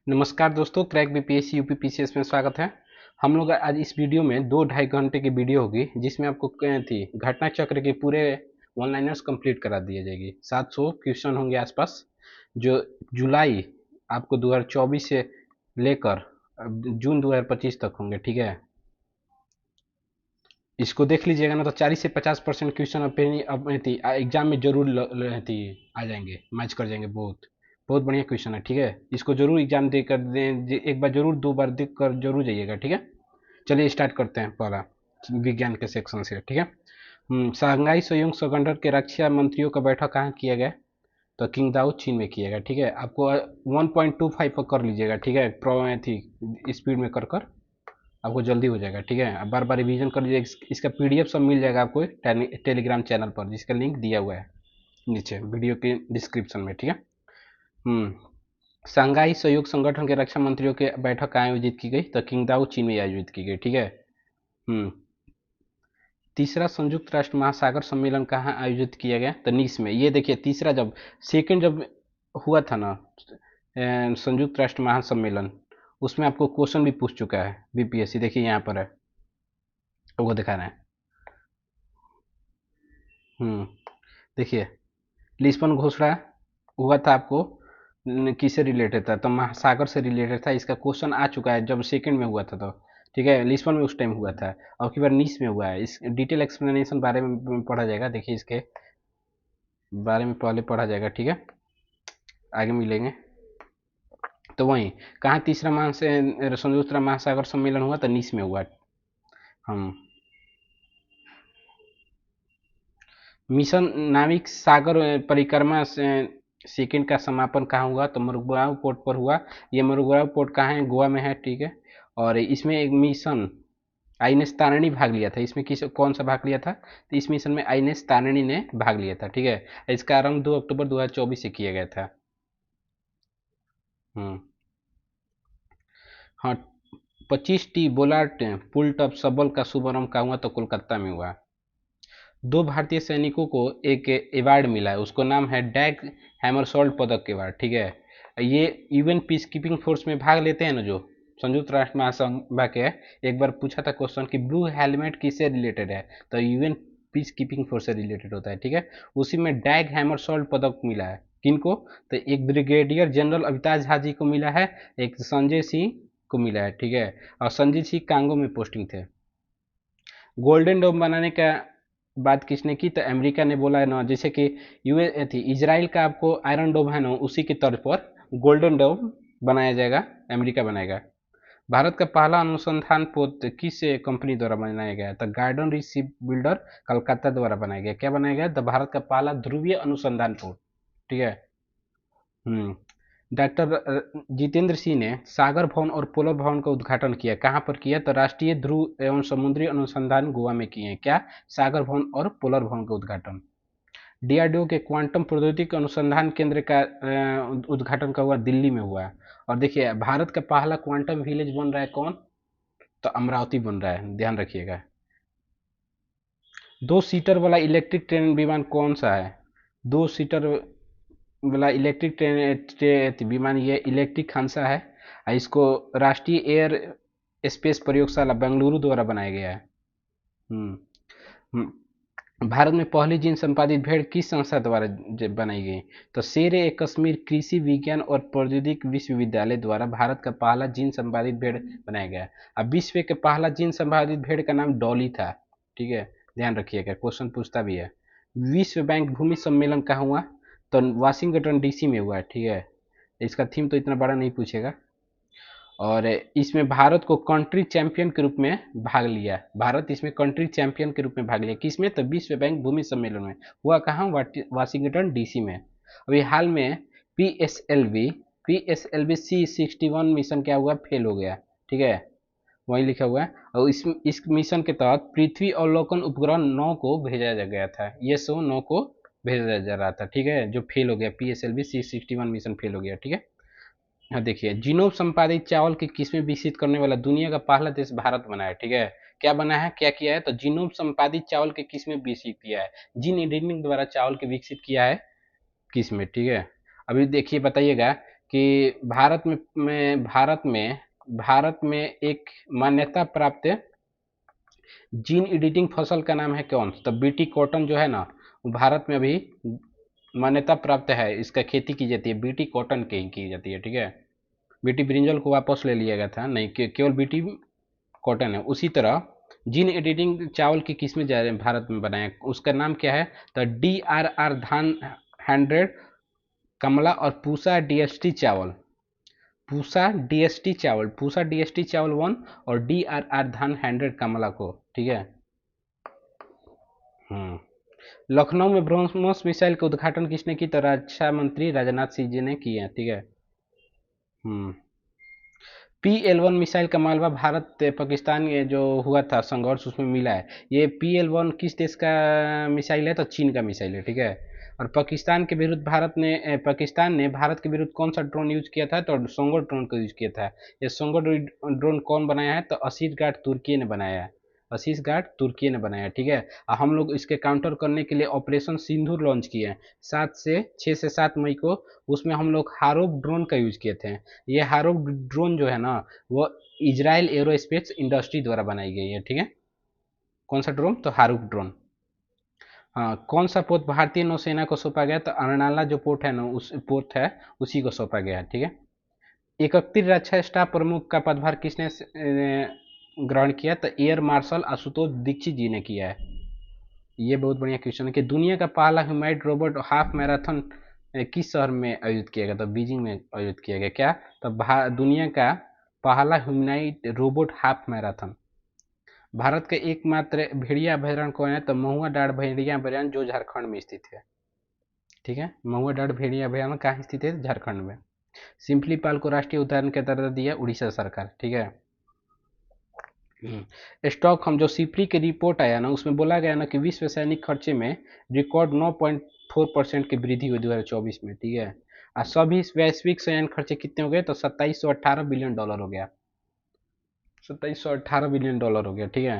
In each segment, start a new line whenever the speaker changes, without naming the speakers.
नमस्कार दोस्तों, crack BPSC UPPCS में स्वागत है। हम लोग आज इस वीडियो में 2-2.5 घंटे की वीडियो होगी जिसमें आपको थी घटना चक्र के पूरे वन लाइनर्स कंप्लीट करा दिया जाएगी। 700 क्वेश्चन होंगे आसपास, जो जुलाई आपको 2024 से लेकर जून 2025 तक होंगे। ठीक है, इसको देख लीजिएगा ना तो 40 से 50% क्वेश्चन अपने थी एग्जाम में जरूर थी आ जाएंगे, मैच कर जाएंगे। बहुत बहुत बढ़िया क्वेश्चन है। ठीक है, इसको जरूर एग्जाम दे कर दें, एक बार जरूर 2 बार देख कर जरूर जाइएगा। ठीक है, चलिए स्टार्ट करते हैं पहला विज्ञान के सेक्शन से। ठीक है, शंघाई सहयोग संगठन के रक्षा मंत्रियों का बैठक कहाँ किया गया? तो किंगदाओ चीन में किया गया। ठीक है, आपको 1.25 पर कर लीजिएगा। ठीक है, प्रो थी स्पीड में कर कर आपको जल्दी हो जाएगा। ठीक है, अब बार बार रिवीजन कर लीजिए। इसका पीडीएफ सब मिल जाएगा आपको टेलीग्राम चैनल पर, जिसका लिंक दिया हुआ है नीचे वीडियो के डिस्क्रिप्शन में। ठीक है, हम्म शंघाई सहयोग संगठन के रक्षा मंत्रियों की बैठक कहाँ आयोजित की गई? तो किंगदाओ चीन में आयोजित की गई। ठीक है, हम्म तीसरा संयुक्त राष्ट्र महासागर सम्मेलन कहाँ आयोजित किया गया? तो निस में। ये देखिए, तीसरा जब सेकंड जब हुआ था ना संयुक्त राष्ट्र महासम्मेलन, उसमें आपको क्वेश्चन भी पूछ चुका है बीपीएससी। देखिए यहाँ पर है, वो दिखा रहे हैं। हम्म देखिए, लिस्बन घोषणा हुआ था आपको किससे रिलेटेड था? तो महासागर से रिलेटेड था। इसका क्वेश्चन आ चुका है जब सेकंड में हुआ था तो। ठीक है, लिस्बन में उस टाइम हुआ था, अब की बार निस में हुआ है। इस डिटेल एक्सप्लेनेशन बारे में पढ़ा जाएगा। देखिए, इसके बारे में पहले पढ़ा जाएगा। ठीक है, आगे मिलेंगे। तो वहीं कहाँ तीसरा संयुक्त महासागर सम्मेलन हुआ? तो निस में हुआ। हम मिशन नाविक सागर परिक्रमा से सेकंड का समापन कहाँ हुआ? तो मुरुगांव पोर्ट पर हुआ। ये मुरुगांव पोर्ट कहाँ है? गोवा में है। ठीक है, और इसमें एक मिशन आईएनएस तारिणी भाग लिया था। इसमें कौन सा भाग लिया था? तो इस मिशन में आईएनएस तारिणी ने भाग लिया था। ठीक है, इसका आरंभ 2 अक्टूबर 2024 से किया गया था। हम्म हाँ, 25 टी बोलार्ट पुल टॉप सबल का शुभारंभ कहाँ हुआ? तो कोलकाता में हुआ। 2 भारतीय सैनिकों को एक अवार्ड मिला है, उसको नाम है डैग हैमरसॉल्ट पदक अवार्ड। ठीक है, ये यूएन पीस कीपिंग फोर्स में भाग लेते हैं ना, जो संयुक्त राष्ट्र महासभा के। एक बार पूछा था क्वेश्चन कि ब्लू हेलमेट किससे रिलेटेड है? तो यूएन पीस कीपिंग फोर्स से रिलेटेड होता है। ठीक है, उसी में डैग हैमरसॉल्ट पदक मिला है। किनको? तो एक ब्रिगेडियर जनरल अविताज झा जी को मिला है, एक संजय सिंह को मिला है। ठीक है, और संजय सिंह कांगो में पोस्टिंग थे। गोल्डन डोम बनाने का बात किसने की? तो अमेरिका ने बोला है ना, जैसे कि यूए थी इजराइल का आपको आयरन डोम है ना, उसी की तर्ज पर गोल्डन डोम बनाया जाएगा, अमेरिका बनाएगा। भारत का पहला अनुसंधान पोत किस कंपनी द्वारा बनाया गया? तो garden rich ship builder Calcutta द्वारा बनाया गया। क्या बनाया गया? तो भारत का पहला ध्रुवीय अनुसंधान पोत। ठीक है, हम्म डॉक्टर जितेंद्र सिंह ने सागर भवन और पोलर भवन का उद्घाटन किया। कहाँ पर किया? तो राष्ट्रीय ध्रुव एवं समुद्री अनुसंधान गोवा में किए हैं। क्या? सागर भवन और पोलर भवन का उद्घाटन। डीआरडीओ के क्वांटम प्रौद्योगिकी अनुसंधान केंद्र का उद्घाटन का हुआ? दिल्ली में हुआ। और देखिए, भारत का पहला क्वांटम विलेज बन रहा है कौन? तो अमरावती बन रहा है, ध्यान रखिएगा। 2 सीटर वाला इलेक्ट्रिक ट्रेन विमान कौन सा है? 2 सीटर वाला इलेक्ट्रिक विमान ये इलेक्ट्रिक हंसा है, और इसको राष्ट्रीय एयर स्पेस प्रयोगशाला बेंगलुरु द्वारा बनाया गया है। हम्म, हम्म, भारत में पहली जीन संपादित भेड़ किस संस्था द्वारा बनाई गई? तो शेर ए कश्मीर कृषि विज्ञान और प्रौद्योगिकी विश्वविद्यालय द्वारा भारत का पहला जीन संपादित भेड़ बनाया गया। अब विश्व के पहला जीन संपादित भेड़ का नाम डॉली था। ठीक है, ध्यान रखिएगा, क्वेश्चन पूछता भी है। विश्व बैंक भूमि सम्मेलन कहाँ हुआ? तो वाशिंगटन डीसी में हुआ है। ठीक है, इसका थीम तो इतना बड़ा नहीं पूछेगा। और इसमें भारत को कंट्री चैंपियन के रूप में भाग लिया। भारत इसमें कंट्री चैंपियन के रूप में भाग लिया। किसमें? तो विश्व बैंक भूमि सम्मेलन में हुआ। कहाँ? वाशिंगटन डीसी में। अभी हाल में पीएसएलवी पीएसएलवी C61 मिशन क्या हुआ? फेल हो गया। ठीक है, वही लिखा हुआ है। और इस मिशन के तहत पृथ्वी अवलोकन उपग्रह 9 को भेजा गया था। ये सो 9 को भेजा जा रहा था। ठीक है, जो फेल हो गया, पीएसएलवी C61 मिशन फेल हो गया। ठीक है, हाँ देखिए, जीनोम संपादित चावल की किस्में विकसित करने वाला दुनिया का पहला देश भारत बना है। ठीक है, क्या बना है, क्या किया है? तो जीनोम संपादित चावल की किस्में विकसित किया है, जीन इंजीनियरिंग द्वारा चावल के विकसित किया है किस्में। ठीक है, अभी देखिए, बताइएगा कि भारत में एक मान्यता प्राप्त जीन एडिटिंग फसल का नाम है कौन? तो बीटी कॉटन जो है ना, वो भारत में अभी मान्यता प्राप्त है, इसका खेती की जाती है, बीटी कॉटन की जाती है, ठीक है। बीटी ब्रिंजल को वापस ले लिया गया था, नहीं केवल बीटी कॉटन है। उसी तरह जीन एडिटिंग चावल की किस्में भारत में बनाए, उसका नाम क्या है? तो DRR धान 100 कमला और पूसा DST चावल, पूसा DST चावल 1 और DRR धान 100 कमला को, ठीक है। हम्म लखनऊ में ब्रह्मोस मिसाइल का उद्घाटन किसने की? तो रक्षा मंत्री राजनाथ सिंह जी ने किया, ठीक है। हम्म PL1 मिसाइल का मालवा भारत पाकिस्तान ये जो हुआ था संघर्ष, उसमें मिला है। ये PL1 किस देश का मिसाइल है? तो चीन का मिसाइल है, ठीक है। और पाकिस्तान ने भारत के विरुद्ध कौन सा ड्रोन यूज किया था? तो सोंगो ड्रोन को यूज किया था। ये सोंगो ड्रोन कौन बनाया है? तो असीस गार्ड तुर्की ने बनाया है, ठीक है। और हम लोग इसके काउंटर करने के लिए ऑपरेशन सिंदूर लॉन्च किए हैं 6 से 7 मई को। उसमें हम लोग हारोप ड्रोन का यूज किए थे। ये हारोप ड्रोन जो है ना, वो इजराइल एरोस्पेस इंडस्ट्री द्वारा बनाई गई है, ठीक है। कौन सा ड्रोन? तो हारूप ड्रोन। हाँ, कौन सा पोत भारतीय नौसेना को सौंपा गया? तो अर्नाला जो पोर्ट है ना, उस पोर्ट है, उसी को सौंपा गया है, ठीक है। 31 रक्षा स्टाफ प्रमुख का पदभार किसने ग्रहण किया? तो एयर मार्शल आशुतोष दीक्षित जी ने किया है। ये बहुत बढ़िया क्वेश्चन है कि दुनिया का पहला ह्यूमैनिड रोबोट हाफ मैराथन किस शहर में आयोजित किया गया? तो बीजिंग में आयोजित किया गया। क्या? तो दुनिया का पहला ह्यूमैनिड रोबोट हाफ मैराथन। भारत के एकमात्र भेड़िया अभयारण्य कौन है? तो महुआ डाँड़ भेड़िया अभयारण्य, जो झारखंड में स्थित है, ठीक है। महुआ डाँड़ भेड़िया अभयारण्य कहाँ स्थित है? झारखंड में। सिंपली पाल को राष्ट्रीय उद्यान का दर्जा दिया उड़ीसा सरकार, ठीक है। स्टॉक हम जो सिप्री की रिपोर्ट आया ना, उसमें बोला गया ना कि विश्व सैनिक खर्चे में रिकॉर्ड 9.4% की वृद्धि हुई 2024 में, ठीक है। और सभी वैश्विक सैन्य खर्चे कितने हो गए? तो 2718 बिलियन डॉलर हो गया, 2718 बिलियन डॉलर हो गया, ठीक है।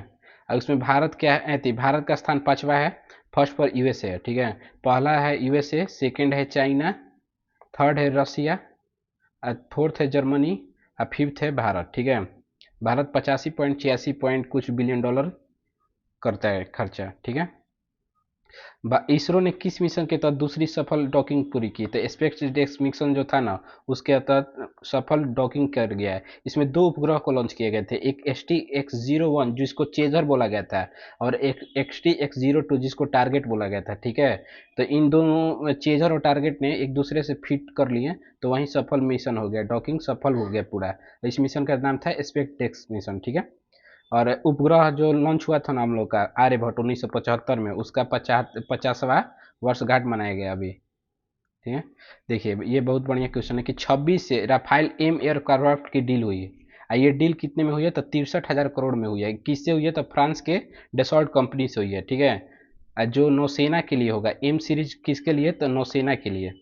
और उसमें भारत क्या है? भारत का स्थान 5वां है, फर्स्ट पर यूएसए है, ठीक है। पहला है यूएसए, सेकंड है चाइना, थर्ड है रसिया, और फोर्थ है जर्मनी, और फिफ्थ है भारत, ठीक है। भारत 85.86 पॉइंट कुछ बिलियन डॉलर करता है खर्चा, ठीक है। इसरो ने किस मिशन के तहत दूसरी सफल डॉकिंग पूरी की? तो स्पेस डेक्स मिशन जो था ना, उसके तहत सफल डॉकिंग कर गया है। इसमें 2 उपग्रह को लॉन्च किए गए थे, एक STX-01 जिसको चेजर बोला गया था, और एक XTX-02 जिसको टारगेट बोला गया था, ठीक है। तो इन दोनों चेजर और टारगेट ने एक दूसरे से फिट कर लिए, तो वहीं सफल मिशन हो गया, डॉकिंग सफल हो गया पूरा। इस मिशन का नाम था स्पेस डेक्स मिशन, ठीक है। और उपग्रह जो लॉन्च हुआ था ना हम लोग का, आर्यभट्ट 1975 में, उसका 50वां वर्षगांठ मनाया गया अभी, ठीक है। देखिए ये बहुत बढ़िया क्वेश्चन है कि 26 से राफेल एयरक्राफ्ट की डील हुई है। ये डील कितने में हुई है? तो 63,000 करोड़ में हुई है। किससे हुई है? तो फ्रांस के डसॉल्ट कंपनी से हुई है, ठीक है। जो नौसेना के लिए होगा, एम सीरीज किसके लिए? तो नौसेना के लिए।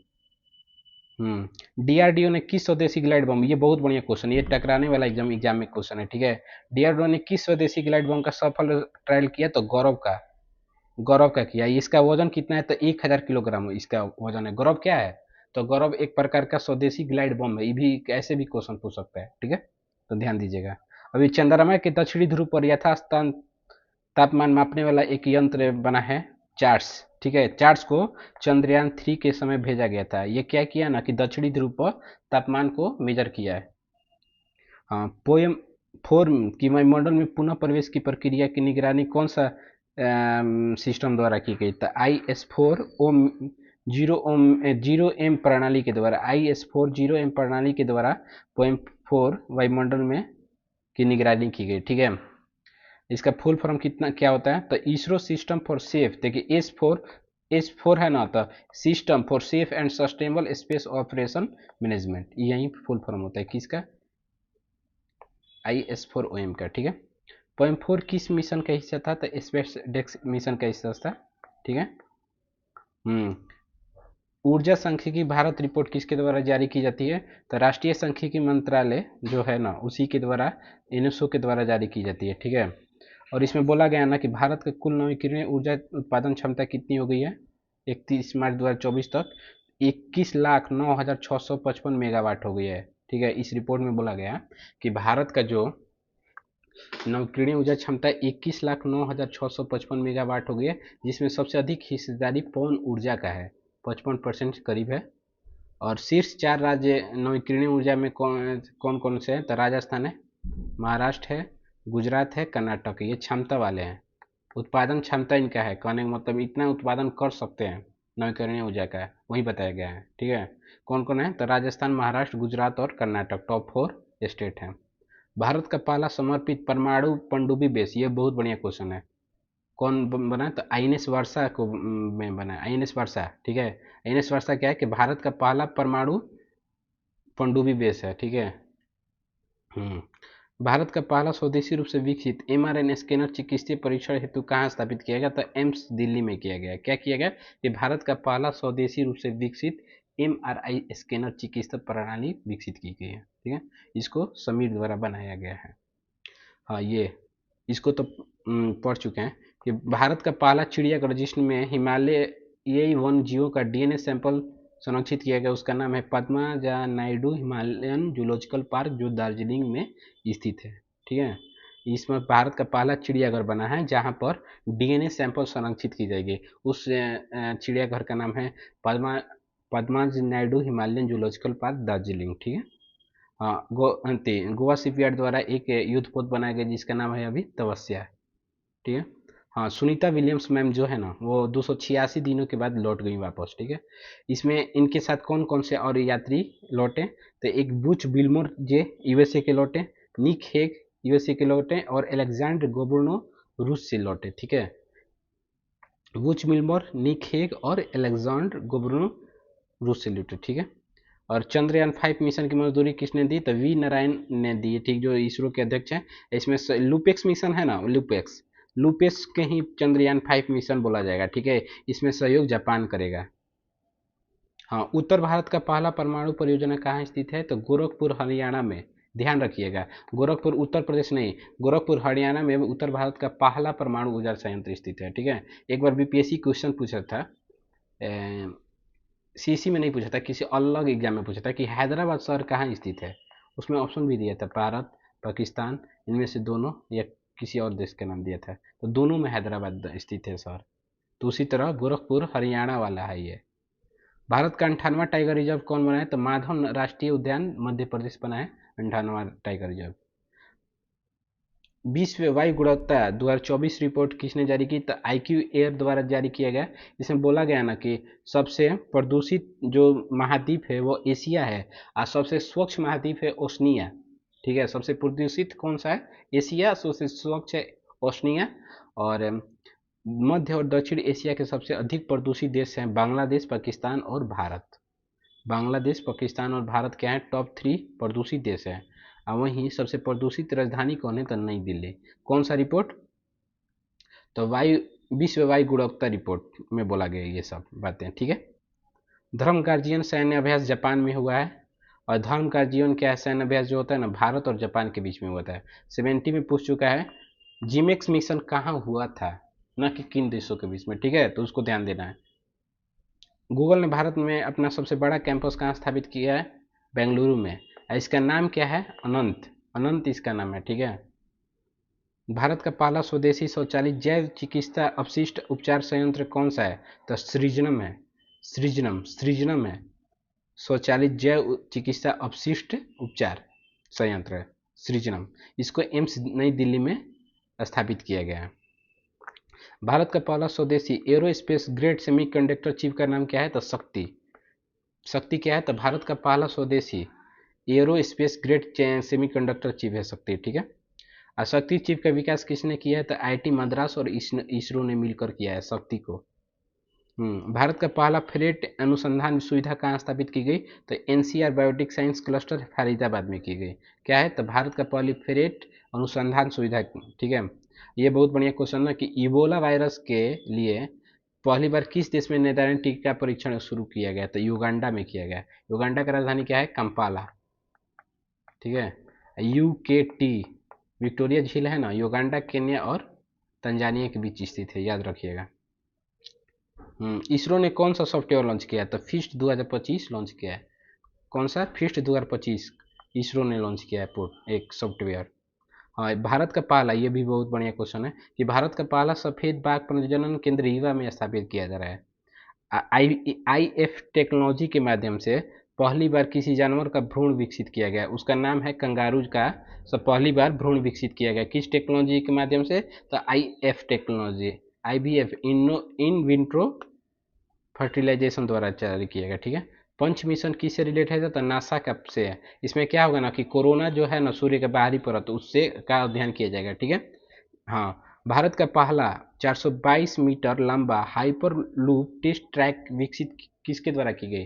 डीआरडीओ ने किस स्वदेशी ग्लाइड बम, ये बहुत बढ़िया क्वेश्चन, ये टकराने वाला एग्जाम में क्वेश्चन है, ठीक है। डीआरडीओ ने किस स्वदेशी ग्लाइड बम का सफल ट्रायल किया? तो गौरव का किया। इसका वजन कितना है? तो 1000 किलोग्राम इसका वजन है। गौरव क्या है? तो गौरव एक प्रकार का स्वदेशी ग्लाइड बम है। ये भी ऐसे भी क्वेश्चन पूछ सकता है, ठीक है। तो ध्यान दीजिएगा। अभी चंद्रमा के दक्षिणी ध्रुव पर यथास्थान तापमान मापने वाला एक यंत्र बना है, चार्ट्स, ठीक है। चार्ट्स को चंद्रयान 3 के समय भेजा गया था। ये क्या किया ना कि दक्षिणी ध्रुव पर तापमान को मेजर किया है। हाँ, पोयम 4 की वायुमंडल में पुनः प्रवेश की प्रक्रिया की निगरानी कौन सा सिस्टम द्वारा की गई? तो IS-4 जीरो एम प्रणाली के द्वारा, पोयम 4 वायुमंडल में की निगरानी की गई, ठीक है। इसका फुल फॉर्म कितना क्या होता है? तो इसरो सिस्टम फॉर सेफ, देखिए एस फोर है ना, तो system for safe and sustainable space operation management, यही फुल फॉर्म होता है किसका? IS-4OM का, ठीक है। पोएम 4 किस मिशन का हिस्सा था? तो स्पेस डेक्स मिशन का हिस्सा था, ठीक है। हम्म ऊर्जा सांख्यिकी भारत रिपोर्ट किसके द्वारा जारी की जाती है? तो राष्ट्रीय सांख्यिकी मंत्रालय जो है ना, उसी के द्वारा, यूनेस्को के द्वारा जारी की जाती है, ठीक है। और इसमें बोला गया ना कि भारत का कुल नवीकरणीय ऊर्जा उत्पादन क्षमता कितनी हो गई है 31 मार्च 2024 तक? 21,09,655 मेगावाट हो गई है। ठीक है, इस रिपोर्ट में बोला गया कि भारत का जो नवकरणीय ऊर्जा क्षमता 21,09,655 मेगावाट हो गई है, जिसमें सबसे अधिक हिस्सेदारी पवन ऊर्जा का है, 55% करीब है। और शीर्ष 4 राज्य नवीकरणीय ऊर्जा में कौन कौन कौन से हैं? तो राजस्थान है, महाराष्ट्र है, गुजरात है, कर्नाटक है। ये क्षमता वाले हैं, उत्पादन क्षमता इनका है, कहने का मतलब इतना उत्पादन कर सकते हैं नवीकरणीय ऊर्जा का, वही बताया गया है। ठीक है, कौन कौन है? तो राजस्थान, महाराष्ट्र, गुजरात और कर्नाटक टॉप 4 स्टेट हैं। भारत का पहला समर्पित परमाणु पनडुब्बी बेस, ये बहुत बढ़िया क्वेश्चन है। कौन बना? तो आईएनएस वर्षा को में बना, आईएनएस वर्षा। ठीक है, आईएनएस वर्षा क्या है कि भारत का पहला परमाणु पनडुब्बी बेस है। ठीक है। हम्म भारत का पहला स्वदेशी रूप से विकसित एमआरएन स्कैनर चिकित्सीय परीक्षण हेतु कहाँ स्थापित किया गया? तो एम्स दिल्ली में किया गया। क्या किया गया कि भारत का पहला स्वदेशी रूप से विकसित एमआरआई स्कैनर चिकित्सा प्रणाली विकसित की गई है। ठीक है, इसको समीर द्वारा बनाया गया है। हाँ, ये इसको तो पढ़ चुके हैं कि भारत का पहला चिड़ियाघर जिसमें हिमालयी वन्य जीवों का डीएनए सैंपल संरक्षित किया गया, उसका नाम है Padmaja Naidu Himalayan zoological park, जो दार्जिलिंग में स्थित है। ठीक है, इसमें भारत का पहला चिड़ियाघर बना है जहाँ पर डीएनए सैंपल संरक्षित की जाएगी। उस चिड़ियाघर का नाम है Padmaja Naidu Himalayan zoological park, Darjeeling. ठीक है। हाँ, गोवा शिपयार्ड द्वारा एक युद्धपोत बनाया गया जिसका नाम है अभी तपस्या। ठीक है। हाँ, सुनीता विलियम्स मैम जो है ना, वो 286 दिनों के बाद लौट गई वापस। ठीक है, इसमें इनके साथ कौन कौन से और यात्री लौटे? तो एक बुच बिल्मोर जे यूएसए के लौटे, निक हेग यूएसए के लौटे और अलेक्जेंडर गोबर्नो रूस से लौटे। ठीक है, बुच बिल्मोर, निक हेग और अलेक्जेंडर गोबर्नो रूस से लौटे। ठीक है, और चंद्रयान 5 मिशन की मजदूरी किसने दी? तो वी नारायण ने दी। ठीक, जो इसरो के अध्यक्ष हैं। इसमें लूपेक्स मिशन है ना, लूपेक्स लूपेक्स के ही चंद्रयान 5 मिशन बोला जाएगा। ठीक है, इसमें सहयोग जापान करेगा। हाँ, उत्तर भारत का पहला परमाणु परियोजना कहाँ स्थित है? तो गोरखपुर हरियाणा में। ध्यान रखिएगा, गोरखपुर उत्तर प्रदेश नहीं, गोरखपुर हरियाणा में उत्तर भारत का पहला परमाणु ऊर्जा संयंत्र स्थित है। ठीक है, एक बार बीपीएससी क्वेश्चन पूछा था, सीसी में नहीं पूछा था, किसी अलग एग्जाम में पूछा था कि हैदराबाद शहर कहाँ स्थित है। उसमें ऑप्शन भी दिया था, भारत, पाकिस्तान, इनमें से दोनों या किसी और देश का नाम दिया था, तो दोनों में हैदराबाद स्थित है शहर। तो उसी तरह गोरखपुर हरियाणा वाला है ये। भारत का 58वां टाइगर रिजर्व कौन बनाया? तो माधव राष्ट्रीय उद्यान मध्य प्रदेश बना है 58वां टाइगर रिजर्व। विश्व वायु गुणवत्ता 2024 रिपोर्ट किसने जारी की? तो आईक्यू एयर द्वारा जारी किया गया। इसमें बोला गया ना कि सबसे प्रदूषित जो महाद्वीप है वो एशिया है और सबसे स्वच्छ महाद्वीप है ओशनिया। ठीक है, सबसे प्रदूषित कौन सा है? एशिया, सबसे स्वच्छ है ओशनिया। और मध्य और दक्षिण एशिया के सबसे अधिक प्रदूषित देश हैं बांग्लादेश, पाकिस्तान और भारत। बांग्लादेश, पाकिस्तान और भारत क्या है? टॉप 3 प्रदूषित देश है। और वहीं सबसे प्रदूषित राजधानी कौन है? तो नई दिल्ली। कौन सा रिपोर्ट? तो विश्व वायु गुणवत्ता रिपोर्ट में बोला गया ये सब बातें। ठीक है, धर्म गार्जियन सैन्य अभ्यास जापान में हुआ है। और धर्म गार्जियन क्या है? सैन्य अभ्यास जो होता है ना, भारत और जापान के बीच में होता है। 70 में पूछ चुका है। जिमेक्स मिशन कहाँ हुआ था, न कि किन देशों के बीच में। ठीक है, तो उसको ध्यान देना है। गूगल ने भारत में अपना सबसे बड़ा कैंपस कहाँ स्थापित किया है? बेंगलुरु में। इसका नाम क्या है? अनंत, अनंत इसका नाम है। ठीक है, भारत का पहला स्वदेशी स्वचालित जैव चिकित्सा अपशिष्ट उपचार संयंत्र कौन सा है? तो सृजनम है, सृजनम है स्वचालित जैव चिकित्सा अपशिष्ट उपचार संयंत्र है, सृजनम। इसको एम्स नई दिल्ली में स्थापित किया गया है। भारत का पहला स्वदेशी एरोस्पेस ग्रेड सेमीकंडक्टर चिप का नाम क्या है? तो शक्ति। शक्ति क्या है? तो भारत का पहला स्वदेशी एरोस्पेस ग्रेड सेमीकंडक्टर चिप है शक्ति। ठीक है, और शक्ति चिप का विकास किसने किया है? तो आईआईटी मद्रास और इसरो ने मिलकर किया है शक्ति को। भारत का पहला फ्रेट अनुसंधान सुविधा कहाँ स्थापित की गई? तो NCR biotech science cluster Faridabad में की गई। क्या है? तो भारत का पहली फ्रेट अनुसंधान सुविधा। ठीक है, ये बहुत बढ़िया क्वेश्चन है कि इबोला वायरस के लिए पहली बार किस देश में निर्धारण टीका परीक्षण शुरू किया गया? तो युगांडा में किया गया। युगांडा का राजधानी क्या है? कंपाला। ठीक है, यूकेटी विक्टोरिया झील है ना, युगांडा, केन्या और तंजानिया के बीच स्थित है, याद रखिएगा। इसरो ने कौन सा सॉफ्टवेयर लॉन्च किया है? तो फिस्ट 2025 लॉन्च किया है। कौन सा? फिस्ट 2025 इसरो ने लॉन्च किया है एक सॉफ्टवेयर। हाँ, भारत का पहला, ये भी बहुत बढ़िया क्वेश्चन है कि भारत का पहला सफेद बाघ प्रजनन केंद्र रीवा में स्थापित किया जा रहा है। IF टेक्नोलॉजी के माध्यम से पहली बार किसी जानवर का भ्रूण विकसित किया गया, उसका नाम है कंगारू का। सब पहली बार भ्रूण विकसित किया गया किस टेक्नोलॉजी के माध्यम से? तो IF technology, IVF, in vitro fertilization द्वारा जारी किया गया। ठीक है। पंच मिशन किससे रिलेटेड है? तो नासा का से है। इसमें क्या होगा ना कि कोरोना जो है ना सूर्य के बाहरी परत, उससे का अध्ययन किया जाएगा। ठीक है। हाँ, भारत का पहला 422 मीटर लंबा हाइपरलूप टेस्ट ट्रैक विकसित किसके द्वारा की गई?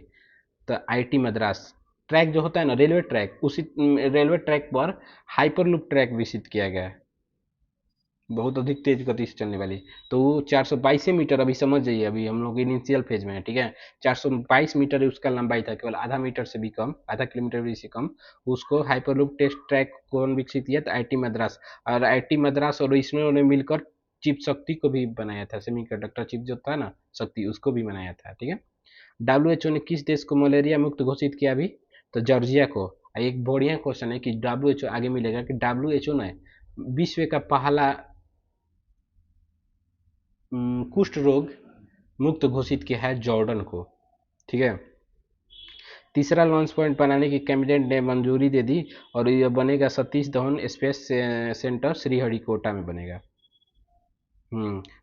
तो IIT मद्रास। ट्रैक जो होता है ना रेलवे ट्रैक, उसी रेलवे ट्रैक पर हाइपरलूप ट्रैक विकसित किया गया है, बहुत अधिक तेज गति से चलने वाली। तो वो 422 मीटर, अभी समझ जाइए, अभी हम लोग इनिशियल फेज में है। ठीक है। 422 मीटर उसका लंबाई था, केवल आधा मीटर से भी कम, आधा किलोमीटर भी से कम। उसको हाइपरलूप टेस्ट ट्रैक कौन विकसित किया? तो IIT मद्रास। और IIT मद्रास और इसरो ने मिलकर चिप शक्ति को भी बनाया था, सेमीकंडक्टर चिप जो था ना शक्ति, उसको भी बनाया था। ठीक है। WHO ने किस देश को मलेरिया मुक्त घोषित किया अभी? तो जॉर्जिया को। एक बढ़िया क्वेश्चन है कि WHO आगे मिलेगा कि WHO ने विश्व का पहला कुष्ठ रोग मुक्त घोषित किया है जॉर्डन को। ठीक है। तीसरा लॉन्च पॉइंट बनाने की कैबिनेट ने मंजूरी दे दी और यह बनेगा सतीश धवन स्पेस सेंटर श्रीहरिकोटा में बनेगा।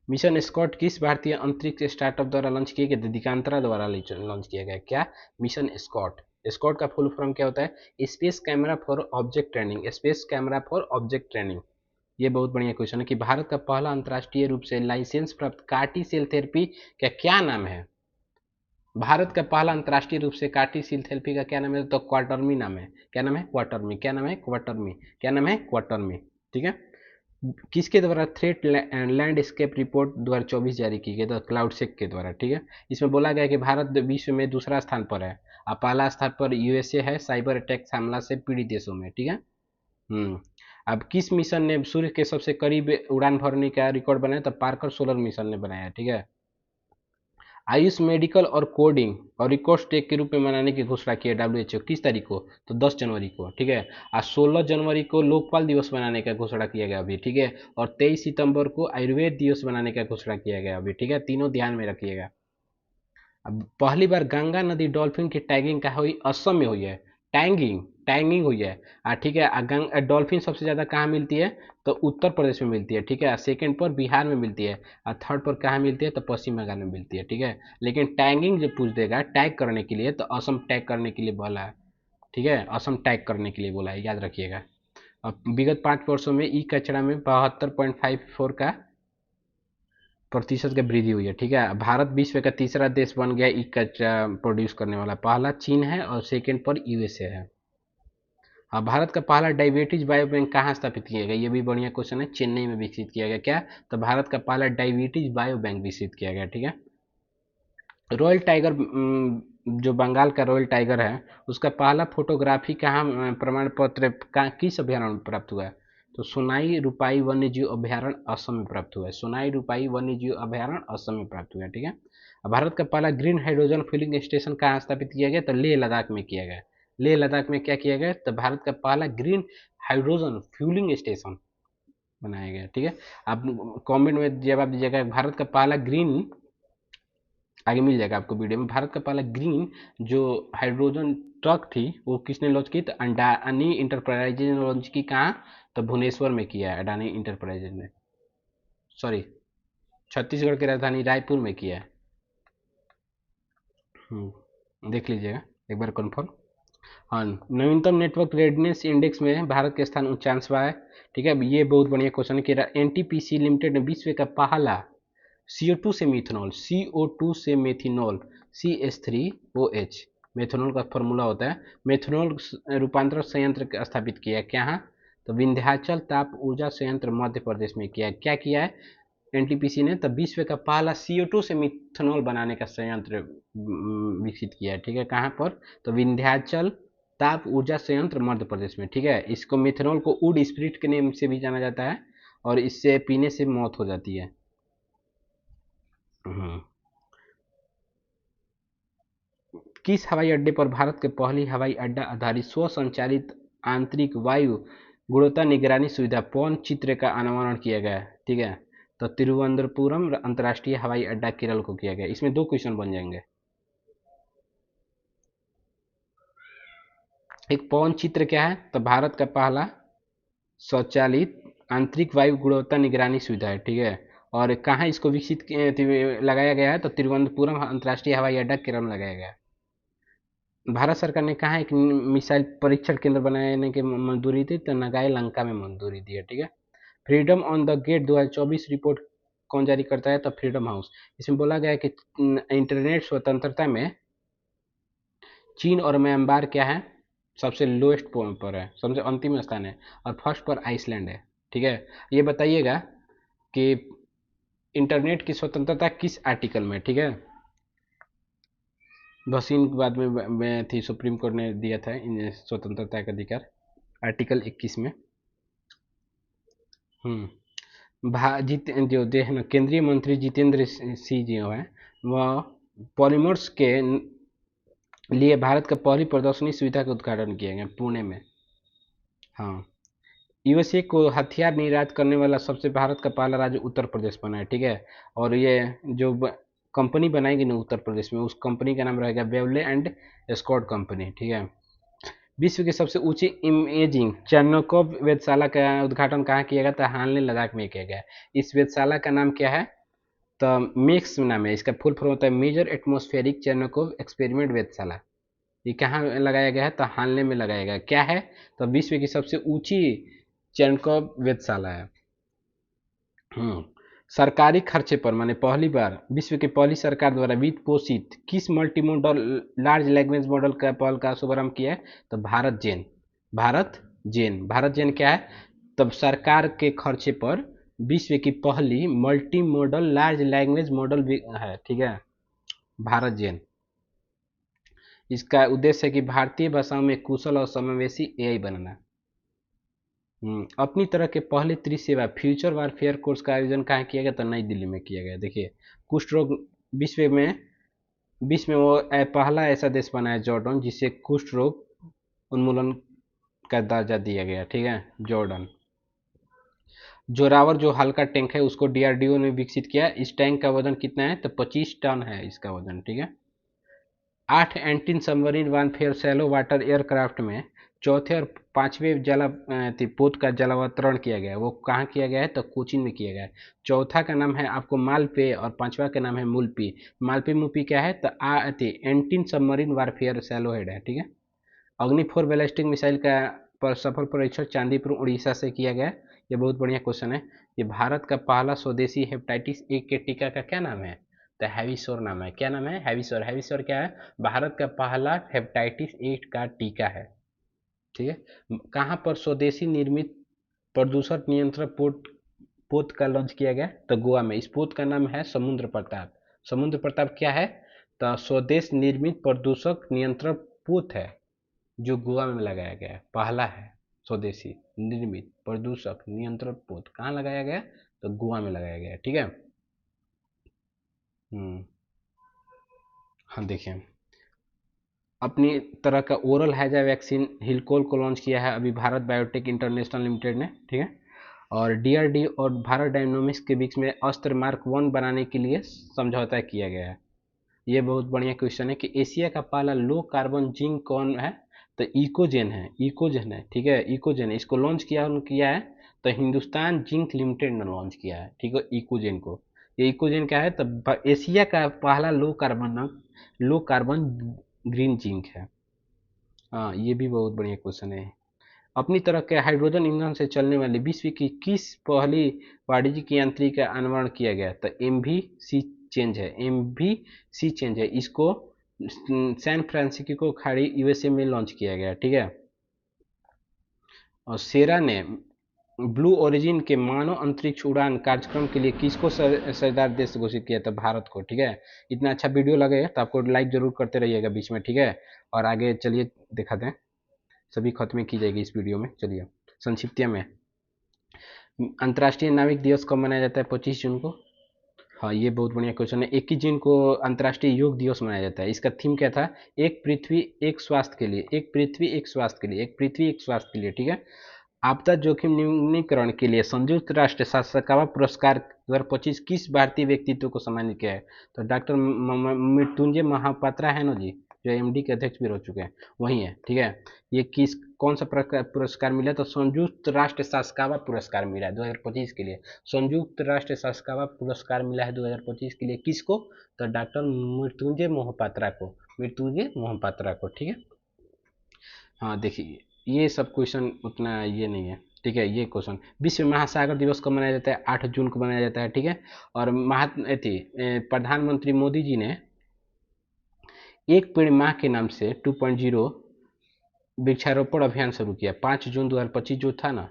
मिशन स्कॉट किस भारतीय अंतरिक्ष स्टार्टअप द्वारा लॉन्च किया गया? दिकांतरा द्वारा लॉन्च किया गया। क्या? Mission SCOT. स्कॉट का फुल फॉर्म क्या होता है? Space camera for object training. Space camera for object training. ये बहुत बढ़िया क्वेश्चन है कि भारत का पहला अंतर्राष्ट्रीय रूप से लाइसेंस प्राप्त कार्टी सेल थेरेपी का क्या नाम है? भारत का पहला अंतर्राष्ट्रीय रूप से कार्टी सेल थेरेपी का क्या नाम है? तो क्वाटरमी नाम है। क्या नाम है? क्वाटरमी। क्या नाम है? क्वाटरमी। क्या नाम है? क्वाटरमी। ठीक है। किसके द्वारा थ्रेट लैंडस्केप रिपोर्ट 2024 जारी की गई? तो क्लाउडसेक के द्वारा। ठीक है। इसमें बोला गया कि भारत विश्व में दूसरा स्थान पर है और पहला स्थान पर USA है साइबर अटैक हमला से पीड़ित देशों में। ठीक है। हम्म अब किस मिशन ने सूर्य के सबसे करीब उड़ान भरने का रिकॉर्ड बनाया? तो पार्कर सोलर मिशन ने बनाया। ठीक है। आयुष मेडिकल और कोडिंग और रिकॉर्ड डे के रूप में मनाने की घोषणा की है WHO। किस तारीख को? तो 10 जनवरी को। ठीक है। आज 16 जनवरी को लोकपाल दिवस मनाने का घोषणा किया गया अभी। ठीक है। और 23 सितंबर को आयुर्वेद दिवस मनाने का घोषणा किया गया अभी। ठीक है। तीनों ध्यान में रखिएगा। अब पहली बार गंगा नदी डॉल्फिन की टैगिंग कहाँ हुई? असम में हुई है। टैगिंग टैगिंग हुई है। ठीक है। डॉल्फिन सबसे ज़्यादा कहाँ मिलती है? तो उत्तर प्रदेश में मिलती है। ठीक है। सेकंड पर बिहार में मिलती है और थर्ड पर कहाँ मिलती है? तो पश्चिम बंगाल में मिलती है। ठीक है। लेकिन टैगिंग जो पूछ देगा टैग करने के लिए, तो असम टैग करने के लिए बोला है। ठीक है। असम टैग करने के लिए बोला है, याद रखिएगा। अब विगत 5 वर्षों में ई कचरा में 72.54 का प्रतिशत की वृद्धि हुई है। ठीक है। भारत विश्व का तीसरा देश बन गया ई कचरा प्रोड्यूस करने वाला। पहला चीन है और सेकंड पर USA है। हाँ, भारत का पहला डायबिटीज बायो बैंक कहाँ स्थापित किया गया? ये भी बढ़िया क्वेश्चन है। चेन्नई में विकसित किया गया। क्या? तो भारत का पहला डायबिटीज बायो बैंक विकसित किया गया। ठीक है। रॉयल टाइगर, जो बंगाल का रॉयल टाइगर है, उसका पहला फोटोग्राफी कहाँ प्रमाण पत्र किस अभ्यारण्य में प्राप्त हुआ है? तो सोनाई रूपाई वन्य जीव अभ्यारण्य असम में प्राप्त हुआ है। सोनाई रूपाई वन्य जीव अभ्यारण्य असम में प्राप्त हुआ है। ठीक है। अब भारत का पहला ग्रीन हाइड्रोजन फिलिंग स्टेशन कहाँ स्थापित किया गया? तो लेह लद्दाख में किया गया। लेह लद्दाख में क्या किया गया? तो भारत का पहला ग्रीन हाइड्रोजन फ्यूलिंग स्टेशन बनाया गया। ठीक है। आप कमेंट में जवाब दीजिएगा भारत का पहला ग्रीन, आगे मिल जाएगा आपको वीडियो में, भारत का पहला ग्रीन जो हाइड्रोजन ट्रक थी वो किसने लॉन्च की? तो अडानी इंटरप्राइजेज ने लॉन्च की। कहाँ? तो भुवनेश्वर में किया है अडानी इंटरप्राइजेज ने। सॉरी, छत्तीसगढ़ की राजधानी रायपुर में किया है। देख लीजिएगा एक बार कन्फर्म। हाँ, नवीनतम नेटवर्क रेडनेस इंडेक्स में भारत का स्थान 49वां है। ठीक है। ये बहुत बढ़िया क्वेश्चन है कि NTPC लिमिटेड ने विश्व का पहला CO2 से मिथेनॉल, CO2 से मेथिनॉल, CH3OH, मेथनॉल का फॉर्मूला होता है, मेथनॉल रूपांतरण संयंत्र स्थापित किया है। क्या? हाँ, तो विंध्याचल ताप ऊर्जा संयंत्र मध्य प्रदेश में किया है। क्या किया है NTPC ने? तो विश्व का पहला CO2 से मिथेनॉल बनाने का संयंत्र विकसित किया है। ठीक है। कहाँ पर? तो विंध्याचल ताप ऊर्जा संयंत्र मध्य प्रदेश में। ठीक है। इसको मिथेनॉल को वुड स्पिरिट के नेम से भी जाना जाता है और इससे पीने से मौत हो जाती है। हम्म किस हवाई अड्डे पर भारत के पहली हवाई अड्डा आधारित स्व संचालित आंतरिक वायु गुणवत्ता निगरानी सुविधा पवन चित्र का अनावरण किया गया? ठीक है, तो तिरुवनंतपुरम अंतर्राष्ट्रीय हवाई अड्डा केरल को किया गया। इसमें 2 क्वेश्चन बन जाएंगे। एक पवन चित्र क्या है? तो भारत का पहला स्वचालित आंतरिक वायु गुणवत्ता निगरानी सुविधा है। ठीक है, और कहाँ इसको विकसित लगाया गया है? तो तिरुवनंतपुरम अंतर्राष्ट्रीय हवाई अड्डा केरल में लगाया गया है। भारत सरकार ने कहा एक मिसाइल परीक्षण केंद्र बनाने की मंजूरी दी, तो नगाई लंका में मंजूरी दी है। ठीक है, freedom on the gate 2024 report कौन जारी करता है? तो फ्रीडम हाउस। इसमें बोला गया है कि इंटरनेट स्वतंत्रता में चीन और म्यांमार क्या है? सबसे लोएस्ट पर है, सबसे अंतिम स्थान है, और फर्स्ट पर आइसलैंड है। ठीक है, ये बताइएगा कि इंटरनेट की स्वतंत्रता किस आर्टिकल में? ठीक है, भसीन के बाद में थी, सुप्रीम कोर्ट ने दिया था इन स्वतंत्रता का अधिकार आर्टिकल 21 में। जो देश ना केंद्रीय मंत्री जितेंद्र सिंह जी है, वह पॉलीमर्स के लिए भारत का पहली प्रदर्शनी सुविधा का उद्घाटन किया गया पुणे में। हाँ, यूएसए को हथियार निर्यात करने वाला सबसे भारत का पहला राज्य उत्तर प्रदेश बना है। ठीक है, और ये जो कंपनी बनाएगी ना उत्तर प्रदेश में, उस कंपनी का नाम रहेगा बेवले एंड स्कॉट कंपनी। ठीक है, विश्व की सबसे ऊंची इमेजिंग चेरनोकोव वेधशाला का उद्घाटन कहाँ किया गया? था हाल लद्दाख में किया गया। इस वेधशाला का नाम क्या है? तो मेक्स नाम है, इसका फुल फॉर्म होता है मेजर एटमॉस्फेरिक चेरनोकोव एक्सपेरिमेंट वेधशाला। ये कहाँ लगाया गया है? तो हालने में लगाया गया। क्या है? तो विश्व की सबसे ऊंची चेरनोकोव वेधशाला है। सरकारी खर्चे पर माने पहली बार विश्व की पहली सरकार द्वारा वित्त पोषित किस multi modal large language model का पहल का शुभारंभ किया है? तो भारत जेन। भारत जेन क्या है? तब सरकार के खर्चे पर विश्व की पहली multi modal large language model है। ठीक है, भारत जेन। इसका उद्देश्य है कि भारतीय भाषाओं में कुशल और समावेशी एआई बनाना। अपनी तरह के पहले त्रिसेवा फ्यूचर वारफेयर कोर्स का आयोजन कहाँ किया गया? तो नई दिल्ली में किया गया। देखिए, कुष्ठ रोग विश्व में वो पहला ऐसा देश बना है जॉर्डन, जिसे कुष्ठ रोग उन्मूलन का दर्जा दिया गया। ठीक है, जॉर्डन। जोरावर जो हल्का टैंक है उसको डीआरडीओ ने विकसित किया। इस टैंक का वजन कितना है? तो 25 टन है इसका वजन। ठीक है, 8 anti submarine warfare shallow water aircraft में चौथे और पांचवें पोत का जलावतरण किया गया है। वो कहाँ किया गया है? तो कोचीन में किया गया है। चौथा का नाम है आपको मालपे और पांचवा का नाम है मुल्पी। मालपे मुल्पी क्या है? तो anti submarine warfare shallow head है। ठीक है, अग्नि 4 बैलिस्टिक मिसाइल का पर सफल परीक्षण चांदीपुर उड़ीसा से किया गया। ये बहुत बढ़िया क्वेश्चन है। ये भारत का पहला स्वदेशी हेपेटाइटिस ए के टीका का क्या नाम है? तो हैविसोर नाम है। क्या नाम है? हैविसोर। हैविसोर क्या है? भारत का पहला हेपेटाइटिस ए का टीका है। ठीक है, कहाँ पर स्वदेशी निर्मित प्रदूषण नियंत्रण पोत का लॉन्च किया गया? तो गोवा में। इस पोत का नाम है समुद्र प्रताप। समुद्र प्रताप क्या है? तो स्वदेश निर्मित प्रदूषक नियंत्रण पोत है, जो गोवा में लगाया गया है। पहला है स्वदेशी निर्मित प्रदूषक नियंत्रण पोत। कहाँ लगाया गया? तो गोवा में लगाया गया। ठीक है। हाँ, देखिए, अपनी तरह का ओरल हैजा वैक्सीन हिलकोल को लॉन्च किया है अभी भारत बायोटेक इंटरनेशनल लिमिटेड ने। ठीक है, और डीआरडी और भारत डायनोमिक्स के बीच में अस्त्र मार्क 1 बनाने के लिए समझौता किया गया है। ये बहुत बढ़िया क्वेश्चन है कि एशिया का पहला लो कार्बन जिंक कौन है? तो इकोजेन है। इकोजेन है। ठीक है, इकोजेन इसको लॉन्च किया है तो हिंदुस्तान जिंक लिमिटेड ने लॉन्च किया है। ठीक है, इकोजेन को। ये इकोजेन क्या है? तो एशिया का पहला लो कार्बन ग्रीन जिंक है। हाँ, ये भी बहुत बढ़िया क्वेश्चन है। अपनी तरह के हाइड्रोजन ईंधन से चलने वाली विश्व की किस पहली वाणिज्यिक यांत्रिक का अनावरण किया गया? तो एमवी सी चेंज है। इसको सैन फ्रांसिस्को खाड़ी यूएसए में लॉन्च किया गया। ठीक है, और सेरा ने ब्लू ओरिजिन के मानव अंतरिक्ष उड़ान कार्यक्रम के लिए किसको साझेदार देश घोषित किया? था भारत को। ठीक है, इतना अच्छा वीडियो लगे तो आपको लाइक जरूर करते रहिएगा बीच में। ठीक है, और आगे चलिए दिखाते हैं, सभी खत्म की जाएगी इस वीडियो में। चलिए संक्षिप्त में, अंतर्राष्ट्रीय नाविक दिवस कब मनाया जाता है? 25 जून को। हाँ, ये बहुत बढ़िया क्वेश्चन है। 21 जून को अंतर्राष्ट्रीय योग दिवस मनाया जाता है। इसका थीम क्या था? एक पृथ्वी एक स्वास्थ्य के लिए, एक पृथ्वी एक स्वास्थ्य के लिए, एक पृथ्वी एक स्वास्थ्य के लिए। ठीक है। आपदा जोखिम न्यूनीकरण के लिए संयुक्त राष्ट्र साकावा पुरस्कार 2025 किस भारतीय व्यक्तित्व को सम्मानित किया है? तो डॉक्टर मृत्युंजय महापात्रा है ना जी, जो एमडी के अध्यक्ष भी रह चुके हैं, वही है। ठीक है। ये किस कौन सा पुरस्कार मिला? तो संयुक्त राष्ट्र साकावा पुरस्कार मिला है 2025 के लिए। संयुक्त राष्ट्र साकावा पुरस्कार मिला है 2025 के लिए किसको? तो डॉक्टर मृत्युंजय मोहपात्रा को, मृत्युंजय मोहपात्रा को। ठीक है। हाँ, देखिए ये सब क्वेश्चन उतना ये नहीं है। ठीक है। ये क्वेश्चन विश्व महासागर दिवस कब मनाया जाता है? 8 जून को मनाया जाता है। ठीक है। और प्रधानमंत्री मोदी जी ने एक पेड़ माह के नाम से 2.0 वृक्षारोपण अभियान शुरू किया। 5 जून 2025 जो था ना,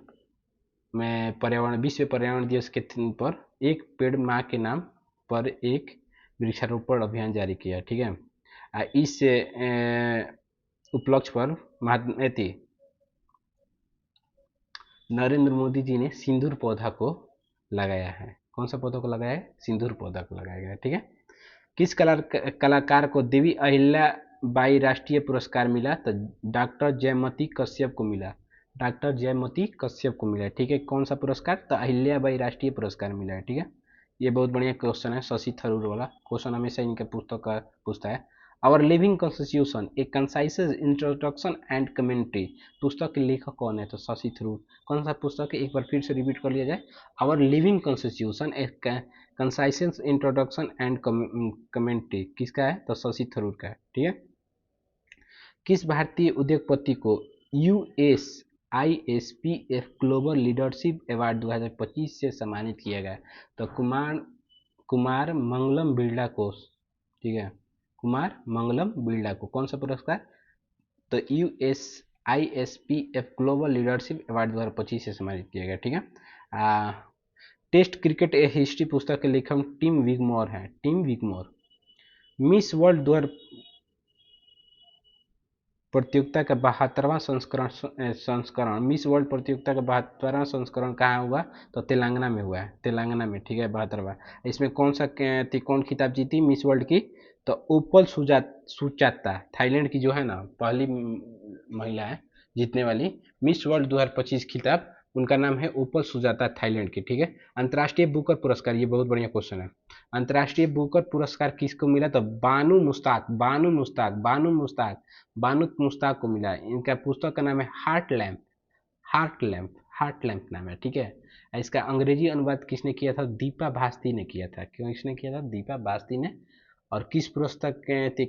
मैं पर्यावरण विश्व पर्यावरण दिवस के पर एक पेड़ माह के नाम पर एक वृक्षारोपण अभियान जारी किया। ठीक है। इस उपलक्ष्य पर नरेंद्र मोदी जी ने सिंदूर पौधा को लगाया है। कौन सा पौधा को लगाया है? सिंदूर पौधा को लगाया गया है। ठीक है। किस कलाकार को देवी अहिल्या बाई राष्ट्रीय पुरस्कार मिला? तो डॉक्टर जयमती कश्यप को मिला। डॉक्टर जयमती कश्यप को मिला। ठीक है। कौन सा पुरस्कार? तो अहिल्या बाई राष्ट्रीय पुरस्कार मिला है। ठीक है। ये बहुत बढ़िया क्वेश्चन है, शशि थरूर वाला क्वेश्चन हमेशा इनके पुस्तक का पूछता है। Our living constitution a concise introduction and commentary, पुस्तक के लेखक कौन है? तो शशि थरूर। कौन सा पुस्तक है? एक बार फिर से रिपीट कर लिया जाए। Our living constitution a concise introduction and commentary किसका है? तो शशि थरूर का है। ठीक है। किस भारतीय उद्योगपति को USISPF ग्लोबल लीडरशिप अवार्ड 2025 से सम्मानित किया गया? तो कुमार मंगलम बिरला को। ठीक है। कुमार मंगलम बिरला को कौन सा पुरस्कार? तो USISPF ग्लोबल लीडरशिप अवार्ड 2025 से सम्मानित किया गया। ठीक है। टेस्ट क्रिकेट ए हिस्ट्री पुस्तक के लेखक टिम विगमोर है। टिम विगमोर। मिस वर्ल्ड प्रतियोगिता का 72वां संस्करण मिस वर्ल्ड प्रतियोगिता का 72वां संस्करण कहाँ हुआ? तो तेलंगाना में हुआ है। तेलंगाना में। ठीक है। 72वां। इसमें कौन खिताब जीती मिस वर्ल्ड की? तो उपल सुचाता, थाईलैंड की जो है ना पहली महिला है जीतने वाली मिस वर्ल्ड 2025 खिताब, उनका नाम है उपल सुजाता, थाईलैंड की। ठीक है। अंतर्राष्ट्रीय बुकर पुरस्कार, ये बहुत बढ़िया क्वेश्चन है। अंतर्राष्ट्रीय बुकर पुरस्कार किसको मिला? तो बानू मुश्ताक, बानू मुश्ताक, बानू मुश्ताक, बानू मुश्ताक को मिला। इनका पुस्तक का नाम है heart lamp, heart lamp, heart lamp नाम है। ठीक है। इसका अंग्रेजी अनुवाद किसने किया था? दीपा भास्ती ने किया था। क्यों इसने किया था? दीपा भास्ती ने। और किस पुस्तक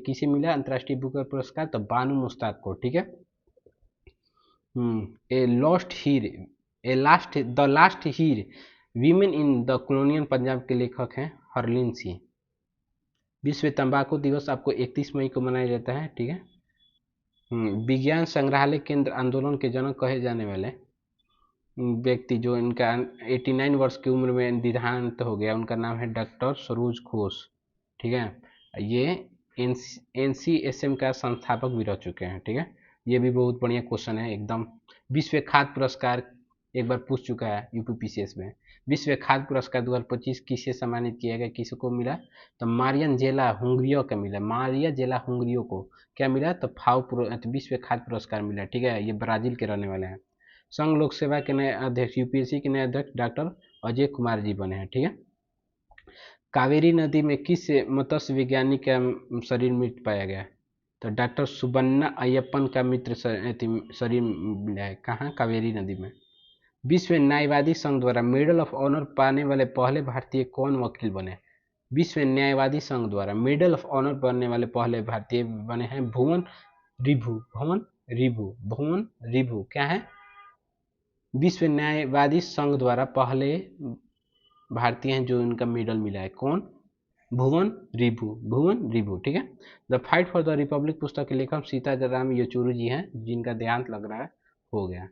किसे मिला अंतर्राष्ट्रीय बुकर पुरस्कार? तो बानू मुश्ताक को। ठीक है। A lost Heer, the last Heer women in the colonial Punjab के लेखक हैं हरलीन सिंह। विश्व तंबाकू दिवस आपको 31 मई को मनाया जाता है। ठीक है। विज्ञान संग्रहालय केंद्र आंदोलन के जनक कहे जाने वाले व्यक्ति जो इनका 89 वर्ष की उम्र में देहांत हो गया, उनका नाम है डॉक्टर सरोज घोष। ठीक है। ये NCSM का संस्थापक भी रह चुके हैं। ठीक है। ये भी बहुत बढ़िया क्वेश्चन है एकदम। विश्व खाद्य पुरस्कार एक बार पूछ चुका है UPPCS में। विश्व खाद्य पुरस्कार 2025 किसे सम्मानित किया गया, किसको मिला? तो मारियन जेला हुंगरियो को मिला। मारिया जेला हुंगरियो को क्या मिला? तो विश्व खाद्य पुरस्कार मिला। ठीक है। ये ब्राजील के रहने वाले हैं। संघ लोक सेवा के नए अध्यक्ष, UPSC के नए अध्यक्ष डॉक्टर अजय कुमार जी बने हैं। ठीक है। कावेरी नदी में किस मत्स्य विज्ञानी का शरीर मृत पाया गया? तो डॉक्टर सुबन्ना अय्यप्पन का मित्र शरीर मिला है। कहाँ? कावेरी नदी में। विश्व न्यायवादी संघ द्वारा मेडल ऑफ ऑनर पाने वाले पहले भारतीय कौन वकील बने? विश्व न्यायवादी संघ द्वारा मेडल ऑफ ऑनर पाने वाले पहले भारतीय बने हैं भुवन रिभु। भुवन रिभु, भुवन रिभु क्या है? विश्व न्यायवादी संघ द्वारा पहले भारतीय हैं जो इनका मेडल मिला है। कौन? भुवन रिभु, भुवन रिभु। ठीक है। The fight for the Republic पुस्तक के लेखक सीताराम येचुरी जी हैं, जिनका देहांत लग रहा है हो गया।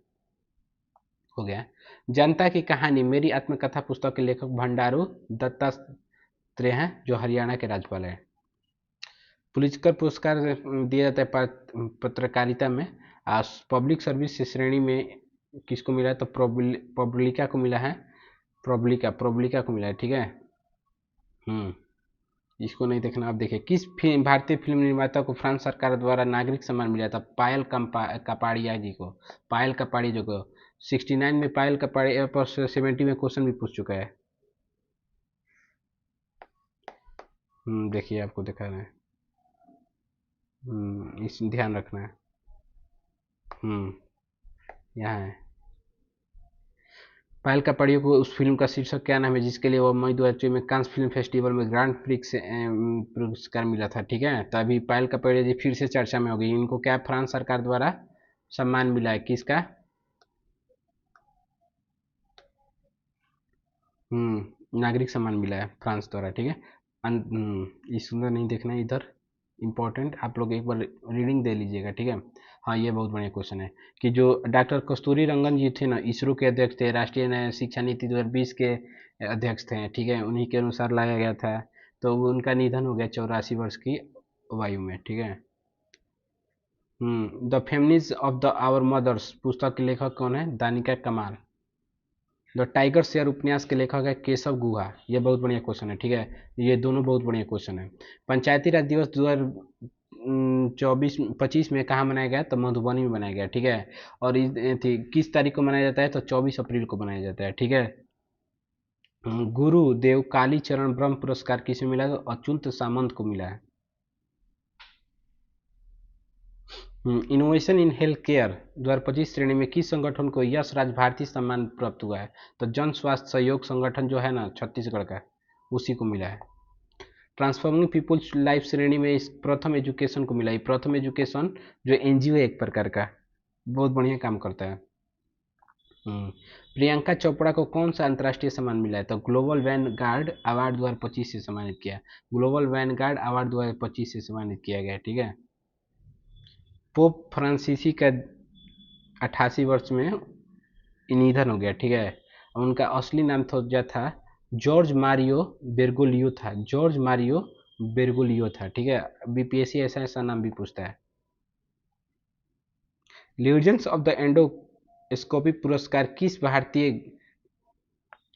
जनता की कहानी मेरी आत्मकथा पुस्तक के लेखक भंडारू दत्तात्रेय हैं, जो हरियाणा के राज्यपाल हैं। पुलित्जर पुरस्कार दिया जाता है पत्रकारिता में। पब्लिक सर्विस श्रेणी में किसको मिला है? तो प्रोबलिका को मिला है। प्रोबलिका को मिला है। ठीक है। हम्म इसको नहीं देखना। आप देखिए, किस फिल्म भारतीय फिल्म निर्माता को फ्रांस सरकार द्वारा नागरिक सम्मान मिला था? पायल कपाड़िया जी को। पायल कपाड़ी जी को 69 में पायल कपाड़िया पर 70 में क्वेश्चन भी पूछ चुका है। देखिए आपको दिखा रहे हैं। इस ध्यान रखना है। हम्म यहाँ है। पायल कपाड़िया को उस फिल्म का शीर्षक क्या नाम है जिसके लिए वो मई 2024 में कांस फिल्म फेस्टिवल में ग्रांड प्रिक्स पुरस्कार मिला था? ठीक है, तो अभी पायल कपाड़िया जी फिर से चर्चा में हो गई। इनको क्या फ्रांस सरकार द्वारा सम्मान मिला है? किसका? नागरिक सम्मान मिला है फ्रांस द्वारा। ठीक है। इसमें नहीं देखना है इधर। इम्पोर्टेंट आप लोग एक बार रीडिंग दे लीजिएगा। ठीक है। हाँ, ये बहुत बढ़िया क्वेश्चन है कि जो डॉक्टर कस्तूरी रंगन जी थे ना, इसरो के अध्यक्ष थे, राष्ट्रीय नया शिक्षा नीति 2020 के अध्यक्ष थे। ठीक है, उन्हीं के अनुसार लाया गया था। तो उनका निधन हो गया 84 वर्ष की वायु में। ठीक है। The feminism of the our mothers पुस्तक के लेखक कौन है? दानिका कमाल। द टाइगर शेयर उपन्यास के लेखक है केशव गुहा। ये बहुत बढ़िया क्वेश्चन है। ठीक है, ये दोनों बहुत बढ़िया क्वेश्चन है। पंचायती राज दिवस 2024-25 में कहाँ मनाया गया? तो मधुबनी में मनाया गया। ठीक है। और किस तारीख को मनाया जाता है? तो 24 अप्रैल को मनाया जाता है। ठीक है। गुरुदेव कालीचरण ब्रह्म पुरस्कार किसे मिला? तो अच्युत सामंत को मिला है। इनोवेशन इन हेल्थ केयर 2025 श्रेणी में किस संगठन को यश राज भारती सम्मान प्राप्त हुआ है? तो जन स्वास्थ्य सहयोग संगठन जो है ना छत्तीसगढ़ का, उसी को मिला है। ट्रांसफॉर्मिंग पीपुल्स लाइफ श्रेणी में इस प्रथम एजुकेशन को मिला है। प्रथम एजुकेशन जो एनजीओ एक प्रकार का बहुत बढ़िया काम करता है। प्रियंका चोपड़ा को कौन सा अंतर्राष्ट्रीय सम्मान मिला है? तो ग्लोबल वैन गार्ड अवार्ड 2025 से सम्मानित किया। ग्लोबल वैन गार्ड अवार्ड 2025 से सम्मानित किया गया। ठीक है। पोप फ्रांसीसी का 88 वर्ष में निधन हो गया। ठीक है। उनका असली नाम था जॉर्ज मारियो बेरगोलियो था। जॉर्ज मारियो बेरगोलियो था। ठीक है। बीपीएससी ऐसा ऐसा नाम भी पूछता है। लीजेंड्स ऑफ द एंडोस्कोपी पुरस्कार किस भारतीय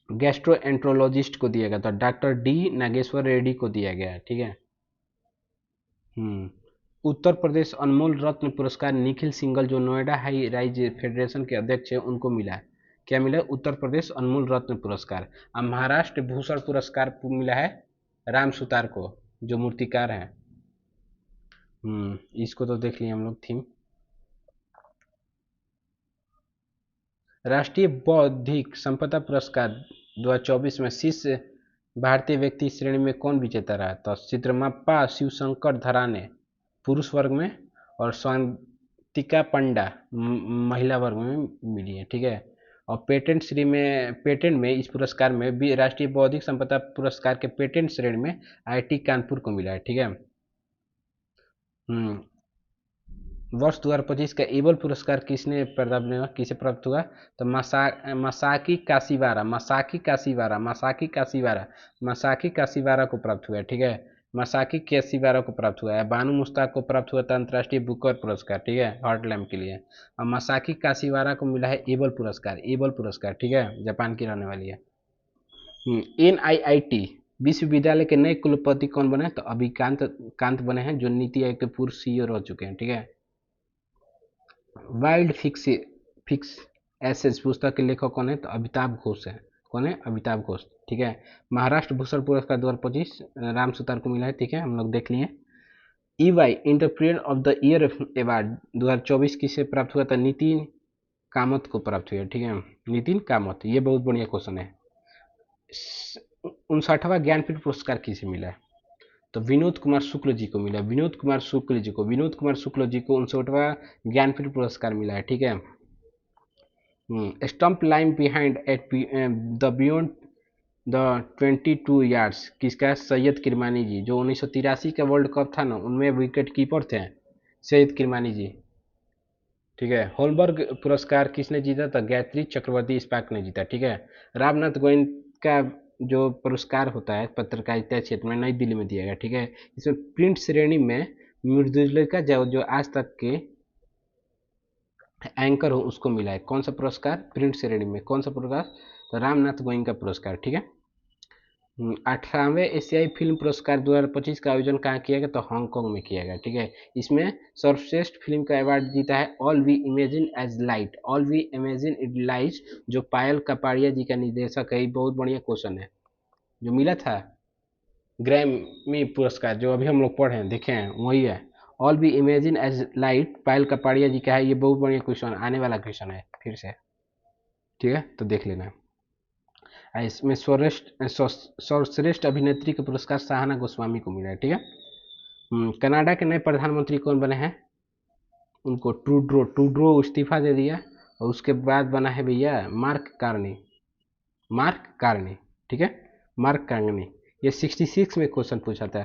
गैस्ट्रोएंट्रोलॉजिस्ट को दिया गया? था डॉक्टर डी नागेश्वर रेड्डी को दिया गया। ठीक है। हम्म उत्तर प्रदेश अनमोल रत्न पुरस्कार निखिल सिंगल जो नोएडा हाई राइज फेडरेशन के अध्यक्ष हैं उनको मिला है। क्या मिला? उत्तर प्रदेश अनमोल रत्न पुरस्कार। अब महाराष्ट्र भूषण पुरस्कार मिला है राम सुतार को, जो मूर्तिकार हैं। इसको तो देख लिए हम लोग थीम। राष्ट्रीय बौद्धिक संपदा पुरस्कार 2024 में शीर्ष भारतीय व्यक्ति श्रेणी में कौन विजेता रहा? तो सिद्रमप्पा शिवशंकर धराने पुरुष वर्ग में, और स्वांतिका पंडा महिला वर्ग में मिली है। ठीक है। और पेटेंट में इस पुरस्कार में भी राष्ट्रीय बौद्धिक संपदा पुरस्कार के पेटेंट श्रेणी में आईआईटी कानपुर को मिला है। ठीक है। हम्म वर्ष 2025 का एबल पुरस्कार किसे प्राप्त हुआ? तो मसाकी कासीवारा को प्राप्त हुआ है। ठीक है। मसाकी कासीवारा को प्राप्त हुआ है। बानू मुश्ताक को प्राप्त हुआ था अंतर्राष्ट्रीय बुकर पुरस्कार। ठीक है, हॉट लैम्प के लिए। और मसाकी कासीवारा को मिला है एबल पुरस्कार। ठीक है, जापान की रहने वाली है। NIIT विश्वविद्यालय के नए कुलपति कौन बने? तो अभिकांत कांत बने हैं, जो नीति आयोग के पूर्व सीईओ रह चुके हैं। ठीक है। वाइल्ड फिक्स एसेज पुस्तक के लेखक कौन है? तो अमिताभ घोष है। कौन है? अमिताभ घोष। ठीक है। महाराष्ट्र भूषण पुरस्कार 2025 राम सुतार को मिला है। ठीक है, हम लोग देख लिए। EY entrepreneur of the year award 2024 किसे प्राप्त हुआ था? नितिन कामत को प्राप्त हुआ। ठीक है, नितिन कामत। ये बहुत बढ़िया क्वेश्चन है। 59वां ज्ञानपीठ पुरस्कार किसे मिला है? तो विनोद कुमार शुक्ल जी को मिला। विनोद कुमार शुक्ल जी को 59वां ज्ञानपीठ पुरस्कार मिला है। ठीक है। Stump line behind at the beyond the 22 yards किसका? सैयद किरमानी जी, जो 1983 का वर्ल्ड कप था ना, उनमें विकेट कीपर थे सैयद किरमानी जी। ठीक है। होलबर्ग पुरस्कार किसने जीता था? गायत्री चक्रवर्ती स्पाक ने जीता। ठीक है। रामनाथ गोविंद का जो पुरस्कार होता है पत्रकारिता क्षेत्र में, नई दिल्ली में दिया गया। ठीक है। इसमें प्रिंट श्रेणी में मृदुलिका जो आज तक के एंकर हो उसको मिला है। कौन सा पुरस्कार? प्रिंट श्रेणी में कौन सा पुरस्कार? तो रामनाथ गोविंद का पुरस्कार। ठीक है। 18वें एशियाई फिल्म पुरस्कार 2025 का आयोजन कहाँ किया गया? तो हांगकांग में किया गया। ठीक है, इसमें सर्वश्रेष्ठ फिल्म का अवार्ड जीता है all we imagine as light, all we imagine it light, जो पायल कपाड़िया जी का निर्देशक है। बहुत बढ़िया क्वेश्चन है, जो मिला था ग्रैमी पुरस्कार, जो अभी हम लोग पढ़े हैं देखे हैं वही है। All we imagine as light Payal Kapadia ji का है। ये बहुत बढ़िया क्वेश्चन, आने वाला क्वेश्चन है फिर से। ठीक है, तो देख लेना। इसमें सर्वश्रेष्ठ अभिनेत्री का पुरस्कार सहाना गोस्वामी को मिला है। ठीक है, कनाडा के नए प्रधानमंत्री कौन बने हैं? उनको ट्रूडो इस्तीफा दे दिया, और उसके बाद बना है भैया मार्क कार्नी। मार्क कार्नी, ठीक है, मार्क कार्नी। ये 66 में क्वेश्चन पूछा था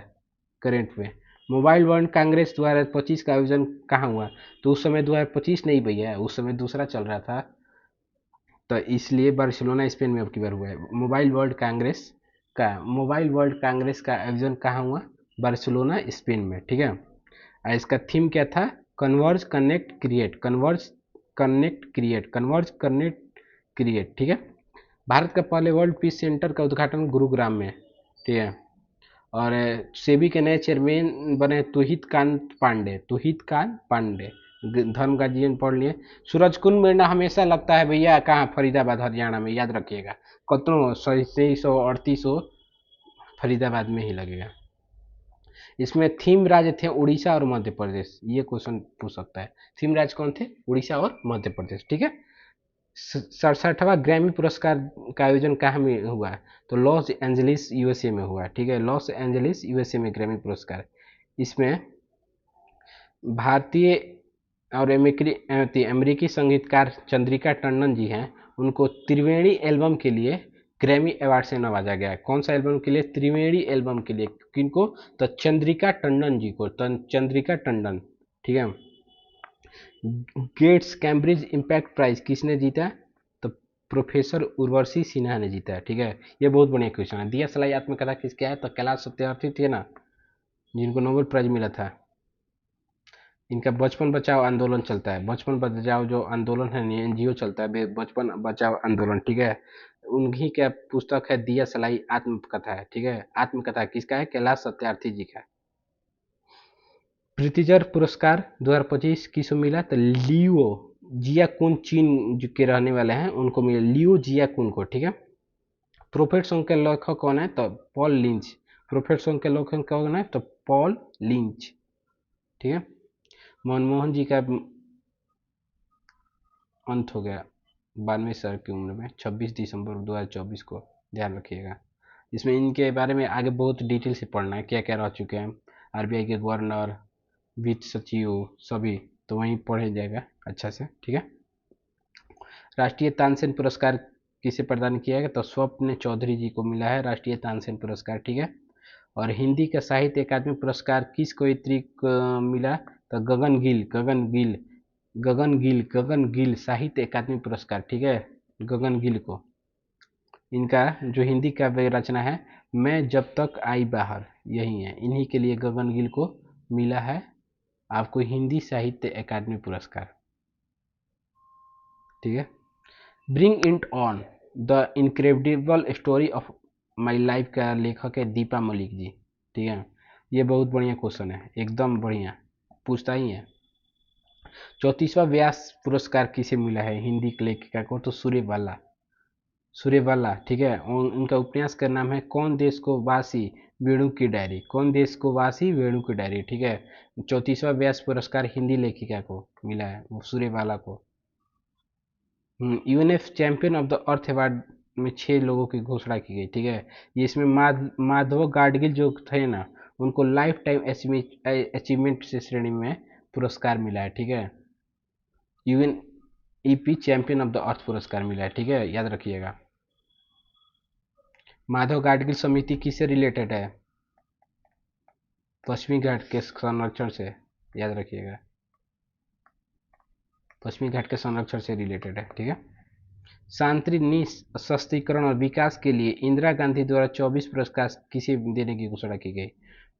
करेंट में। मोबाइल वर्ल्ड कांग्रेस 2025 का आयोजन कहाँ हुआ? तो उस समय 2025 नहीं भैया, उस समय दूसरा चल रहा था, तो इसलिए बार्सिलोना स्पेन में अब की बार हुआ है। मोबाइल वर्ल्ड कांग्रेस का आयोजन कहाँ हुआ? बार्सिलोना स्पेन में। ठीक है, और इसका थीम क्या था? Converge connect create, converge connect create, converge connect create. ठीक है, भारत का पहले वर्ल्ड पीस सेंटर का उद्घाटन गुरुग्राम में। ठीक है, और सेबी के नए चेयरमैन बने तुहित कांत पांडे, तुहित कांत पांडे। धर्म गार्जियन पढ़ लिए। सूरज कुंड मेला हमेशा लगता है भैया कहाँ? फरीदाबाद हरियाणा में, याद रखिएगा। कतनों 2338 फरीदाबाद में ही लगेगा। इसमें थीम राज्य थे उड़ीसा और मध्य प्रदेश, ये क्वेश्चन पूछ सकता है। थीम राज्य कौन थे? उड़ीसा और मध्य प्रदेश। ठीक है, 67वां ग्रैमी पुरस्कार का आयोजन कहाँ में हुआ? तो लॉस एंजलिस यूएसए में हुआ। ठीक है, लॉस एंजलिस यूएसए में ग्रैमी पुरस्कार। इसमें भारतीय और अमेरिकी संगीतकार चंद्रिका टंडन जी हैं, उनको त्रिवेणी एल्बम के लिए ग्रैमी अवार्ड से नवाजा गया है। कौन सा एल्बम के लिए? त्रिवेणी एल्बम के लिए। किनको? तो चंद्रिका टंडन जी को, चंद्रिका टंडन। ठीक है, गेट्स कैम्ब्रिज इम्पैक्ट प्राइज किसने जीता? तो प्रोफेसर उर्वशी सिन्हा ने जीता है। ठीक है, ये बहुत बढ़िया क्वेश्चन है। दिया सलाई आत्मकथा किसके है? तो कैलाश सत्यार्थी थे ना, जिनको नोबेल प्राइज मिला था। इनका बचपन बचाओ आंदोलन चलता है, बचपन बचाओ जो आंदोलन है, एनजीओ चलता है बचपन बचाओ आंदोलन। ठीक है, उन्हीं का पुस्तक है दिया सलाई आत्मकथा है। ठीक है, आत्मकथा किसका है? कैलाश सत्यार्थी जी का। प्रीतिजर पुरस्कार 2025 किसको मिला? तो लियो जियाकुन, चीन के रहने वाले हैं, उनको मिला लियो जियाकुन को। ठीक है, प्रोफेट सॉन्ग के लेखक कौन है? तो पॉल लिंच। प्रोफेट सॉन्ग के लेखक कौन है? तो पॉल लिंच। ठीक है, मनमोहन जी का अंत हो गया 92 साल की उम्र में, 26 दिसंबर 2024 को, ध्यान रखिएगा। इसमें इनके बारे में आगे बहुत डिटेल से पढ़ना है, क्या क्या रह चुके हैं, आरबीआई के गवर्नर, वित्त सचिव, सभी तो वहीं पढ़े जाएगा अच्छा से। ठीक है, राष्ट्रीय तानसेन पुरस्कार किसे प्रदान किया गया? तो स्वप्न चौधरी जी को मिला है राष्ट्रीय तानसेन पुरस्कार। ठीक है, और हिंदी का साहित्य अकादमी पुरस्कार किस कवयित्री को मिला? तो गगन गिल साहित्य अकादमी पुरस्कार। ठीक है, गगन गिल को। इनका जो हिंदी काव्य रचना है मैं जब तक आई बाहर, यही है, इन्हीं के लिए गगन गिल को मिला है आपको हिंदी साहित्य अकादमी पुरस्कार। ठीक है, bring it on the incredible story of my life का लेखक है दीपा मलिक जी। ठीक है, ये बहुत बढ़िया क्वेश्चन है, एकदम बढ़िया, पूछता ही है। 34वां व्यास पुरस्कार किसे मिला है हिंदी की लेखिका को? तो सूर्यबाला, सूर्यबाला। ठीक है, उनका उपन्यास का नाम है कौन देश को वासी वेणु की डायरी, कौन देश को वासी वेणु की डायरी। ठीक है, 34वां व्यास पुरस्कार हिंदी लेखिका को मिला है, वो सूर्यबाला को। UNF champion of the earth award में 6 लोगों की घोषणा की गई। ठीक है, ये इसमें माधव गाडगिल जो थे ना, उनको लाइफ टाइम अचीवमेंट से श्रेणी में पुरस्कार मिला है। ठीक है, UNEP champion of the earth पुरस्कार मिला है। ठीक है, याद रखिएगा। माधव गाडगिल समिति किससे रिलेटेड है? पश्चिमी घाट के संरक्षण से, याद रखिएगा, पश्चिमी घाट के संरक्षण से रिलेटेड है। ठीक है, शांति निःशस्त्रीकरण और विकास के लिए इंदिरा गांधी द्वारा 24 पुरस्कार किसे देने की घोषणा की गई?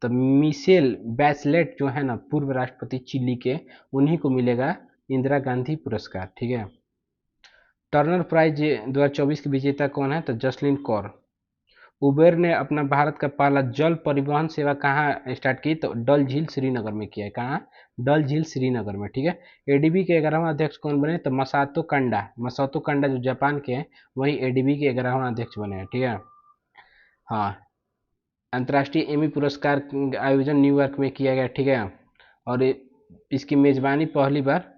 तो मिशेल बैचलेट जो है ना, पूर्व राष्ट्रपति चिली के, उन्हीं को मिलेगा इंदिरा गांधी पुरस्कार। ठीक है, टर्नर प्राइज 2024 की विजेता कौन है? तो जसलिन कौर, उबेर ने अपना भारत का पहला जल परिवहन सेवा कहाँ स्टार्ट की, तो डल झील श्रीनगर में किया है। कहाँ? डल झील श्रीनगर में, ठीक है। एडीबी के 11वां अध्यक्ष कौन बने, तो मसातो कंडा जो जापान के हैं, वही एडीबी के 11वां अध्यक्ष बने हैं, ठीक है। हाँ, अंतर्राष्ट्रीय एमी पुरस्कार आयोजन न्यूयॉर्क में किया गया, ठीक है। और इसकी मेजबानी पहली बार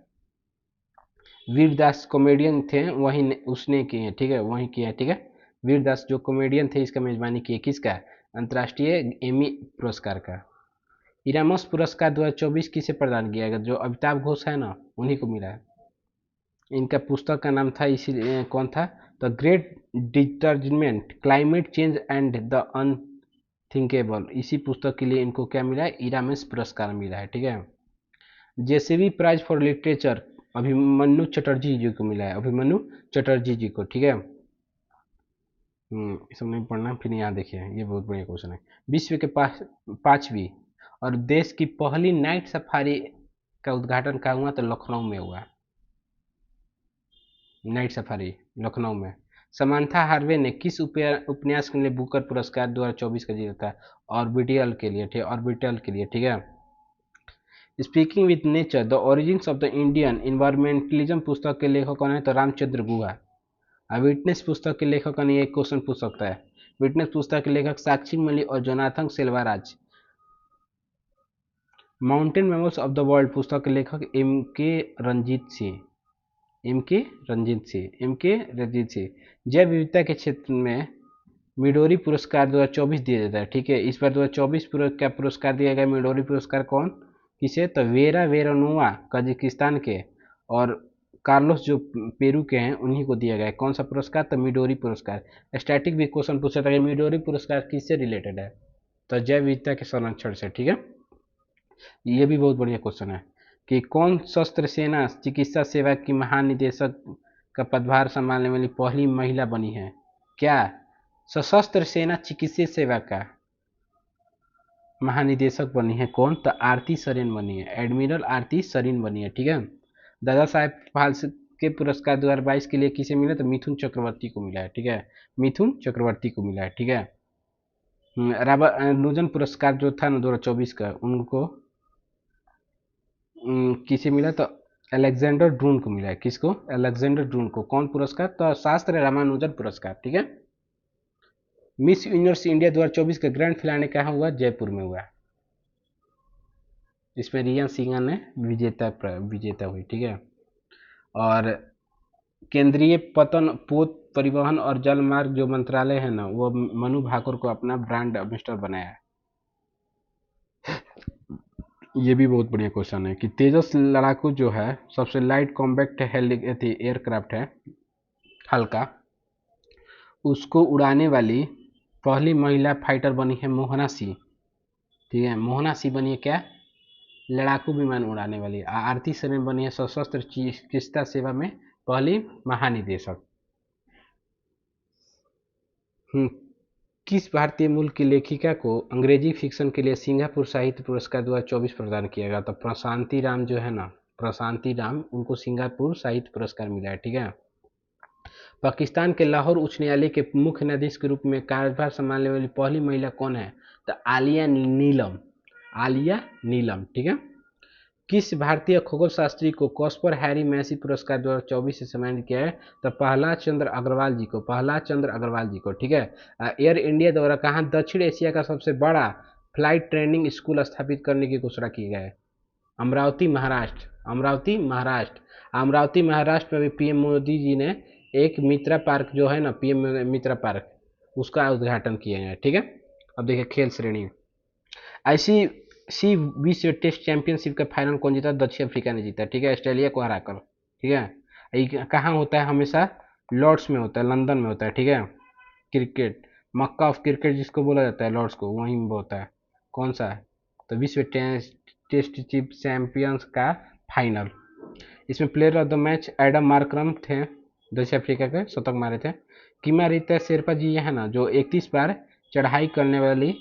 वीरदास कॉमेडियन थे, वही उसने की है, ठीक है, वही किया है, ठीक है। वीरदास जो कॉमेडियन थे, इसका मेजबानी किए, किसका? अंतर्राष्ट्रीय एमी पुरस्कार का। इरामस पुरस्कार 2024 किसे प्रदान किया गया, जो अमिताभ घोष है ना, उन्हीं को मिला है। इनका पुस्तक का नाम था, इसी कौन था, the great derangement, climate change and the unthinkable. इसी पुस्तक के लिए इनको क्या मिला है, इरामस पुरस्कार मिला है, ठीक है। JCB prize for literature Abhimanyu Chatterjee ji को मिला है, अभिमन्यु चटर्जी जी को, ठीक है। ये सब नहीं पढ़ना, फिर यहाँ देखिए, ये बहुत बढ़िया क्वेश्चन है। विश्व के पांचवी और देश की पहली नाइट सफारी का उद्घाटन कहाँ हुआ, तो लखनऊ में हुआ। नाइट सफारी लखनऊ में। समांथा हार्वे ने किस उपन्यास के लिए बुकर पुरस्कार 2024 का जीता था, ऑर्बिटल के लिए, ठीक है, ऑर्बिटल के लिए, ठीक है। Speaking with nature the origins of the Indian environmentalism पुस्तक के लेखक कौन है, तो रामचंद्र गुहा। विटनेस पुस्तक के लेखक कौन है, एक क्वेश्चन पूछ सकता है। विटनेस पुस्तक के लेखक साक्षी मली और Jonathan Selvaraj. Mountain memos of the world पुस्तक के लेखक एम के रंजीत सिंह। जैव विविधता के क्षेत्र में मिडोरी पुरस्कार 2024 दिया जाता है, ठीक है। इस बार 2024 का पुरस्कार दिया गया मिडोरी पुरस्कार कौन किसे, तो वेरा वेरोनोवा कजाकिस्तान के और कार्लोस जो पेरू के हैं उन्हीं को दिया गया है। कौन सा पुरस्कार, तो मिडोरी पुरस्कार। स्टैटिक भी क्वेश्चन पूछा था कि मिडोरी पुरस्कार किससे रिलेटेड है, तो जैव विविधता के संरक्षण से, ठीक है। ये भी बहुत बढ़िया क्वेश्चन है कि कौन सशस्त्र सेना चिकित्सा सेवा की महानिदेशक का पदभार संभालने वाली पहली महिला बनी है, क्या? सशस्त्र सेना चिकित्सा सेवा का महानिदेशक बनी है कौन, तो आरती सरेन बनी है, एडमिरल आरती सरेन बनी है, ठीक है। दादा साहेब फाल्के पुरस्कार 2022 के लिए किसे मिला, तो मिथुन चक्रवर्ती को मिला है, ठीक है, मिथुन चक्रवर्ती को मिला है, ठीक है। रामानुजन पुरस्कार जो था ना 2024 का, उनको किसे मिला, तो अलेक्जेंडर ड्रून को मिला है। किसको? अलेक्जेंडर ड्रून को। कौन पुरस्कार, तो शास्त्र रामानुजन पुरस्कार, ठीक है। मिस यूनिवर्स इंडिया 2024 का ग्रैंड फिनाले कहाँ हुआ, जयपुर में हुआ। इसमें रिया सिंघल ने विजेता हुई, ठीक है। और केंद्रीय पोत परिवहन और जल मार्ग जो मंत्रालय है ना, वो मनु भाकर को अपना ब्रांड एम्बेसडर बनाया है। ये भी बहुत बढ़िया क्वेश्चन है कि तेजस लड़ाकू जो है सबसे लाइट कॉम्पैक्ट एयरक्राफ्ट है, हल्का, उसको उड़ाने वाली पहली महिला फाइटर बनी है मोहना सिंह, ठीक है। मोहना सिंह बनी है क्या, लड़ाकू विमान उड़ाने वाली। आरती सरेन बनी है सशस्त्र चिकित्सा सेवा में पहली महानिदेशक। किस भारतीय मूल की लेखिका को अंग्रेजी फिक्शन के लिए सिंगापुर साहित्य पुरस्कार 2024 प्रदान किया गया, तो प्रशांति राम जो है ना, प्रशांति राम, उनको सिंगापुर साहित्य पुरस्कार मिला है, ठीक है। पाकिस्तान के लाहौर उच्च न्यायालय के मुख्य न्यायाधीश के रूप में कार्यभार संभालने वाली पहली महिला कौन है, तो आलिया नीलम, आलिया नीलम, ठीक है। किस भारतीय खगोल शास्त्री को कॉस्पर हैरी मैसी पुरस्कार 2024 से सम्मानित किया है, तो प्रहलाद चंद्र अग्रवाल जी को, ठीक है। एयर इंडिया द्वारा कहाँ दक्षिण एशिया का सबसे बड़ा फ्लाइट ट्रेनिंग स्कूल स्थापित करने की घोषणा की गई है, अमरावती महाराष्ट्र में भी पीएम मोदी जी ने एक मित्रा पार्क जो है ना, पीएम मित्रा पार्क, उसका उद्घाटन किया है, ठीक है। अब देखिए खेल श्रेणी, आईसीसी विश्व टेस्ट चैंपियनशिप का फाइनल कौन जीता, दक्षिण अफ्रीका ने जीता, ठीक है, ऑस्ट्रेलिया को हराकर, ठीक है। ये कहाँ होता है, हमेशा लॉर्ड्स में होता है, लंदन में होता है, ठीक है। क्रिकेट, मक्का ऑफ क्रिकेट जिसको बोला जाता है, लॉर्ड्स को, वहीं में होता है। कौन सा है, तो विश्व टेस्ट चैंपियंस का फाइनल। इसमें player of the match Adam Markram थे, दक्षिण अफ्रीका के, शतक मारे थे। किमा रिता शेरपा जी है ना, जो 31 बार चढ़ाई करने वाली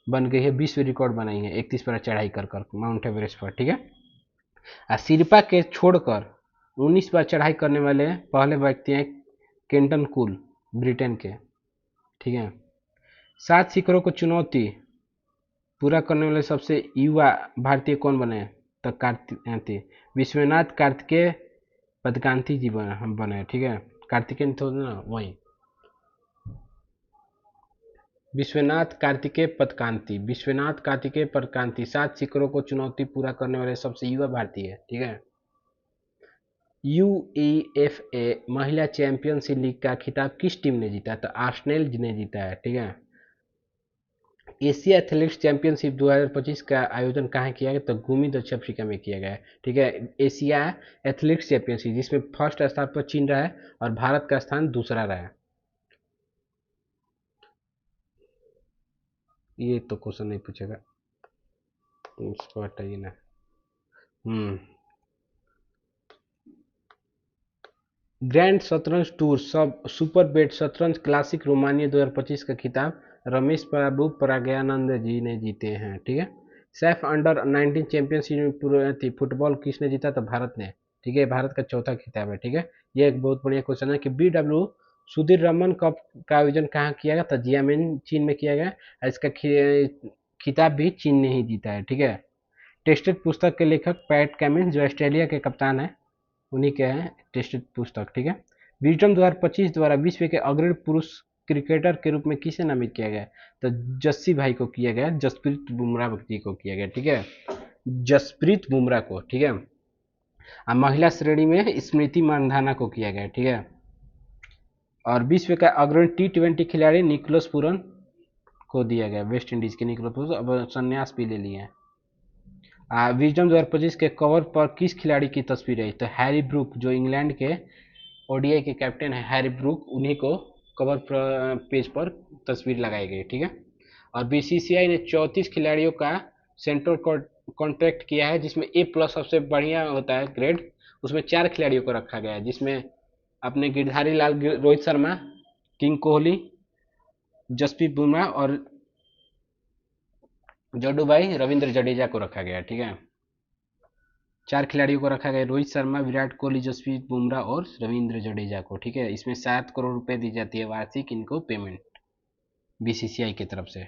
बन गई है, विश्व रिकॉर्ड बनाई है 31 बार चढ़ाई कर माउंट एवरेस्ट पर, ठीक है। शेरपा के छोड़कर 19 बार चढ़ाई करने वाले पहले व्यक्ति हैं केंटन कूल, ब्रिटेन के, ठीक है। 7 शिखरों को चुनौती पूरा करने वाले सबसे युवा भारतीय कौन बने? तो कार्तिक विश्वनाथ कार्तिकेय पदकांति जी बने, ठीक है। कार्तिकेय तो ना वही विश्वनाथ कार्तिकेय पदकांति 7 शिखरों को चुनौती पूरा करने वाले सबसे युवा भारतीय है, ठीक है। यूईएफए महिला चैंपियनशिप लीग का खिताब किस टीम ने जीता? तो आर्सेनल ने जीता है, ठीक है। एशिया एथलेटिक्स चैंपियनशिप 2025 का आयोजन कहाँ किया गया? तो गुमी दक्षिण अफ्रीका में किया गया है, ठीक है। एशिया एथलेटिक्स चैंपियनशिप जिसमें फर्स्ट स्थान पर चीन रहा है और भारत का स्थान दूसरा रहा है। ये तो क्वेश्चन नहीं पूछेगा, इसको हटाइए ना। ग्रैंड शतरंज टूर सब सुपर बेट शतरंज क्लासिक रोमानिया 2025 का खिताब रमेश बाबू प्रज्ञानंद जी ने जीते हैं, ठीक है। सैफ अंडर 19 चैंपियनशिप फुटबॉल किसने जीता? तो भारत ने, ठीक है। भारत का चौथा खिताब है, ठीक है। ये एक बहुत बढ़िया क्वेश्चन है कि BW सुधीर रमन कप का आयोजन कहाँ किया गया? तो जियामिन चीन में किया गया। इसका खिताब भी चीन ने ही जीता है, ठीक है। टेस्टेड पुस्तक के लेखक पैट कमिंस जो ऑस्ट्रेलिया के कप्तान है, उन्हीं के हैं टेस्ट पुस्तक, ठीक है। विजडम 2025 द्वारा विश्व के अग्रणी पुरुष क्रिकेटर के रूप में किसे नामित किया गया? तो जस्सी भाई को किया गया, जसप्रीत बुमराह जी को किया गया, ठीक है। जसप्रीत बुमराह को, ठीक है। और महिला श्रेणी में स्मृति मानधाना को किया गया, ठीक है। और विश्व का अग्रणी T20 खिलाड़ी निकोलस पूरन को दिया गया, वेस्ट इंडीज के निकोलस पूरन अब संन्यास भी ले लिए हैं। विजडम 2025 के कवर पर किस खिलाड़ी की तस्वीर है? तो हैरी ब्रूक जो इंग्लैंड के ओडीआई के कैप्टन है हैरी ब्रूक, उन्हीं को कवर पेज पर तस्वीर लगाई गई, ठीक है। और बीसीसीआई ने 34 खिलाड़ियों का सेंट्रल कॉन्ट्रैक्ट किया है, जिसमें A+ सबसे बढ़िया होता है ग्रेड, उसमें 4 खिलाड़ियों को रखा गया है, जिसमें अपने गिरधारी लाल, रोहित शर्मा, किंग कोहली, जसप्रीत बुमराह और जड्डू भाई रविंद्र जडेजा को रखा गया, ठीक है। 4 खिलाड़ियों को रखा गया, रोहित शर्मा, विराट कोहली, जसप्रीत बुमराह और रविंद्र जडेजा को, ठीक है। इसमें 7 करोड़ रुपए दी जाती है वार्षिक इनको पेमेंट बीसीसीआई की तरफ से।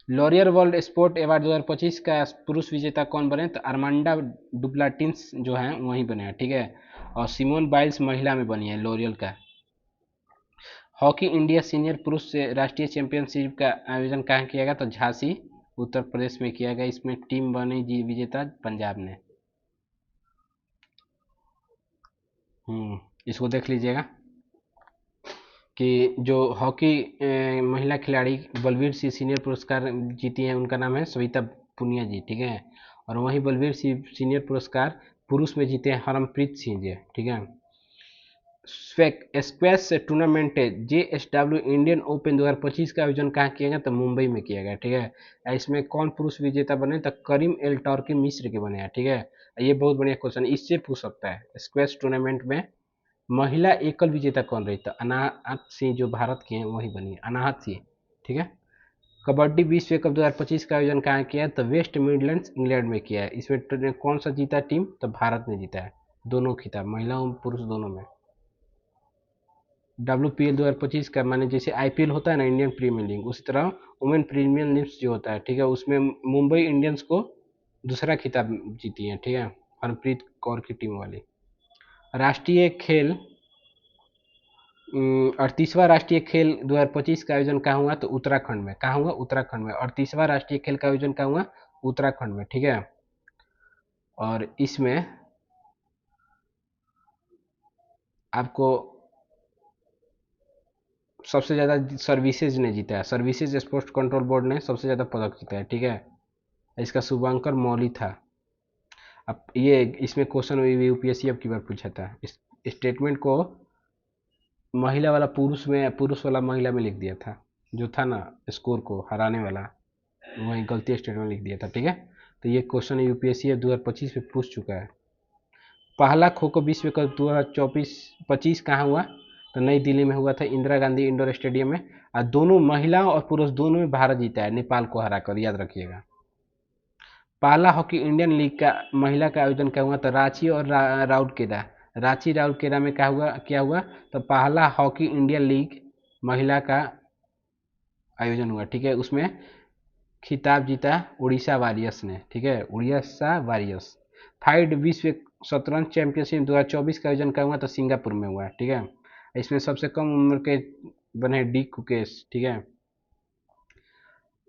लॉरियर वर्ल्ड स्पोर्ट अवार्ड 2025 का पुरुष विजेता कौन बने? तो अरमांडा डुप्लाटिन्स जो हैं वही बने हैं, ठीक है। और सिमोन बाइल्स महिला में बनी है लॉरियल का। हॉकी इंडिया सीनियर पुरुष से राष्ट्रीय चैंपियनशिप का आयोजन कहाँ किया गया? तो झांसी उत्तर प्रदेश में किया गया। इसमें टीम बनी जी विजेता पंजाब ने। इसको देख लीजिएगा कि जो हॉकी महिला खिलाड़ी बलवीर सिंह सीनियर पुरस्कार जीती हैं, उनका नाम है सविता पुनिया जी, ठीक है। और वहीं बलवीर सिंह सीनियर पुरस्कार पुरुष में जीते हैं हरमप्रीत सिंह जी, ठीक है। Squash tournament JSW Indian open 2025 का आयोजन कहाँ किया गया? तो मुंबई में किया गया, ठीक है। इसमें कौन पुरुष विजेता बने? तो करीम एल टर्की मिस्र के बने हैं, ठीक है। ये बहुत बढ़िया क्वेश्चन, इससे पूछ सकता है। स्क्वैश टूर्नामेंट में महिला एकल विजेता कौन रही? तो अनाहत सिंह जो भारत की हैं वही बनी है, अनाहत सिंह, ठीक है। कबड्डी विश्व कप 2025 का आयोजन कहाँ किया है? तो वेस्ट मिडलैंड्स इंग्लैंड में किया है। इसमें कौन सा जीता टीम? तो भारत ने जीता है दोनों खिताब, महिला और पुरुष दोनों में। WPL 2025 का माने जैसे IPL होता है ना, इंडियन प्रीमियर लीग, उसी तरह वुमेन प्रीमियर लीग जो होता है, ठीक है, उसमें मुंबई इंडियंस को दूसरा खिताब जीती है, ठीक है, हरप्रीत कौर की टीम वाली। राष्ट्रीय खेल 38वां राष्ट्रीय खेल 2025 का आयोजन कहाँ हुआ? तो उत्तराखंड में। कहाँ हुआ? उत्तराखंड में। 38वां राष्ट्रीय खेल का आयोजन कहाँ हुआ? उत्तराखंड में, ठीक है। और इसमें आपको सबसे ज़्यादा सर्विसेज ने जीता है, सर्विसेज स्पोर्ट्स कंट्रोल बोर्ड ने सबसे ज़्यादा पदक जीता है, ठीक है। इसका शुभांकर मौली था। अब ये इसमें क्वेश्चन यूपीएससी अब की बार पूछा था, इस स्टेटमेंट को महिला वाला पुरुष में, पुरुष वाला महिला में लिख दिया था, जो था ना स्कोर को हराने वाला, वही गलती स्टेटमेंट लिख दिया था, ठीक है। तो ये क्वेश्चन यूपीएससी 2025 में पूछ चुका है। पहला खो खो विश्व कप 2024-25 कहाँ हुआ? तो नई दिल्ली में हुआ था, इंदिरा गांधी इंडोर स्टेडियम में। और दोनों महिला और पुरुष दोनों में भारत जीता है, नेपाल को हराकर, याद रखिएगा। पहला हॉकी इंडियन लीग का महिला का आयोजन क्या हुआ? तो रांची और राउरकेला, रांची राउरकेला में क्या हुआ? तो पहला हॉकी इंडियन लीग महिला का आयोजन हुआ, ठीक है। उसमें खिताब जीता उड़ीसा वारियर्स ने, ठीक है, उड़ीसा वारियर्स। फाइड विश्व शतरंज चैंपियनशिप 2024 का आयोजन कहाँ हुआ, तो सिंगापुर में हुआ, ठीक है। इसमें सबसे कम उम्र के बने डी कुकेश, ठीक है।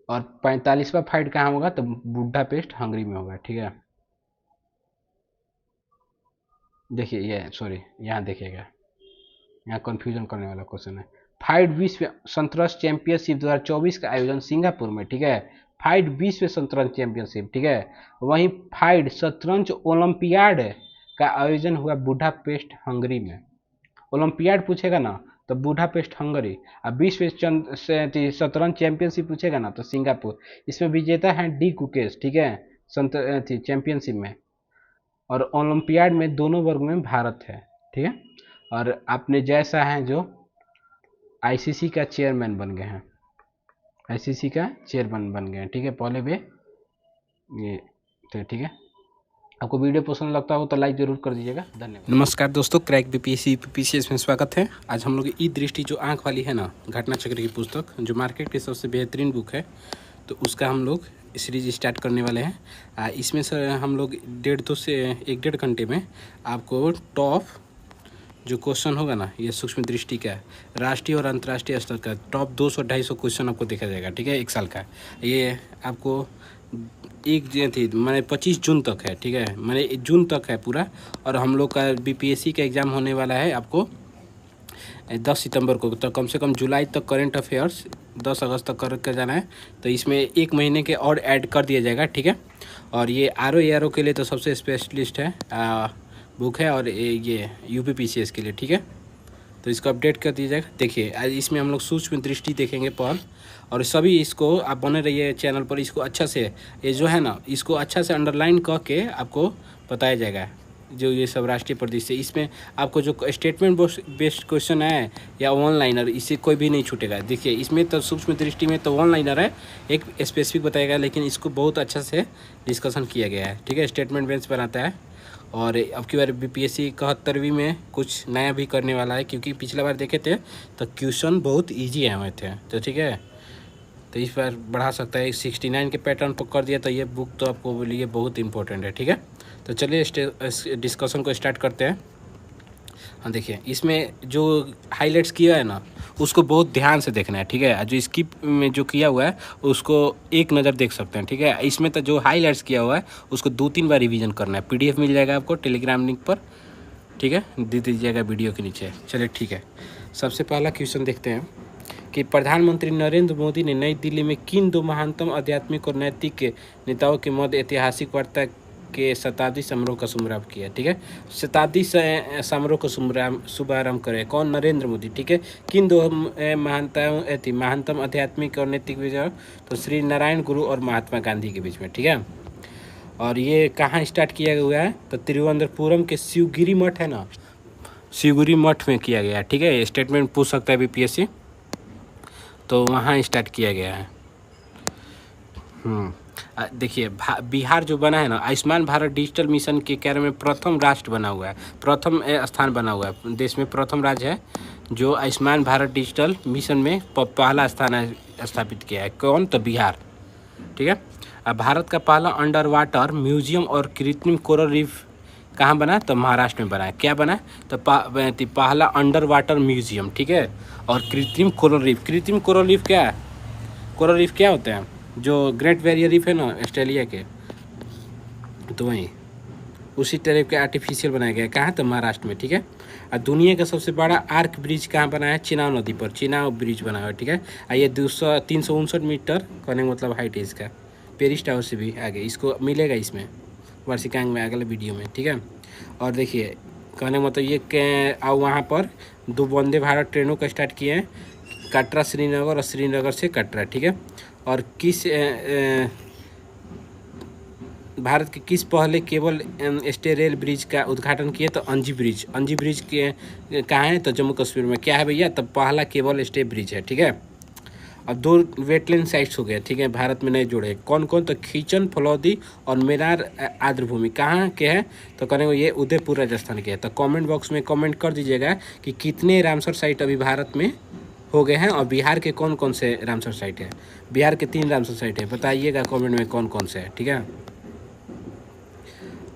और 45वां फाइट कहाँ होगा, तो बुडापेस्ट हंगरी में होगा, ठीक है। देखिए ये सॉरी, यहाँ देखिएगा, यहाँ कंफ्यूजन करने वाला क्वेश्चन है। फाइड विश्व शतरंज चैंपियनशिप 2024 का आयोजन सिंगापुर में, ठीक है। फाइड विश्व शतरंज चैंपियनशिप, ठीक है। वहीं फाइड शतरंज ओलंपियाड का आयोजन हुआ बुडापेस्ट हंगरी में। ओलंपियाड पूछेगा ना तो बुडापेस्ट हंगरी, और विश्व शतरंज चैंपियनशिप पूछेगा ना तो सिंगापुर। इसमें विजेता है डी कुकेश, ठीक है, चैंपियनशिप में। और ओलंपियाड में दोनों वर्ग में भारत है, ठीक है। और अपने जैसा है जो आईसीसी का चेयरमैन बन गए हैं, आईसीसी का चेयरमैन बन गए हैं, ठीक है, पहले भी ये तो, ठीक है। आपको वीडियो पसंद लगता हो तो लाइक जरूर कर दीजिएगा, धन्यवाद। नमस्कार दोस्तों, क्रैक बीपीएससी पीसीएस में स्वागत है। आज हम लोग ई दृष्टि जो आंख वाली है ना, घटना चक्र की पुस्तक जो मार्केट की सबसे बेहतरीन बुक है, तो उसका हम लोग सीरीज स्टार्ट करने वाले हैं। इसमें सर हम लोग 1.5 से 1.5 घंटे में आपको टॉप जो क्वेश्चन होगा ना, ये सूक्ष्म दृष्टि का राष्ट्रीय और अंतर्राष्ट्रीय स्तर का टॉप 200-250 क्वेश्चन आपको देखा जाएगा, ठीक है, 1 साल का। ये आपको एक थी मैंने 25 जून तक है, ठीक है, मैंने जून तक है पूरा। और हम लोग का बीपीएससी का एग्ज़ाम होने वाला है आपको 10 सितंबर को, तो कम से कम जुलाई तक करंट अफेयर्स 10 अगस्त तक कर जाना है। तो इसमें 1 महीने के और ऐड कर दिया जाएगा, ठीक है। और ये आर ओ के लिए तो सबसे स्पेशलिस्ट है बुक है, और ये यूपीपीसीएस के लिए, ठीक है। तो इसको अपडेट कर दिया जाएगा। देखिए आज इसमें हम लोग सूक्ष्म दृष्टि देखेंगे पहल, और सभी इसको आप बने रहिए चैनल पर। इसको अच्छा से ये जो है ना, इसको अच्छा से अंडरलाइन करके आपको बताया जाएगा जो ये सब राष्ट्रीय प्रदेश से। इसमें आपको जो स्टेटमेंट बेस्ड क्वेश्चन है या वन लाइनर, इससे कोई भी नहीं छूटेगा। देखिए इसमें तो सूक्ष्म दृष्टि में तो वन लाइनर है, एक स्पेसिफिक बताएगा, लेकिन इसको बहुत अच्छा से डिस्कशन किया गया है, ठीक है। स्टेटमेंट बेस्ड बनाता है। और अब की बार बीपीएससी 71वीं में कुछ नया भी करने वाला है, क्योंकि पिछला बार देखे थे तो क्वेश्चन बहुत ईजी आए हुए थे, तो ठीक है। तो इस बार बढ़ा सकता है, 69 के पैटर्न पर कर दिया, तो ये बुक तो आपको लिए बहुत इंपॉर्टेंट है, ठीक है। तो चलिए डिस्कशन को स्टार्ट करते हैं। हाँ देखिए इसमें जो हाईलाइट्स किया है ना, उसको बहुत ध्यान से देखना है, ठीक है। जो स्किप में जो किया हुआ है उसको एक नज़र देख सकते हैं, ठीक है। इसमें तो जो हाईलाइट्स किया हुआ है उसको 2-3 बार रिवीजन करना है। पीडीएफ मिल जाएगा आपको टेलीग्राम लिंक पर, ठीक है, दे दीजिएगा वीडियो के नीचे। चलिए ठीक है, सबसे पहला क्वेश्चन देखते हैं कि प्रधानमंत्री नरेंद्र मोदी ने नई दिल्ली में किन 2 महानतम आध्यात्मिक और नैतिक नेताओं के मध्य ऐतिहासिक वार्ता के शताब्दी समारोह का शुभारंभ किया, ठीक है। शताब्दी समारोह का शुभारंभ करे कौन, नरेंद्र मोदी, ठीक है। किन 2 महानतम आध्यात्मिक और नैतिक विचार, तो श्री नारायण गुरु और महात्मा गांधी के बीच में, ठीक है। और ये कहाँ स्टार्ट किया हुआ है, तो तिरुवनंतपुरम के शिवगिरी मठ है ना, शिवगिरी मठ में किया गया है, ठीक है। स्टेटमेंट पूछ सकता है बीपीएससी, तो वहाँ स्टार्ट किया गया है। देखिए बिहार जो बना है ना, आयुष्मान भारत डिजिटल मिशन के कार्य में प्रथम राष्ट्र बना हुआ है, प्रथम स्थान बना हुआ है। देश में प्रथम राज्य है जो आयुष्मान भारत डिजिटल मिशन में पहला स्थान स्थापित किया है, कौन, तो बिहार, ठीक है। अब भारत का पहला अंडर वाटर म्यूजियम और कृत्रिम कोरल रीफ कहाँ बना, तो महाराष्ट्र में बना है। क्या बना, तो पहला अंडर वाटर म्यूजियम, ठीक है। और कृत्रिम कोरल रीफ, कृत्रिम कोरल रीफ क्या है, कोरल रीफ क्या होते हैं, जो ग्रेट बैरियर रीफ है ना ऑस्ट्रेलिया के, तो वहीं उसी तरह के आर्टिफिशियल बनाया गया है, कहाँ, तो महाराष्ट्र में, ठीक है। और दुनिया का सबसे बड़ा आर्क ब्रिज कहाँ बना है, चिनाव नदी पर, चिनाव ब्रिज बना हुआ है, ठीक है। और ये 359 मीटर कहने का मतलब हाइट है इसका, पेरिस टावर से भी आगे, इसको मिलेगा इसमें वार्षिकांक में अगले वीडियो में, ठीक है। और देखिए कहने का मतलब ये और वहाँ पर 2 वंदे भारत ट्रेनों का स्टार्ट किए हैं, कटरा श्रीनगर और श्रीनगर से कटरा, ठीक है। और किस भारत के किस पहले केबल स्टे रेल ब्रिज का उद्घाटन किए, तो अंजी ब्रिज, अंजी ब्रिज के कहाँ है, तो जम्मू कश्मीर में। क्या है भैया, तो पहला केबल स्टे ब्रिज है, ठीक है। अब 2 वेटलैंड साइट्स हो गए, ठीक है, भारत में नए जुड़े, कौन कौन, तो खींचन, फलौदी और मेरार आर्द्रभूमि कहाँ के हैं, तो कहने को ये उदयपुर राजस्थान के है। तो कमेंट बॉक्स में कमेंट कर दीजिएगा कि कितने रामसर साइट अभी भारत में हो गए हैं। और बिहार के कौन कौन से रामसर साइट है? बिहार के 3 रामसर साइट है, बताइएगा कमेंट में कौन कौन से है, ठीक है।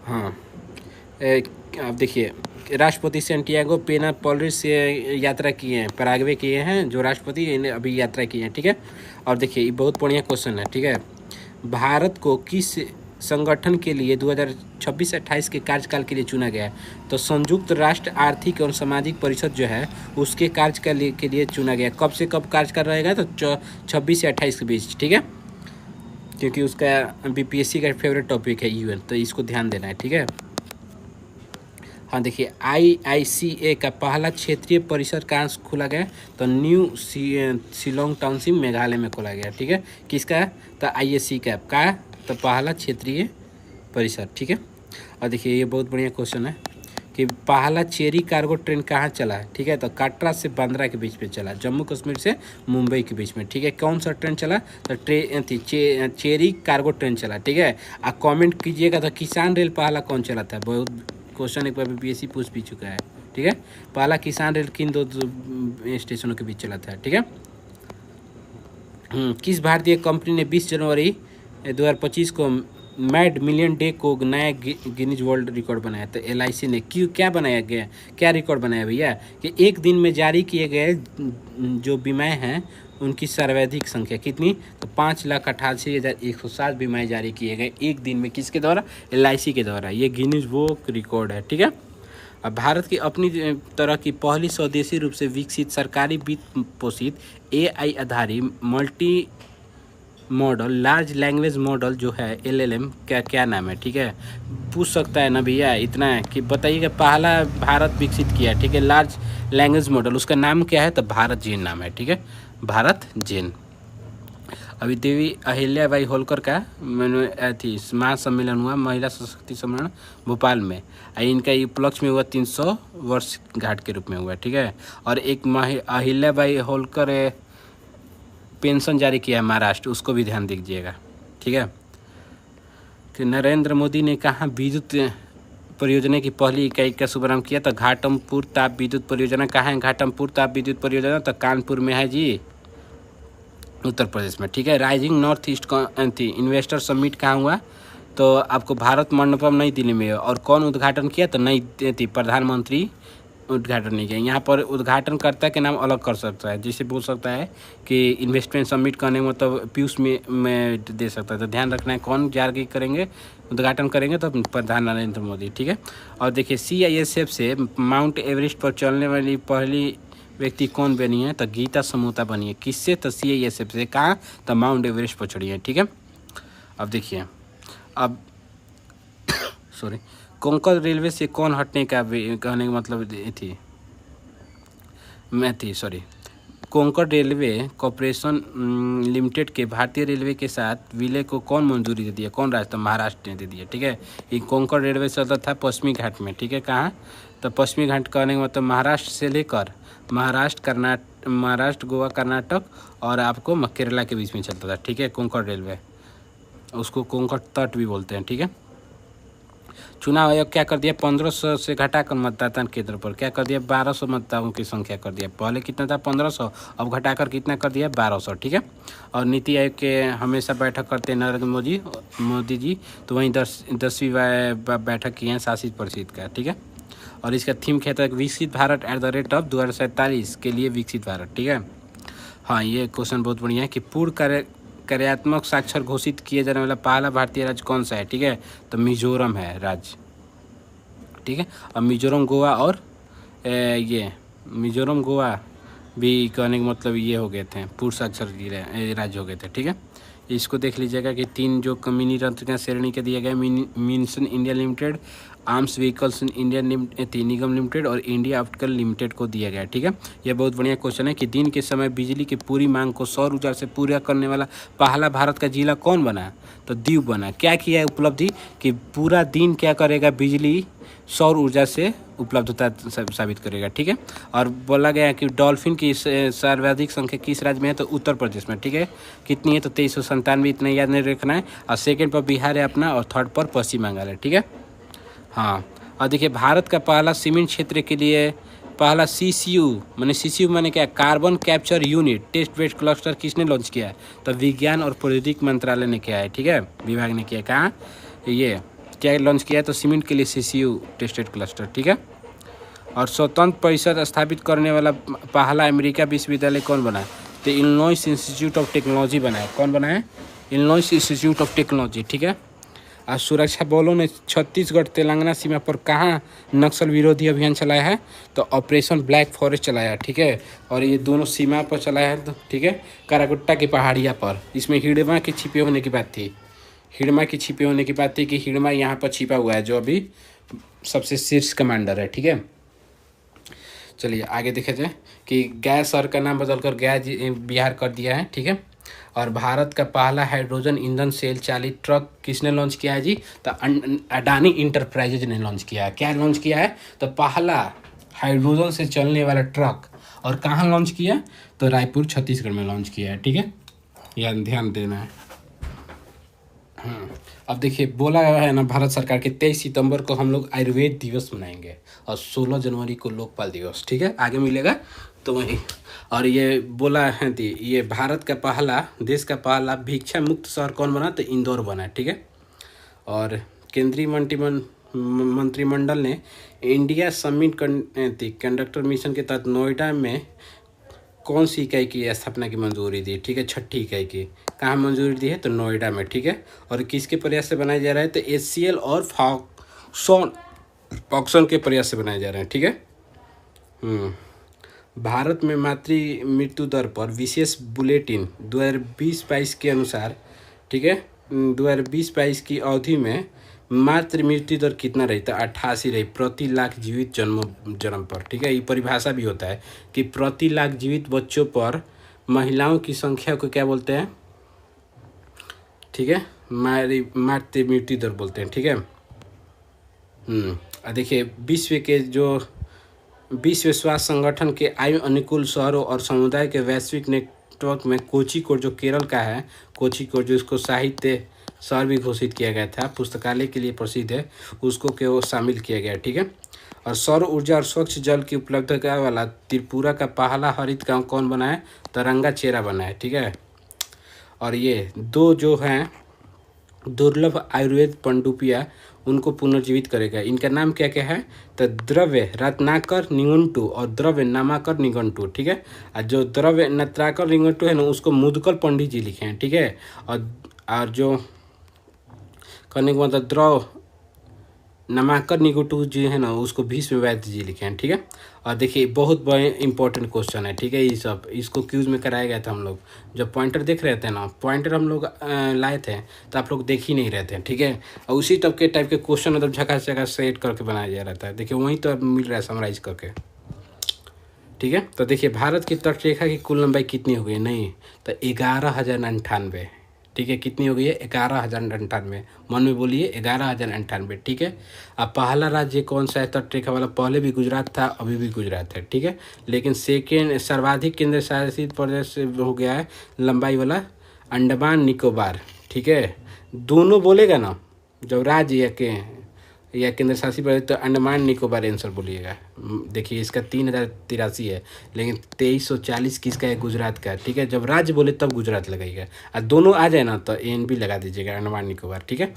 हाँ, अब देखिए, राष्ट्रपति सैंटियागो पेना पोलिस से यात्रा किए हैं, पराग्वे किए हैं जो राष्ट्रपति इन्हें अभी यात्रा किए हैं, ठीक है। और देखिए ये बहुत बढ़िया क्वेश्चन है, ठीक है। भारत को किस संगठन के लिए 2026-28 के कार्यकाल के लिए चुना गया है? तो संयुक्त राष्ट्र आर्थिक और सामाजिक परिषद जो है उसके कार्यकाल के लिए चुना गया। कब से कब कार्यकाल रहेगा? तो 26 से 28 के बीच, ठीक है, क्योंकि उसका बीपीएससी का फेवरेट टॉपिक है यूएन, तो इसको ध्यान देना है, ठीक है। हाँ देखिए, IICA का पहला क्षेत्रीय परिसर कहाँ खोला गया? तो न्यू शिलोंग टाउनशिप मेघालय में खोला गया, ठीक है। किसका? तो IIC का तो पहला क्षेत्रीय परिसर, ठीक है। और देखिए ये बहुत बढ़िया क्वेश्चन है कि पहला चेरी कार्गो ट्रेन कहाँ चला, ठीक है। तो कटरा से बांद्रा के बीच में चला, जम्मू कश्मीर से मुंबई के बीच में, ठीक है। कौन सा ट्रेन चला? तो चेरी कार्गो ट्रेन चला, ठीक है। आप कमेंट कीजिएगा तो किसान रेल पहला कौन चला था? बहुत क्वेश्चन एक बार बीपीएससी पूछ भी चुका है, ठीक है। पहला किसान रेल किन दो स्टेशनों के बीच चला था, ठीक है। किस भारतीय कंपनी ने 20 जनवरी 2025 को मैड मिलियन डे को नया गिनीज वर्ल्ड रिकॉर्ड बनाया? तो LIC ने क्या बनाया गया, क्या रिकॉर्ड बनाया भैया? कि एक दिन में जारी किए गए जो बीमाएँ हैं उनकी सर्वाधिक संख्या कितनी? तो 5,88,107 बीमाएँ जारी किए गए एक दिन में, किसके द्वारा? LIC के द्वारा। ये गिनीज बुक रिकॉर्ड है, ठीक है। अब भारत की अपनी तरह की पहली स्वदेशी रूप से विकसित सरकारी वित्त पोषित AI आधारित multi modal large language model जो है LLM क्या नाम है, ठीक है। पूछ सकता है ना भैया, इतना है कि बताइएगा पहला भारत विकसित किया, ठीक है, लार्ज लैंग्वेज मॉडल, उसका नाम क्या है? तो भारत जेन नाम है, ठीक है, भारत जेन। अभी देवी अहिल्याबाई होलकर का महासम्मेलन हुआ, महिला सशक्ति सम्मेलन भोपाल में, इनका उपलक्ष्य में हुआ 300 वर्ष घाट के रूप में हुआ, ठीक है। और एक अहिल्याबाई होलकर पेंशन जारी किया है महाराष्ट्र, उसको भी ध्यान दीजिएगा, ठीक है। कि नरेंद्र मोदी ने कहा विद्युत परियोजना की पहली इकाई का शुभारंभ किया? तो घाटमपुर ताप विद्युत परियोजना। कहाँ है घाटमपुर ताप विद्युत परियोजना? तो कानपुर में है जी, उत्तर प्रदेश में, ठीक है। Rising north east investor summit कहाँ हुआ? तो आपको भारत मंडपम नई दिल्ली में। और कौन उद्घाटन किया? तो नई प्रधानमंत्री उद्घाटन नहीं किया। यहाँ पर उद्घाटनकर्ता के नाम अलग कर सकता है, जैसे बोल सकता है कि इन्वेस्टमेंट समिट करने में मतलब पीयूष में दे सकता है। तो ध्यान रखना है कौन जारी करेंगे, उद्घाटन करेंगे तो प्रधान नरेंद्र मोदी, ठीक है। और देखिए CISF से माउंट एवरेस्ट पर चलने वाली पहली व्यक्ति कौन बनी है? तो गीता समोता बनी है। किससे? तो CISF से। कहाँ? तो माउंट एवरेस्ट पर चढ़ी है, ठीक है। अब देखिए, अब सॉरी, कोंकण रेलवे से कौन हटने का कहने का मतलब कोंकण रेलवे कॉरपोरेशन लिमिटेड के भारतीय रेलवे के साथ विलय को कौन मंजूरी दे दिया? कौन राज्य? महाराष्ट्र ने दे दिया, ठीक है। ये कोंकण रेलवे चलता था पश्चिमी घाट में, ठीक है। कहाँ? तो पश्चिमी घाट कहने का मतलब महाराष्ट्र से लेकर महाराष्ट्र गोवा कर्नाटक और आपको केरला के बीच में चलता था, ठीक है, कोंकण रेलवे। उसको कोंकण तट भी बोलते हैं, ठीक है। चुनाव आयोग क्या कर दिया? 1500 से घटाकर मतदान केंद्र पर क्या कर दिया? 1200 मतदाताओं की संख्या कर दिया। पहले कितना था? 1500, अब घटाकर कितना कर दिया? 1200, ठीक है। और नीति आयोग के हमेशा बैठक करते हैं नरेंद्र मोदी जी, तो वहीं 10वीं बैठक की है शासित परिषद का, ठीक है। और इसका थीम क्या था? विकसित भारत @2047 के लिए विकसित भारत, ठीक है। हाँ, ये क्वेश्चन बहुत बढ़िया है कि पूर्ण कार्यात्मक साक्षर घोषित किए जाने वाला पहला भारतीय राज्य कौन सा है? ठीक है, तो मिजोरम है राज्य, ठीक है। और मिजोरम गोवा और ये मिजोरम गोवा भी कहने का मतलब ये हो गए थे पूर्ण साक्षर राज्य हो गए थे, ठीक है। इसको देख लीजिएगा कि 3 जो कम्युनी तंत्रिका श्रेणी के दिए गए, munitions India limited, arms vehicles India Nigam limited और इंडिया ऑप्टिकल लिमिटेड को दिया गया, ठीक है। यह बहुत बढ़िया क्वेश्चन है कि दिन के समय बिजली की पूरी मांग को सौर ऊर्जा से पूरा करने वाला पहला भारत का जिला कौन बना? तो दीव बना। क्या किया है उपलब्धि कि पूरा दिन क्या करेगा? बिजली सौर ऊर्जा से उपलब्धता साबित करेगा, ठीक है। और बोला गया है कि डॉल्फिन की सर्वाधिक संख्या किस राज्य में है? तो उत्तर प्रदेश में, ठीक है। कितनी है? तो 2397, इतना याद नहीं रखना है। और सेकंड पर बिहार है अपना और थर्ड पर पश्चिम बंगाल है, ठीक है। हाँ, और देखिए भारत का पहला सीमेंट क्षेत्र के लिए पहला CCU मैंने CCU मैंने क्या, carbon capture unit test based cluster किसने लॉन्च किया है? तो विज्ञान और प्रौद्योगिकी मंत्रालय ने किया है, ठीक है, विभाग ने किया। कहाँ ये क्या लॉन्च किया है? तो सीमेंट के लिए CCU टेस्टेड क्लस्टर, ठीक है। और स्वतंत्र परिषद स्थापित करने वाला पहला अमेरिका विश्वविद्यालय कौन बना है? तो इलिनॉइस इंस्टीट्यूट ऑफ टेक्नोलॉजी बना है। कौन बना है? इलिनॉइस इंस्टीट्यूट ऑफ टेक्नोलॉजी, ठीक है। आज सुरक्षा बलों ने छत्तीसगढ़ तेलंगाना सीमा पर कहाँ नक्सल विरोधी अभियान चलाया है? तो ऑपरेशन ब्लैक फॉरेस्ट चलाया, ठीक है। और ये दोनों सीमा पर चलाया है, ठीक है, कारागुट्टा की पहाड़िया पर। इसमें हिड़मा के छिपे होने की बात थी, हिड़मा की छिपे होने की बात थी कि हिड़मा यहाँ पर छिपा हुआ है, जो अभी सबसे शीर्ष कमांडर है, ठीक है। चलिए आगे देखा जाए कि गया शहर का नाम बदलकर गया बिहार कर दिया है, ठीक है। और भारत का पहला हाइड्रोजन ईंधन सेल चालित ट्रक किसने लॉन्च किया है जी? तो अडानी इंटरप्राइजेज ने लॉन्च किया है। क्या लॉन्च किया है? तो पहला हाइड्रोजन से चलने वाला ट्रक। और कहाँ लॉन्च किया? तो रायपुर छत्तीसगढ़ में लॉन्च किया है, ठीक है, यह ध्यान देना है। अब देखिए बोला है ना, भारत सरकार के 23 सितंबर को हम लोग आयुर्वेद दिवस मनाएंगे और 16 जनवरी को लोकपाल दिवस, ठीक है, आगे मिलेगा तो वही। और ये बोला है कि ये भारत का पहला, देश का पहला भिक्षा मुक्त शहर कौन बना? तो इंदौर बना, ठीक है। और केंद्रीय मंत्रिमंडल ने इंडिया समिट कंडक्टर मिशन के तहत नोएडा में कौन सी इकाई की स्थापना की मंजूरी दी? ठीक है, छठी इकाई की। कहाँ मंजूरी दी है? तो नोएडा में, ठीक है। और किसके प्रयास से बनाया जा रहा है? तो HCL और फॉक्सॉन के प्रयास से बनाए जा रहे हैं, ठीक है। भारत में मातृ मृत्यु दर पर विशेष बुलेटिन 2020-22 के अनुसार, ठीक है, 2020-22 की अवधि में मातृ मृत्यु दर कितना रही? तो 88 रही प्रति लाख जीवित जन्म पर, ठीक है। ये परिभाषा भी होता है कि प्रति लाख जीवित बच्चों पर महिलाओं की संख्या को क्या बोलते हैं? ठीक है, मातृ मृत्यु दर बोलते हैं, ठीक है। देखिए विश्व स्वास्थ्य संगठन के आयु अनुकूल शहरों और समुदाय के वैश्विक नेटवर्क में कोझिकोड जो केरल का है, कोझिकोड जो इसको साहित्य शहर भी घोषित किया गया था, पुस्तकालय के लिए प्रसिद्ध है, उसको केवल शामिल किया गया, ठीक है। और सौर ऊर्जा और स्वच्छ जल की उपलब्धता वाला त्रिपुरा का पहला हरित गांव कौन बना है? तो रंगाचेरा बना है, ठीक है। और ये दो जो हैं दुर्लभ आयुर्वेद पनडुब्बियाँ, उनको पुनर्जीवित करेगा। इनका नाम क्या क्या है? तो द्रव्य रत्नाकर निघंटु और द्रव्य नामाकर निघंटु, ठीक है। और जो द्रव्य रत्नाकर निघंटु है ना, उसको मुदगल पंडित जी लिखे हैं, ठीक है। और जो करने के मतलब द्रव नामाकर निघंटु जी है ना, उसको भीष्म वैद्य जी लिखे हैं, ठीक है। और देखिए बहुत बड़े इंपॉर्टेंट क्वेश्चन है, ठीक है। ये सब इसको क्यूज में कराया गया था। हम लोग जब पॉइंटर देख रहे थे ना, पॉइंटर हम लोग लाए थे तो आप लोग देख ही नहीं रहे थे, ठीक है। और उसी टाइप के क्वेश्चन मतलब झकास झकास सेट करके बनाया जा रहा था। देखिए वहीं तो अब मिल रहा है समराइज करके, ठीक है। तो देखिए भारत की तटरेखा की कुल लंबाई कितनी हो गई? नहीं तो 11,098, ठीक है। कितनी हो गई है? 11,098। मन में बोलिए 11,098, ठीक है। अब पहला राज्य कौन सा है तटरेखा वाला? पहले भी गुजरात था, अभी भी गुजरात है, ठीक है। लेकिन सेकेंड सर्वाधिक केंद्र शासित प्रदेश हो गया है लंबाई वाला अंडमान निकोबार, ठीक है। दोनों बोलेगा ना, जब राज्य या केंद्र शासित प्रदेश तो अंडमान निकोबार आंसर बोलिएगा। देखिए इसका 3,083 है, लेकिन 2,340 किसका है? गुजरात का, ठीक है। जब राज्य बोले तब गुजरात लगाइएगा, और दोनों आ जाए ना तो ANB लगा दीजिएगा, अंडमान निकोबार, ठीक है।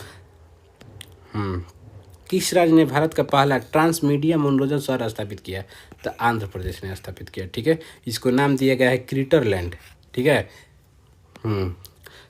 किस राज्य ने भारत का पहला ट्रांस मीडिया मनोरंजन शहर स्थापित किया? तो आंध्र प्रदेश ने स्थापित किया, ठीक है। इसको नाम दिया गया है क्रिटरलैंड, ठीक है।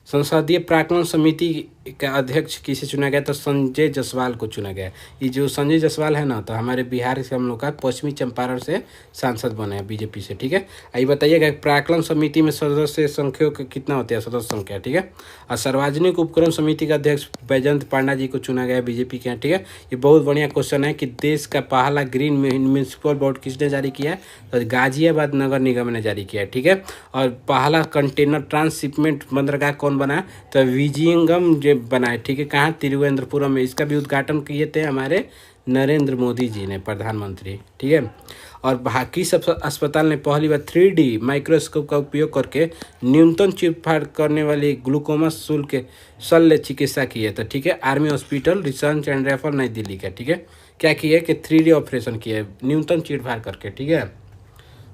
संसदीय प्राक्कलन समिति का अध्यक्ष किसे चुना गया? तो संजय जायसवाल को चुना गया। ये जो संजय जायसवाल है ना, तो हमारे बिहार से हम लोग का पश्चिमी चंपारण से सांसद बने हैं बीजेपी से, ठीक है। आइए बताइएगा प्राक्कलन समिति में सदस्य संख्या कितना होता है? सदस्य संख्या, ठीक है। और सार्वजनिक उपक्रम समिति का अध्यक्ष बैजंत पांडा जी को चुना गया बीजेपी के, ठीक है। ये बहुत बढ़िया क्वेश्चन है कि देश का पहला ग्रीन म्यूनिसिपल बोर्ड किसने जारी किया है? तो गाजियाबाद नगर निगम ने जारी किया है, ठीक है। और पहला कंटेनर ट्रांसशिपमेंट बंदरगाह कौन बना? तो विजिंगम जो बना है, ठीक है। कहाँ? तिरुवनंतपुरम में। इसका भी उद्घाटन किए थे हमारे नरेंद्र मोदी जी ने, प्रधानमंत्री, ठीक है। और किस अस्पताल ने पहली बार 3D माइक्रोस्कोप का उपयोग करके न्यूनतम चीरफाड़ करने वाली ग्लूकोमा शल्य चिकित्सा की है? तो ठीक है, army hospital research and referral नई दिल्ली का, ठीक है। क्या किया है कि 3D ऑपरेशन किया है, न्यूनतम चीरफाड़ करके, ठीक है।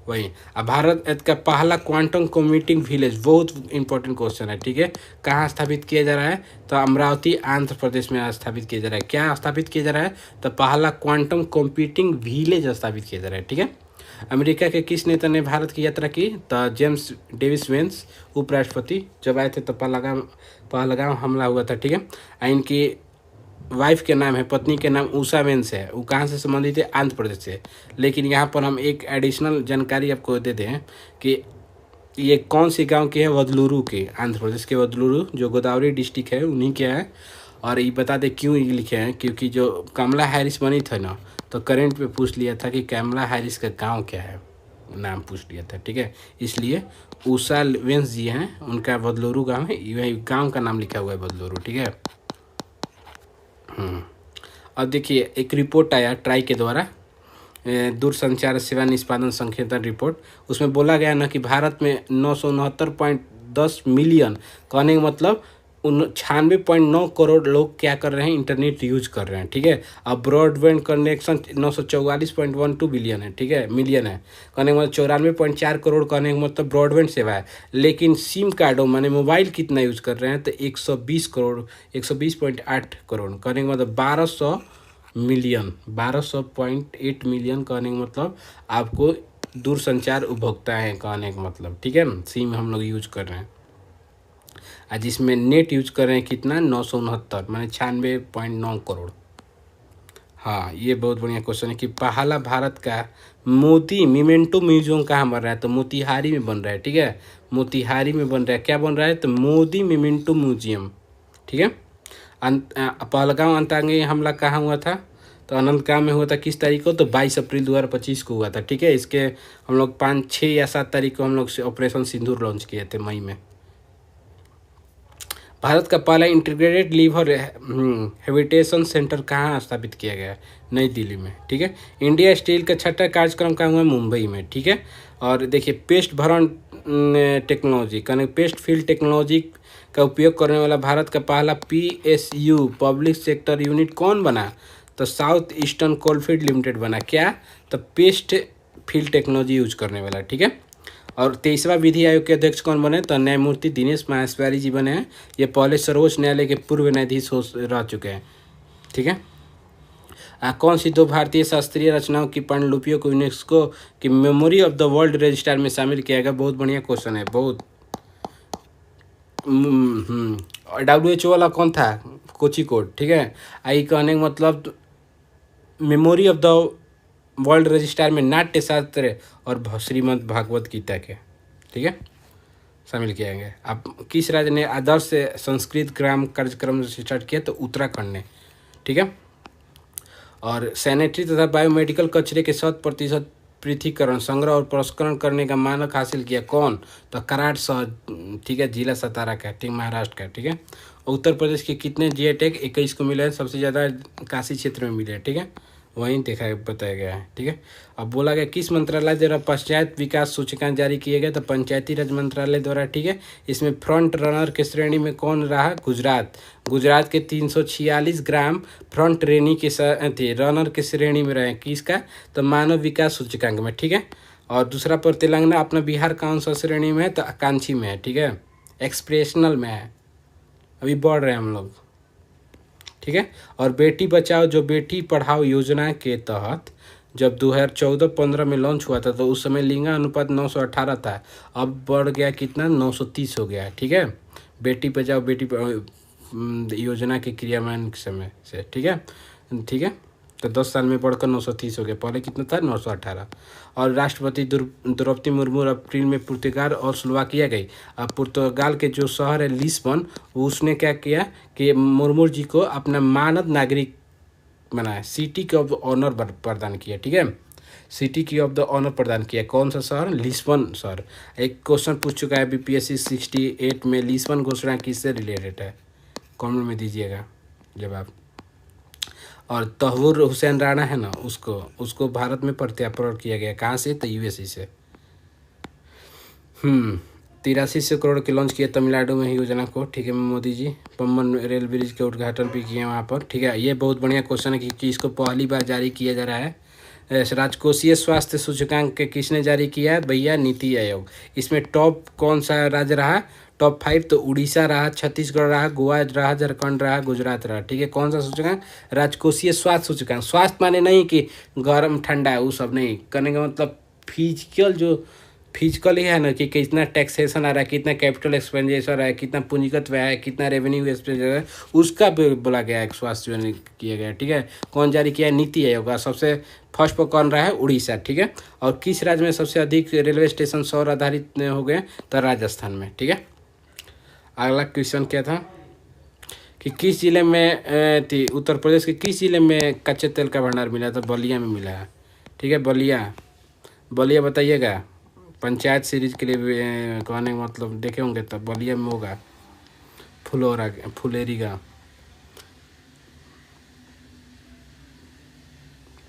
वही अब भारत का पहला क्वांटम कंप्यूटिंग विलेज, बहुत इंपॉर्टेंट क्वेश्चन है, ठीक है। कहाँ स्थापित किया जा रहा है? तो अमरावती आंध्र प्रदेश में स्थापित किया जा रहा है। क्या स्थापित किया जा रहा है? तो पहला क्वांटम कंप्यूटिंग विलेज स्थापित किया जा रहा है, ठीक है। अमेरिका के किस नेता ने भारत की यात्रा की? तो जेम्स डेविस वेंस, उपराष्ट्रपति जब आए थे तो पहलगाम हमला हुआ था, ठीक है। इनकी वाइफ के नाम है, पत्नी के नाम उषा वेंस है। वो कहाँ से संबंधित है? आंध्र प्रदेश से। लेकिन यहाँ पर हम एक एडिशनल जानकारी आपको दे दें कि ये कौन सी गांव की है? वदलुरु की, आंध्र प्रदेश के वदलुरु जो गोदावरी डिस्ट्रिक्ट है उन्हीं के है। और ये बता दें क्यों ये लिखे हैं, क्योंकि जो कमला हैरिस बनी था ना, तो करेंट पे पूछ लिया था कि कमला हैरिस का गाँव क्या है, नाम पूछ लिया था, ठीक है। इसलिए उषा वेंस जी हैं, उनका वदलुरु गाँव है, वही गाँव का नाम लिखा हुआ है वदलुरु, ठीक है। अब देखिए एक रिपोर्ट आया ट्राई के द्वारा, दूरसंचार सेवा निष्पादन संकेतन रिपोर्ट। उसमें बोला गया ना कि भारत में 969.10 मिलियन, कहने का मतलब 96.9 करोड़ लोग क्या कर रहे हैं? इंटरनेट यूज कर रहे हैं, ठीक है। अब ब्रॉडबैंड कनेक्शन 944.12 बिलियन है, ठीक है, मिलियन है। कहने का मतलब 94.4 करोड़, कहने का मतलब ब्रॉडबैंड सेवा है। लेकिन सिम कार्डों माने मोबाइल कितना यूज कर रहे हैं? तो 120 करोड़, 120.8 करोड़, कहने का मतलब 1200 मिलियन, 1200.8 मिलियन, कहने का मतलब आपको दूरसंचार उपभोक्ता है, कहने का मतलब, ठीक है। सिम हम लोग यूज कर रहे हैं, जिसमें नेट यूज कर रहे हैं कितना? 969, माने 96.9 करोड़। हाँ, ये बहुत बढ़िया क्वेश्चन है कि पहला भारत का मोती मिमेंटो म्यूजियम कहाँ बन रहा है? तो मोतिहारी में बन रहा है, ठीक है। मोतिहारी में बन रहा है। क्या बन रहा है? तो मोदी मिमेंटो म्यूजियम, ठीक है। पहलगाम आतंकी हमला कहाँ हुआ था? तो अनंतगांव में हुआ था। किस तारीख को? तो 22 अप्रैल 2025 को हुआ था, ठीक है। इसके हम लोग 5, 6 या 7 तारीख को हम लोग ऑपरेशन सिंदूर लॉन्च किए थे, मई में। भारत का पहला इंटीग्रेटेड लिवर हेबिटेशन सेंटर कहाँ स्थापित किया गया है? नई दिल्ली में, ठीक है। इंडिया स्टील का 6ठा कार्यक्रम कहाँ हुआ? मुंबई में, ठीक है। और देखिए पेस्ट भरण technology, connect paste field technology का उपयोग करने वाला भारत का पहला PSU पब्लिक सेक्टर यूनिट कौन बना? तो साउथ ईस्टर्न कोलफील्ड लिमिटेड बना। क्या? तो पेस्ट फील्ड टेक्नोलॉजी यूज करने वाला, ठीक है। और 23वां विधि आयोग के अध्यक्ष कौन बने? तो न्यायमूर्ति दिनेश माहेश्वरी जी बने हैं। ये पहले सर्वोच्च न्यायालय के पूर्व न्यायाधीश रह चुके हैं, ठीक है। कौन सी 2 भारतीय शास्त्रीय रचनाओं की पांडुलिपियों को यूनेस्को की memory of the world register में शामिल किया गया? बहुत बढ़िया क्वेश्चन है, बहुत। WHO वाला कौन था? कोचिकोड, ठीक है। आई कहने का मतलब memory of the world register में नाट्य शास्त्र और श्रीमद् भागवत गीता के, ठीक है, शामिल किया गया। अब किस राज्य ने आदर्श संस्कृत ग्राम कार्यक्रम स्टार्ट किया? तो उत्तराखंड ने, ठीक है। और सैनिटरी तथा बायोमेडिकल कचरे के 100% पृथकीकरण, संग्रह और प्रसंस्करण करने का मानक हासिल किया कौन? तो कराड़ शहर, ठीक है, जिला सतारा का, ठीक, महाराष्ट्र का, ठीक है। उत्तर प्रदेश के कितने GI टैग? 21 को मिला है। सबसे ज़्यादा काशी क्षेत्र में मिले हैं, ठीक है, वहीं देखा बताया गया है, ठीक है। अब बोला गया किस मंत्रालय द्वारा पंचायत विकास सूचकांक जारी किए गए? तो पंचायती राज मंत्रालय द्वारा, ठीक है। इसमें फ्रंट रनर के श्रेणी में कौन रहा? गुजरात के 346 ग्राम फ्रंट रेनी के थे, रनर के श्रेणी में रहे। किसका? तो मानव विकास सूचकांक में, ठीक है। और दूसरा पर तेलंगाना अपना बिहार कौन सा श्रेणी में है? तो आकांक्षी में है, ठीक है, एक्सप्रेशनल में है, अभी बढ़ रहे हैं हम लोग, ठीक है। और बेटी बचाओ जो बेटी पढ़ाओ योजना के तहत जब 2014-15 में लॉन्च हुआ था तो उस समय लिंग अनुपात 918 था। अब बढ़ गया कितना? 930 हो गया, ठीक है। बेटी बचाओ बेटी योजना के क्रियान्वयन समय से, ठीक है, ठीक है। तो 10 साल में बढ़कर 930 हो गया। पहले कितना था? 918। और राष्ट्रपति द्रौपदी मुर्मू अप्रैल में पुर्तगाल और स्लोवाकिया गई। अब पुर्तगाल के जो शहर है लिस्बन, उसने क्या किया कि मुर्मू जी को अपना मानद नागरिक बनाया, सिटी की ऑफ द ऑनर प्रदान किया, ठीक है, सिटी की ऑफ द ऑनर प्रदान किया। कौन सा शहर? लिस्बन शहर। एक क्वेश्चन पूछ चुका है BPSC 68 में, लिस्बन घोषणा किससे रिलेटेड है? कमेंट में दीजिएगा जवाब। और तहवुर हुसैन राणा है ना, उसको भारत में प्रत्यार्पण किया गया। कहाँ से? तो USA से। 8300 करोड़ के लॉन्च किया तमिलनाडु में ही योजना को, ठीक है मोदी जी। पम्बन रेल ब्रिज के उद्घाटन भी किए वहाँ पर, ठीक है। ये बहुत बढ़िया क्वेश्चन है कि इसको पहली बार जारी किया जा रहा है। राजकोषीय स्वास्थ्य सूचकांक किसने जारी किया है भैया? नीति आयोग। इसमें टॉप कौन सा राज्य रहा? टॉप 5 तो उड़ीसा रहा, छत्तीसगढ़ रहा, गोवा रहा, झारखंड रहा, गुजरात रहा, ठीक है। कौन सा सूचकांक? राजकोषीय स्वास्थ्य सूचकांक। स्वास्थ्य माने नहीं कि गर्म ठंडा है, वो सब नहीं करने का मतलब फिजिकल, जो फिजिकल ही है ना कि कितना टैक्सेशन आ रहा है, कितना कैपिटल एक्सपेंडिचर है, कितना पूंजीगत व्यय है, कितना रेवेन्यू एक्सपेंडिचर है, उसका बोला गया है स्वास्थ्य जो किया गया है, ठीक है। कौन जारी किया है? नीति आयोग का। सबसे फर्स्ट पर कौन रहा है? उड़ीसा, ठीक है। और किस राज्य में सबसे अधिक रेलवे स्टेशन सौर आधारित हो गए? तो राजस्थान में, ठीक है। अगला क्वेश्चन क्या था कि किस जिले में उत्तर प्रदेश के किस जिले में कच्चे तेल का भंडार मिला? तो बलिया में मिला है, ठीक है। बलिया बताइएगा। पंचायत सीरीज के लिए कहने का मतलब देखे होंगे तब बलिया में होगा। फुलेरी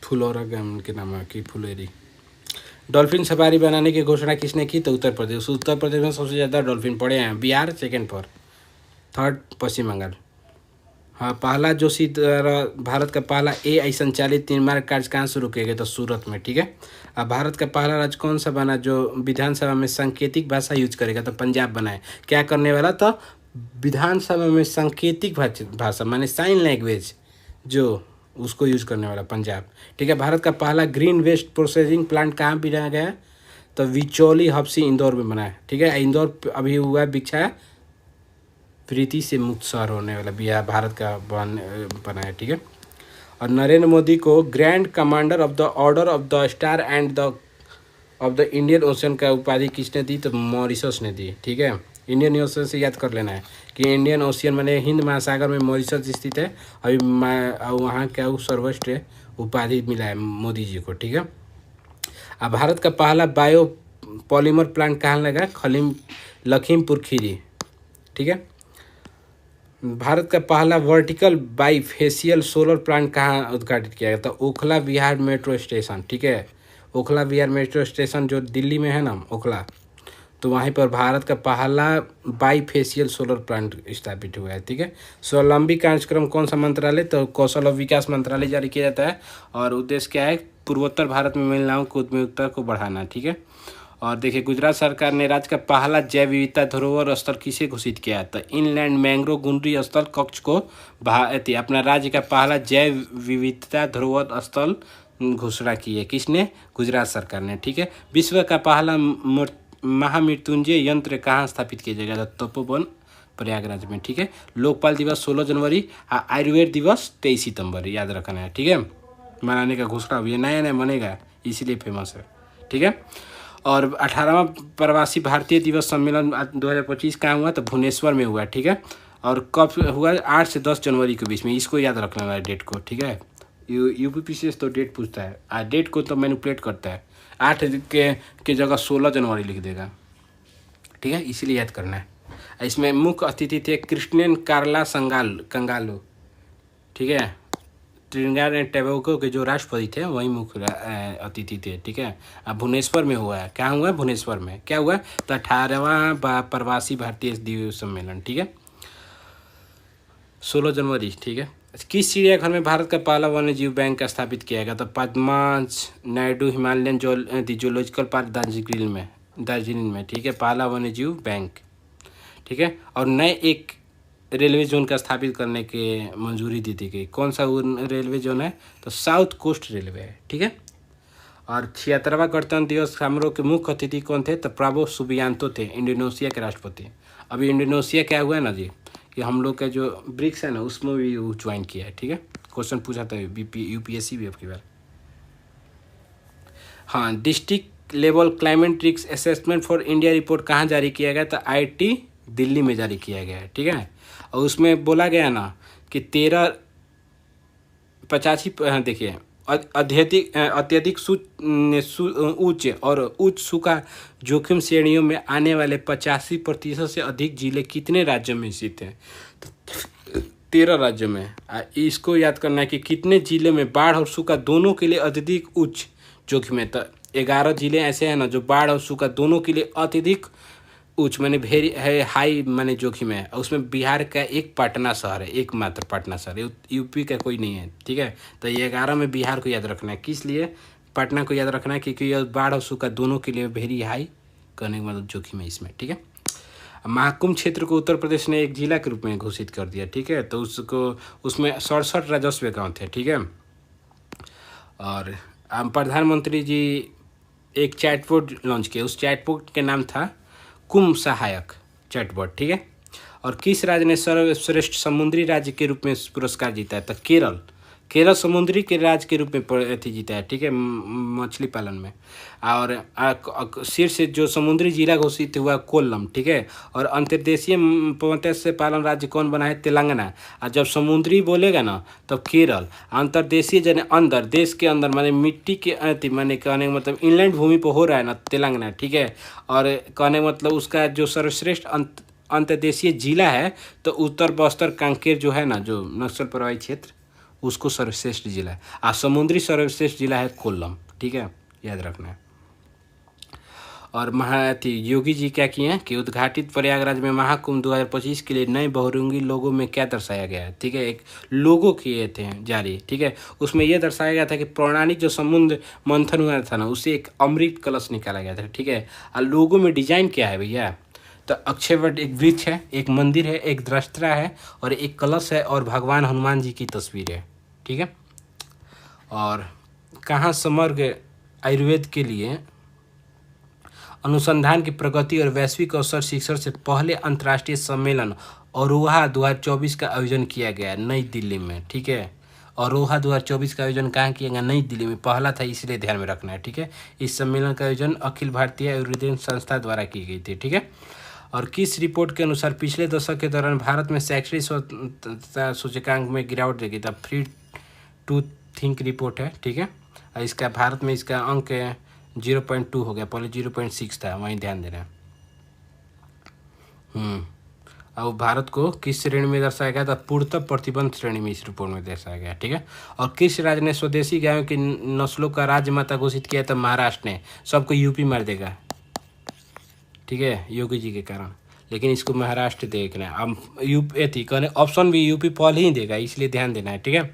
फुलौरा गांव के नाम है कि फुलेरी। डॉल्फिन सफारी बनाने की घोषणा किसने की? तो उत्तर प्रदेश। उत्तर प्रदेश में सबसे ज़्यादा डॉल्फिन पड़े हैं। बिहार सेकंड पर, थर्ड पश्चिम बंगाल। हाँ, पहला जोशी द्वारा भारत का पहला AI संचालित निर्माण कार्य कहाँ शुरू किया गया? तो सूरत में, ठीक है। अब भारत का पहला राज्य कौन सा बना जो विधानसभा में सांकेतिक भाषा यूज करेगा? तो पंजाब बना है। क्या करने वाला? तो विधानसभा में सांकेतिक भाषा माने साइन लैंग्वेज जो उसको यूज करने वाला पंजाब, ठीक है। भारत का पहला ग्रीन वेस्ट प्रोसेसिंग प्लांट कहाँ बनाया गया? तो विचौली हब्सी इंदौर में बना है, ठीक है। इंदौर अभी हुआ बिछा प्रीति से मुक्त शहर होने वाला बिहार भारत का बना है, ठीक है। और नरेंद्र मोदी को grand commander of the order of the star end of the Indian ocean का उपाधि किसने दी? तो मॉरिशस ने दी, ठीक है। इंडियन ओशन से याद कर लेना है कि इंडियन ओशियन माने हिंद महासागर में मॉरिशस स्थित है। अभी वहाँ क्या सर्वश्रेष्ठ उपाधि मिला है मोदी जी को, ठीक है। अब भारत का पहला बायो पॉलीमर प्लांट कहाँ लगा? लखीमपुर खीरी, ठीक है। भारत का पहला वर्टिकल बाईफेशियल सोलर प्लांट कहाँ उद्घाटित किया गया? तो ओखला विहार मेट्रो स्टेशन, ठीक है। ओखला विहार मेट्रो स्टेशन जो दिल्ली में है ना, ओखला, तो वहीं पर भारत का पहला बाईफेशियल सोलर प्लांट स्थापित हुआ है, ठीक है। स्वावलंबी कार्यक्रम कौन सा मंत्रालय? तो कौशल और विकास मंत्रालय जारी किया जाता है। और उद्देश्य क्या है? पूर्वोत्तर भारत में महिलाओं को उद्यमिता को बढ़ाना, ठीक है। और देखिए, गुजरात सरकार ने राज्य का पहला जैव विविधता धरोहर स्थल किसे घोषित किया? तो इनलैंड मैंग्रोव गुंडरी स्थल कक्ष को अपना राज्य का पहला जैव विविधता धरोहर स्थल घोषणा की है। किसने? गुजरात सरकार ने, ठीक है। विश्व का पहला महामृत्युंजय यंत्र कहाँ स्थापित किया जाएगा? तपोवन प्रयागराज में, ठीक है। लोकपाल दिवस 16 जनवरी, आयुर्वेद दिवस 23 सितंबर, याद रखना है, ठीक है। मनाने का घोषणा हुई है, नया नया बनेगा इसलिए फेमस है, ठीक है। और 18वां प्रवासी भारतीय दिवस सम्मेलन 2025 कहाँ हुआ? तो भुवनेश्वर में हुआ, ठीक है। और कब हुआ? 8 से 10 जनवरी के बीच में। इसको याद रखना है डेट को, ठीक है। यूपीपीसीएस तो डेट पूछता है, डेट को तो मैनिपुलेट करता है। 8 के जगह 16 जनवरी लिख देगा, ठीक है, इसीलिए याद करना है। इसमें मुख्य अतिथि थे क्रिस्टियन कार्ला कंगालो, ठीक है। ट्रिनिडाद एंड टोबैगो के जो राष्ट्रपति थे वही मुख्य अतिथि थे, ठीक है। अब भुवनेश्वर में हुआ है। क्या हुआ? भुवनेश्वर में क्या हुआ? तो 18वां प्रवासी भारतीय दिवस सम्मेलन, ठीक है, 16 जनवरी, ठीक है। किस चिड़ियाघर में भारत का पहला वन्य जीव बैंक स्थापित किया गया? तो Padmaja Naidu Himalayan zoological park Darjeeling में, ठीक है, पहला वन्य जीव बैंक, ठीक है। और नए एक रेलवे जोन का स्थापित करने के मंजूरी दी गई। कौन सा रेलवे जोन है? तो साउथ कोस्ट रेलवे है, ठीक है। और 76वां गणतंत्र दिवस समारोह के मुख्य अतिथि कौन थे? तो प्राबो सुबियांतो थे, इंडोनेशिया के राष्ट्रपति। अभी इंडोनेशिया क्या हुआ है ना जी कि हम लोग का जो ब्रिक्स है ना उसमें भी वो ज्वाइन किया है, ठीक है। क्वेश्चन पूछा था यूपीएससी भी आपकी बार। हाँ, district level climate risk assessment for India report कहाँ जारी किया गया? तो IIT दिल्ली में जारी किया गया है, ठीक है। और उसमें बोला गया ना कि 85 देखिए अत्यधिक उच्च और उच्च सूखा जोखिम श्रेणियों में आने वाले 85% से अधिक जिले कितने राज्यों में स्थित हैं? तो 13 राज्यों में। इसको याद करना है कि कितने जिले में बाढ़ और सूखा दोनों के लिए अत्यधिक उच्च जोखिम है। तो 11 जिले ऐसे हैं ना जो बाढ़ और सूखा दोनों के लिए अत्यधिक उच्च माने वेरी है, हाई माने जोखिम है। और उसमें बिहार का एक पटना शहर है, एकमात्र पटना शहर, यूपी का कोई नहीं है, ठीक है। तो ये 11 में बिहार को याद रखना है। किस लिए पटना को याद रखना है? क्योंकि ये बाढ़ और सूखा दोनों के लिए वेरी हाई करने का मतलब जोखिम है इसमें, ठीक है। महाकुंभ क्षेत्र को उत्तर प्रदेश ने एक जिला के रूप में घोषित कर दिया, ठीक है। तो उसको उसमें 67 राजस्व गाँव थे, ठीक है। और प्रधानमंत्री जी एक चैटबॉट लॉन्च किया, उस चैटबॉट के नाम था कुंभ सहायक चैटबॉट, ठीक है। और किस राज्य ने सर्वश्रेष्ठ समुद्री राज्य के रूप में पुरस्कार जीता है? तो केरल, केरल समुद्री के राज्य के रूप में अथी जीता है, ठीक है, मछली पालन में। और शीर्ष जो समुद्री जिला घोषित हुआ कोल्लम, ठीक है। और अंतर्देशीय मत्स्य पालन राज्य कौन बना है? तेलंगाना। और जब समुद्री बोलेगा ना तब केरल, अंतर्देशीय जने अंदर, देश के अंदर माने मिट्टी के अति माने कहने का मतलब इनलैंड भूमि पर हो रहा है ना, तेलंगाना, ठीक है। और कहने का मतलब उसका जो सर्वश्रेष्ठ अंतर्देशीय जिला है तो उत्तर बस्तर कांकेर जो है ना, जो नक्सल प्रभावित क्षेत्र, उसको सर्वश्रेष्ठ जिला है। और समुद्री सर्वश्रेष्ठ जिला है कोल्लम, ठीक है, याद रखना है। और योगी जी क्या किए हैं कि उद्घाटित प्रयागराज में महाकुंभ 2025 के लिए नए बहुरंगी लोगों में क्या दर्शाया गया है, ठीक है। एक लोगो किए थे जारी, ठीक है। उसमें यह दर्शाया गया था कि पौराणिक जो समुद्र मंथन हुआ था ना, उससे एक अमृत कलश निकाला गया था, ठीक है। और लोगों में डिजाइन क्या है भैया? तो अक्षयवट एक वृक्ष है, एक मंदिर है, एक द्रष्टा है और एक कलश है और भगवान हनुमान जी की तस्वीर है, ठीक है। और कहाँ समग्र आयुर्वेद के लिए अनुसंधान की प्रगति और वैश्विक अवसर शिखर से पहले अंतर्राष्ट्रीय सम्मेलन अरोहा 2024 का आयोजन किया गया नई दिल्ली में, ठीक है। अरोहा 2024 का आयोजन कहाँ किया गया? नई दिल्ली में। पहला था, इसलिए ध्यान में रखना है, ठीक है। इस सम्मेलन का आयोजन अखिल भारतीय आयुर्वेद संस्था द्वारा की गई थी, ठीक है। और किस रिपोर्ट के अनुसार पिछले दशक के दौरान भारत में शैक्षणिक स्वतंत्रता सूचकांक में गिरावट देखी? था फ्री टू थिंक रिपोर्ट है, ठीक है। और इसका भारत में इसका अंक 0.2 हो गया, पहले 0.6 था, वहीं ध्यान देना। और भारत को किस श्रेणी में दर्शाया गया था? पूर्णतः प्रतिबंध श्रेणी में इस रिपोर्ट में दर्शाया गया, ठीक है। और किस राज्य ने स्वदेशी गायों की नस्लों का राजमाता घोषित किया था? महाराष्ट्र ने। सबको यूपी मार देगा, ठीक है, योगी जी के कारण। लेकिन इसको महाराष्ट्र देखना है। अब यूपी थी कहने ऑप्शन भी यूपी पहले ही देगा, इसलिए ध्यान देना है, ठीक है।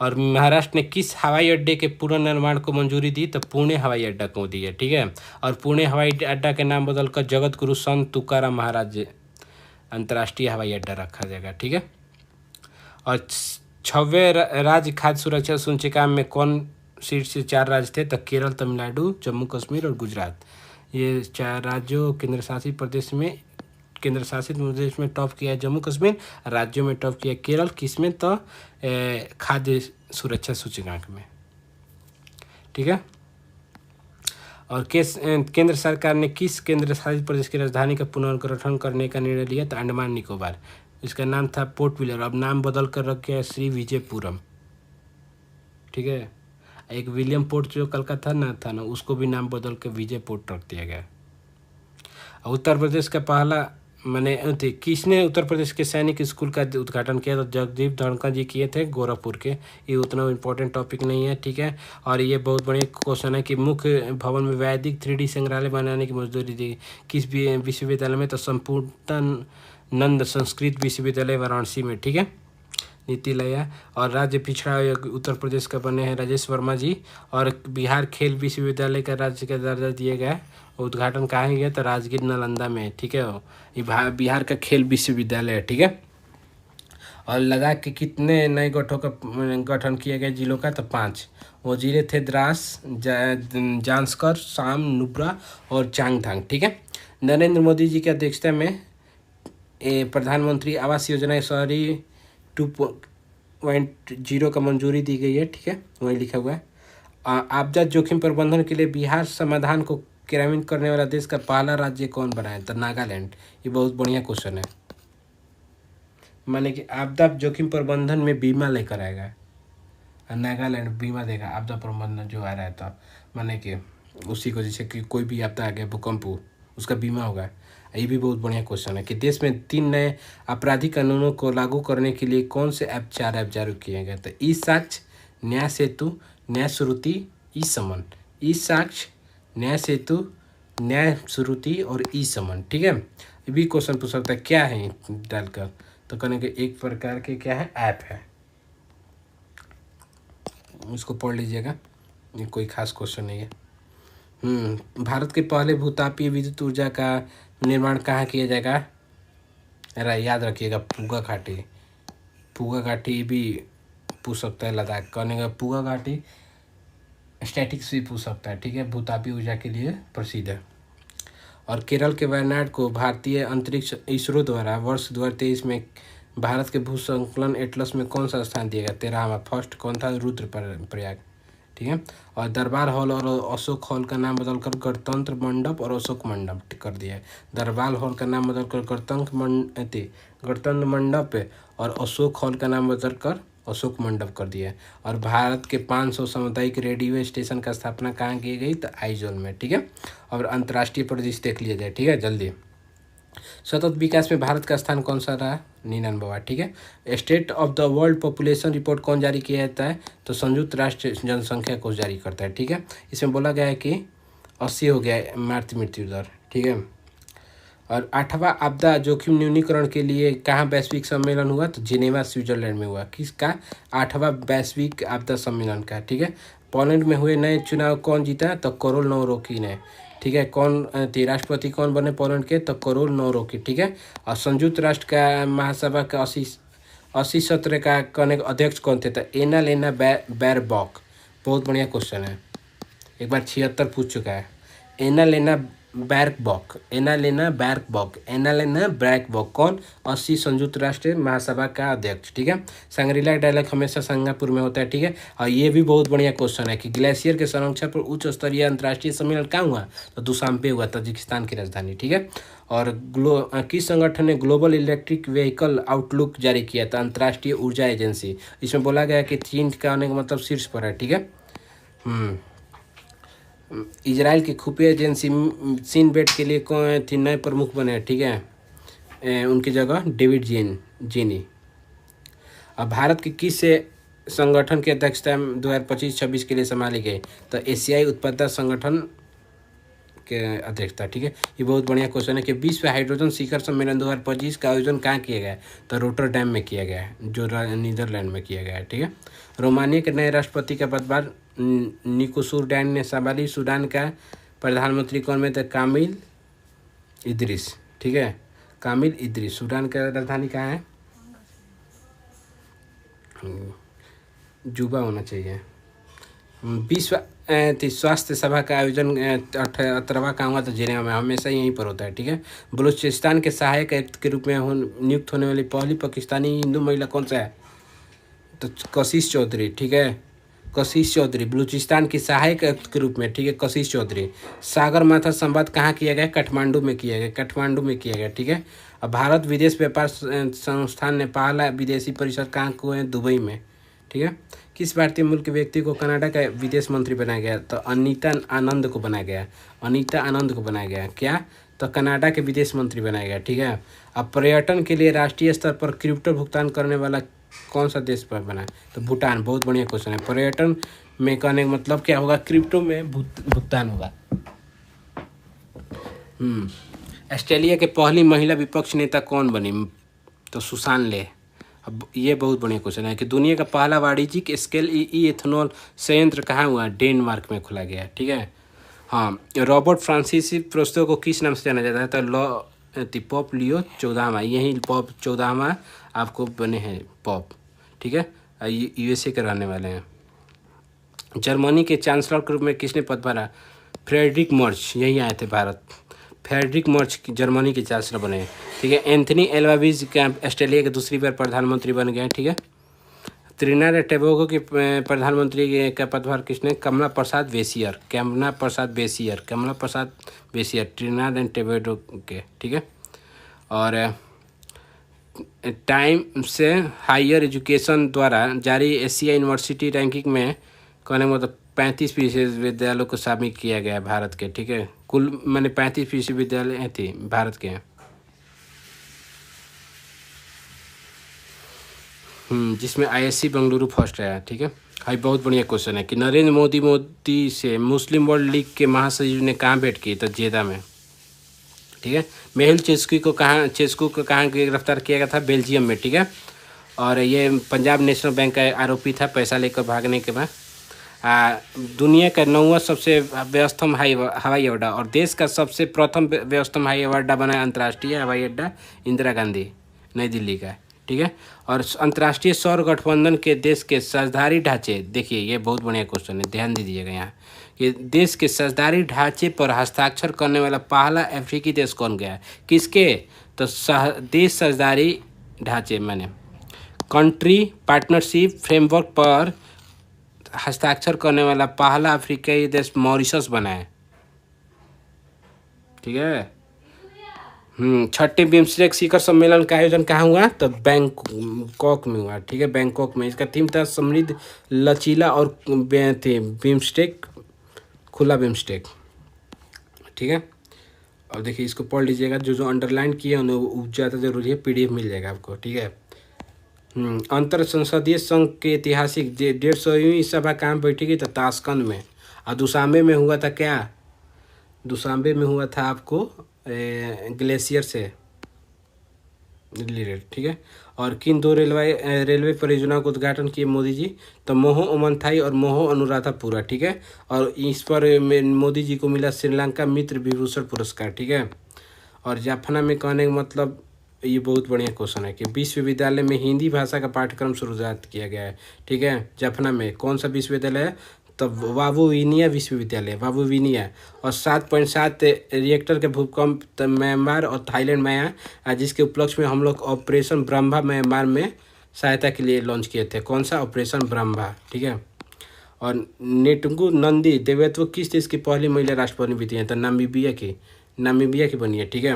और महाराष्ट्र ने किस हवाई अड्डे के पुनर्निर्माण को मंजूरी दी? तो पुणे हवाई अड्डा को दी है, ठीक है। और पुणे हवाई अड्डा के नाम बदलकर जगत गुरु संत तुकाराम महाराज अंतर्राष्ट्रीय हवाई अड्डा रखा जाएगा, ठीक है। और 6वें राज्य खाद्य सुरक्षा सूचकांक में कौन शीर्ष 4 राज्य थे? तो केरल, तमिलनाडु, जम्मू कश्मीर और गुजरात। ये 4 राज्यों केंद्र शासित प्रदेश में टॉप किया है जम्मू कश्मीर, राज्यों में टॉप किया केरल, किस में? तो खाद्य सुरक्षा सूचकांक में, ठीक है। और केंद्र सरकार ने किस केंद्र शासित प्रदेश की राजधानी का पुनर्गठन करने का निर्णय लिया? तो अंडमान निकोबार। इसका नाम था पोर्ट ब्लेयर, अब नाम बदल कर रख गया श्री विजयपुरम, ठीक है। एक विलियम पोर्ट जो कलकत्ता था ना, उसको भी नाम बदल के विजय पोर्ट रख दिया गया। उत्तर प्रदेश का पहला मैंने किसने उत्तर प्रदेश के सैनिक स्कूल का उद्घाटन किया? तो जगदीप धनखड़ जी किए थे, गोरखपुर के। ये उतना इम्पोर्टेंट टॉपिक नहीं है, ठीक है। और ये बहुत बढ़िया क्वेश्चन है कि मुख्य भवन में वैदिक 3D संग्रहालय बनाने की मंजूरी दी किस विश्वविद्यालय में? तो संपूर्णानंद संस्कृत विश्वविद्यालय वाराणसी में, ठीक है। नीति लया। और राज्य पिछड़ा उत्तर प्रदेश का बने हैं राजेश वर्मा जी। और बिहार खेल विश्वविद्यालय का राज्य का दर्जा दिया गया, उद्घाटन कहाँ गया? तो राजगीर नालंदा में, ठीक है। ये बिहार का खेल विश्वविद्यालय है, ठीक है। और लद्दाख के कितने नए गठों का गठन किया गया जिलों का? तो 5। वो जिले थे द्रास, जांस्कर, शाम, नुब्रा और चांगथांग, ठीक है। नरेंद्र मोदी जी की अध्यक्षता में प्रधानमंत्री आवास योजना शहरी 2.0 का मंजूरी दी गई है, ठीक है, वहीं लिखा हुआ है। आपदा जोखिम प्रबंधन के लिए बिहार समाधान को क्रियान्वित करने वाला देश का पहला राज्य कौन बना है? तो नागालैंड। ये बहुत बढ़िया क्वेश्चन है, माने कि आपदा जोखिम प्रबंधन में बीमा लेकर आएगा नागालैंड, बीमा देगा आपदा प्रबंधन जो आ रहा है, तो माने कि उसी को, जैसे कि कोई भी आपदा आ गया, भूकंप, उसका बीमा होगा। ये भी बहुत बढ़िया क्वेश्चन है कि देश में 3 नए आपराधिक कानूनों को लागू करने के लिए कौन से 4 ऐप जारी किए गए? तो ई साक्ष्य, न्याय सेतु, न्याय श्रुति, ई समन। ई साक्ष्य, न्याय सेतु,
न्याय श्रुति और ई समन। ठीक है, ये भी क्वेश्चन पूछ सकता है क्या है डालकर, तो कहने के एक प्रकार के क्या है ऐप है, इसको पढ़ लीजिएगा, ये कोई खास क्वेश्चन नहीं है। भारत के पहले भूतापीय विद्युत ऊर्जा का निर्माण कहाँ किया जाएगा, अरे याद रखिएगा पूगा घाटी। पूगा घाटी भी पूछ सकता है लद्दाख, कहने का पूगा घाटी स्टैटिक्स भी पूछ सकता है। ठीक है, भूतापीय ऊर्जा के लिए प्रसिद्ध है। और केरल के वायनाड को भारतीय अंतरिक्ष इसरो द्वारा वर्ष 2023 में भारत के भूसंकलन एटलस में कौन सा स्थान दिया गया, 13वां। फर्स्ट कौन था, रुद्रप्रयाग। ठीक है, और दरबार हॉल और अशोक हॉल का नाम बदलकर गणतंत्र मंडप और अशोक मंडप कर दिया है। दरबार हॉल का नाम बदलकर गणतंत्र मंडप और अशोक हॉल का नाम बदलकर अशोक मंडप कर दिया है। और भारत के 500 सामुदायिक रेडियो स्टेशन का स्थापना कहाँ की गई, तो आइजोल में। ठीक है, और अंतर्राष्ट्रीय परिदृश्य देख लिया जाए। ठीक है, जल्दी। सतत विकास में भारत का स्थान कौन सा रहा, 99वां। ठीक है, state of the world population report कौन जारी किया जाता है, तो संयुक्त राष्ट्र जनसंख्या कोष जारी करता है। ठीक है, इसमें बोला गया है कि 80 हो गया है मृत्यु दर। ठीक है, और 8वां आपदा जोखिम न्यूनीकरण के लिए कहाँ वैश्विक सम्मेलन हुआ, तो जिनेवा स्विट्जरलैंड में हुआ। किसका, 8वां वैश्विक आपदा सम्मेलन का। ठीक है, पोलैंड में हुए नए चुनाव कौन जीता, तो करोल नोरोकी ने। ठीक है, कौन राष्ट्रपति कौन बने पोलैंड के, तो करोल नोरोकी। ठीक है, और संयुक्त राष्ट्र का महासभा का 80 सत्र का अध्यक्ष कौन थे, तो एना लेना बैरबॉक। बहुत बढ़िया क्वेश्चन है, एक बार 76 पूछ चुका है। एना लेना बैरकबॉक कौन, 80 संयुक्त राष्ट्र महासभा का अध्यक्ष। ठीक है, सांग्रीला डायलॉग हमेशा सिंगापुर में होता है। ठीक है, और ये भी बहुत बढ़िया क्वेश्चन है कि ग्लेशियर के संरक्षण पर उच्च स्तरीय अंतर्राष्ट्रीय सम्मेलन कहाँ हुआ, तो दुशांबे हुआ, ताजिकिस्तान की राजधानी। ठीक है, और किस संगठन ने ग्लोबल इलेक्ट्रिक व्हीकल आउटलुक जारी किया था, अंतर्राष्ट्रीय ऊर्जा एजेंसी। इसमें बोला गया कि चीन का आने का मतलब शीर्ष पर है। ठीक है, इजराइल की खुफिया एजेंसी सिनबेट के लिए कौन थी नए प्रमुख बने। ठीक है, उनकी जगह डेविड जीनी। अब भारत के किस संगठन की अध्यक्षता 2025-26 के लिए संभाली गई, तो एशियाई उत्पादक संगठन के अध्यक्षता। ठीक है, ये बहुत बढ़िया क्वेश्चन है कि विश्व हाइड्रोजन शिखर सम्मेलन 2025 का आयोजन कहाँ किया गया है, तो रोटरडैम में किया गया है, जो नीदरलैंड में किया गया है। ठीक है, रोमानिया के नए राष्ट्रपति का पदभार निकोसुरडैन ने संभाली। सूडान का प्रधानमंत्री कौन में, तो कामिल इदरीस। ठीक है, कामिल इदरीस। सूडान का राजधानी कहाँ है, जुबा होना चाहिए। विश्व स्वास्थ्य सभा का आयोजन 18वां कहाँ हुआ, तो जिनेवा में, हमेशा यहीं पर होता है। ठीक है, बलूचिस्तान के सहायक आयुक्त के रूप में नियुक्त होने वाली पहली पाकिस्तानी हिंदू महिला कौन सा है, तो कशिश चौधरी। ठीक है, कशिश चौधरी बलूचिस्तान की सहायक आयुक्त के रूप में। ठीक है, कशिश चौधरी। सागर माथा संवाद कहाँ किया गया, काठमांडू में किया गया। ठीक है, अब भारत विदेश व्यापार संस्थान ने पहला विदेशी परिषद कहाँ को है, दुबई में। ठीक है, किस भारतीय मूल के व्यक्ति को कनाडा का विदेश मंत्री बनाया गया, तो अनीता आनंद को बनाया गया। क्या, तो कनाडा के विदेश मंत्री बनाया गया। ठीक है, अब पर्यटन के लिए राष्ट्रीय स्तर पर क्रिप्टो भुगतान करने वाला कौन सा देश पर बना, तो भूटान। बहुत बढ़िया क्वेश्चन है, पर्यटन में कहने का मतलब क्या होगा, क्रिप्टो में भुगतान होगा। ऑस्ट्रेलिया के पहली महिला विपक्ष नेता कौन बनी, तो सुसान ले। अब ये बहुत बढ़िया क्वेश्चन है कि दुनिया का पहला वाणिज्यिक स्केल एथेनॉल संयंत्र कहाँ हुआ, डेनमार्क में खोला गया। ठीक है, हाँ, रॉबर्ट फ्रांसिस प्रोस्तो को किस नाम से जाना जाता है, तो पॉप लियो 14वां, यही पॉप 14वां आपको बने हैं पॉप। ठीक है, यूएसए के रहने वाले हैं। जर्मनी के चांसलर के रूप में किसने पद भरा, फ्रेडरिक मर्च, यही आए थे भारत। फ्रेडरिक मर्च जर्मनी के चांसलर बने। ठीक है, एंथनी एल्बावीज ऑस्ट्रेलिया के दूसरी बार प्रधानमंत्री बन गए। ठीक है, त्रिनाड टोबैगो के प्रधानमंत्री का पदभार किसने, कमला प्रसाद बेसियर, त्रिनाड एंड टोबैगो के। ठीक है, और टाइम से हायर एजुकेशन द्वारा जारी एशिया यूनिवर्सिटी रैंकिंग में कहने का मतलब 35 विश्वविद्यालयों को शामिल किया गया भारत के। ठीक है, कुल मैंने 35 विश्वविद्यालय थे भारत के। जिसमें आईएससी बेंगलुरु फर्स्ट आया। ठीक है भाई, बहुत बढ़िया क्वेश्चन है कि नरेंद्र मोदी से मुस्लिम वर्ल्ड लीग के महासचिव ने कहाँ भेंट की? तो जेदा में। ठीक है, मेहुल चेस्कू को कहाँ गिरफ्तार किया गया था? बेल्जियम में। ठीक है, और ये पंजाब नेशनल बैंक का आरोपी था पैसा लेकर भागने के बाद। दुनिया का 9वां सबसे व्यस्तम हवाई अड्डा और देश का सबसे प्रथम व्यस्तम हवाई अड्डा बना अंतर्राष्ट्रीय हवाई अड्डा इंदिरा गांधी नई दिल्ली का। ठीक है, और अंतर्राष्ट्रीय सौर गठबंधन के देश के साझेदारी ढांचे, देखिए ये बहुत बढ़िया क्वेश्चन है, ध्यान दीजिएगा यहाँ कि देश के साझेदारी ढांचे पर हस्ताक्षर करने वाला पहला अफ्रीकी देश कौन गया? किसके? तो देश साझेदारी ढांचे मैंने कंट्री पार्टनरशिप फ्रेमवर्क पर हस्ताक्षर करने वाला पहला अफ्रीकी देश मॉरिशस बना है। ठीक है, छठे बिम्स्टेक शिखर सम्मेलन का आयोजन कहाँ हुआ? तो बैंकॉक में हुआ। ठीक है, बैंकॉक में। इसका थीम था समृद्ध, लचीला और बिम्स्टेक, खुला बिम्स्टेक। ठीक है, और देखिए इसको पढ़ लीजिएगा, जो अंडरलाइन किए उन्हें वो ज़्यादा जरूरी है, पीडीएफ मिल जाएगा आपको। ठीक है, अंतर संसदीय संघ के ऐतिहासिक 150वीं सभा कहाँ बैठी गई? तो ताशकंद में। और दुशांबे में हुआ था क्या? दुशांबे में हुआ था आपको ग्लेशियर से रिलेटेड। ठीक है, और किन दो रेलवे परियोजनाओं का उद्घाटन किए मोदी जी? तो मोहो ओमनथाई और मोहो अनुराधापुरा। ठीक है, और इस पर मोदी जी को मिला श्रीलंका मित्र विभूषण पुरस्कार। ठीक है, और जाफना में कहने का मतलब, ये बहुत बढ़िया क्वेश्चन है कि विश्वविद्यालय में हिंदी भाषा का पाठ्यक्रम शुरुआत किया गया है। ठीक है, जाफना में कौन सा विश्वविद्यालय है? तो वावुविनिया विश्वविद्यालय, वावुविनिया। और 7.7 रिएक्टर के भूकंप म्यांमार और थाईलैंड में आया, जिसके उपलक्ष्य में हम लोग ऑपरेशन ब्रह्मा म्यांमार में सहायता के लिए लॉन्च किए थे। कौन सा? ऑपरेशन ब्रह्मा। ठीक है, और नेटुंगू नंदी देवेत्व किस देश की पहली महिला राष्ट्रपति बनी है? तो नामीबिया की बनी है। ठीक है,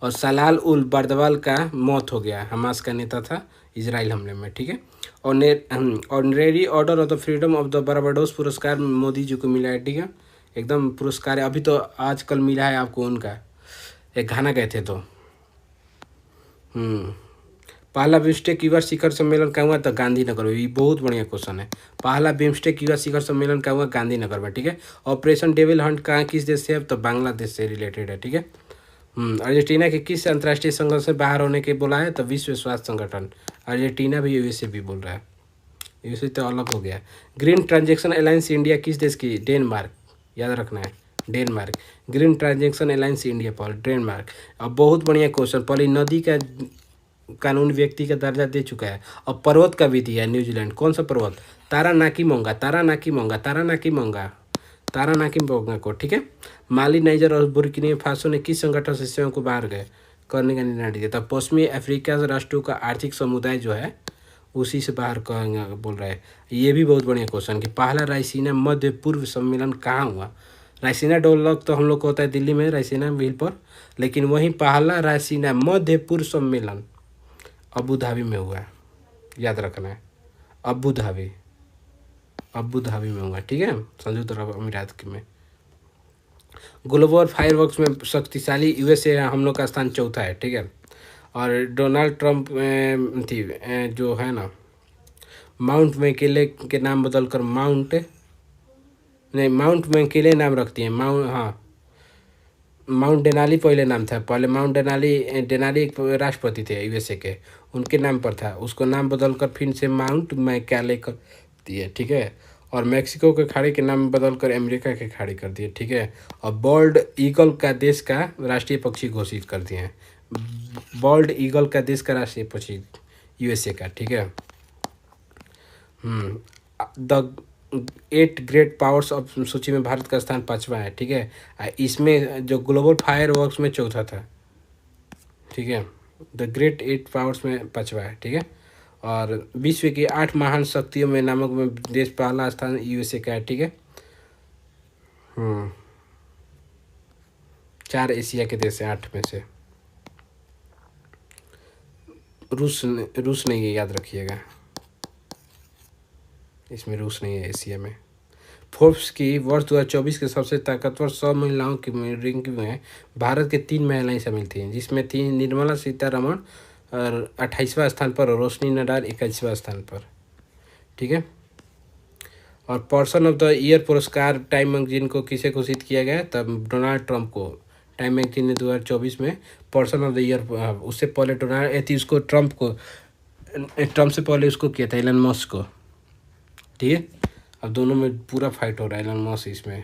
और सलाल उल बर्दवाल का मौत हो गया, हमास का नेता था, इजराइल हमले में। ठीक है, honorary order of the freedom of the Barbados पुरस्कार मोदी जी को मिला है। ठीक है, एकदम पुरस्कार है, अभी तो आजकल मिला है आपको उनका, एक घाना गए थे तो। पहला बिम्स्टेक युवा शिखर सम्मेलन कहाँ हुआ? तो गांधीनगर में। ये बहुत बढ़िया क्वेश्चन है, पहला बिम्स्टेक युवा शिखर सम्मेलन कहाँ हुआ? गांधीनगर में। ठीक है, ऑपरेशन डेविल हंट कहाँ किस देश से है? तो बांग्लादेश से रिलेटेड है। ठीक है, अर्जेंटीना के किस अंतर्राष्ट्रीय संगठन से बाहर होने के बोला है? तो विश्व स्वास्थ्य संगठन। अर्जेंटीना भी यूएसए भी बोल रहा है, यूएसए तो अलग हो गया। ग्रीन ट्रांजेक्शन अलायंस इंडिया किस देश की? डेनमार्क, याद रखना है, Denmark. Green transaction alliance India पर डेनमार्क। अब बहुत बढ़िया क्वेश्चन, पहले नदी का कानून व्यक्ति का दर्जा दे चुका है, और पर्वत का भी दिया है न्यूजीलैंड। कौन सा पर्वत? तारानाकी मोंगा को। ठीक है, माली, नाइजर और बुर्किना फासो ने किस संगठन से सेवाओं को बाहर गए करने का निर्णय लिया? था पश्चिमी अफ्रीका राष्ट्रों का आर्थिक समुदाय जो है उसी से बाहर करेंगे बोल रहा है। ये भी बहुत बढ़िया क्वेश्चन कि पहला रायसीना मध्य पूर्व सम्मेलन कहाँ हुआ? रायसीना डेवलप तो हम लोग को होता है दिल्ली में, रायसीना व्हील पर, लेकिन वहीं पहला रायसीना मध्य पूर्व सम्मेलन अबू धाबी में हुआ, याद रखना है, अबू धाबी में हुआ। ठीक है, संयुक्त अरब अमीरात में। ग्लोबल फायरवर्क्स में शक्तिशाली यूएसए हम लोग का स्थान चौथा है। ठीक है, और डोनाल्ड ट्रंप जो है ना, माउंट मैकिले के नाम बदलकर माउंट मैकिले नाम रखती है। माउंट डेनाली पहले नाम था, पहले माउंट डेनाली एक राष्ट्रपति थे यूएसए के, उनके नाम पर था, उसको नाम बदलकर फिर से माउंट मैकिले कर दिए। ठीक है, और मेक्सिको के खाड़ी के नाम बदलकर अमेरिका के खाड़ी कर दिए। ठीक है, और बॉल्ड ईगल का देश का राष्ट्रीय पक्षी घोषित कर दिए हैं। बॉल्ड ईगल का देश का राष्ट्रीय पक्षी यूएसए का। ठीक है, द 8 ग्रेट पावर्स ऑफ सूची में भारत का स्थान 5वां है। ठीक है, इसमें जो ग्लोबल फायर वर्क्स में चौथा था। ठीक है, द ग्रेट 8 पावर्स में 5वां है। ठीक है, और विश्व की 8 महान शक्तियों में नामक में देश पहला स्थान यूएसए का है। ठीक है, 4 एशिया के देश हैं 8 में से। रूस नहीं है, याद रखिएगा, इसमें रूस नहीं है एशिया में। फोर्ब्स की वर्ष 2024 के सबसे ताकतवर 100 महिलाओं की रैंकिंग में भारत के 3 महिलाएं शामिल थी, जिसमें थी निर्मला सीतारमण, और 28वां स्थान पर, और रोशनी नडाल 21वां स्थान पर। ठीक है। और पर्सन ऑफ द ईयर पुरस्कार टाइम मैगजीन को किसे घोषित किया गया? तब डोनाल्ड ट्रंप को टाइम मैगजीन ने 2024 में पर्सन ऑफ द ईयर, उससे पहले डोनाल्ड थी उसको ट्रंप से पहले उसको किया था एलन मस्क को। ठीक है। अब दोनों में पूरा फाइट हो रहा है, एलन मस्क इसमें।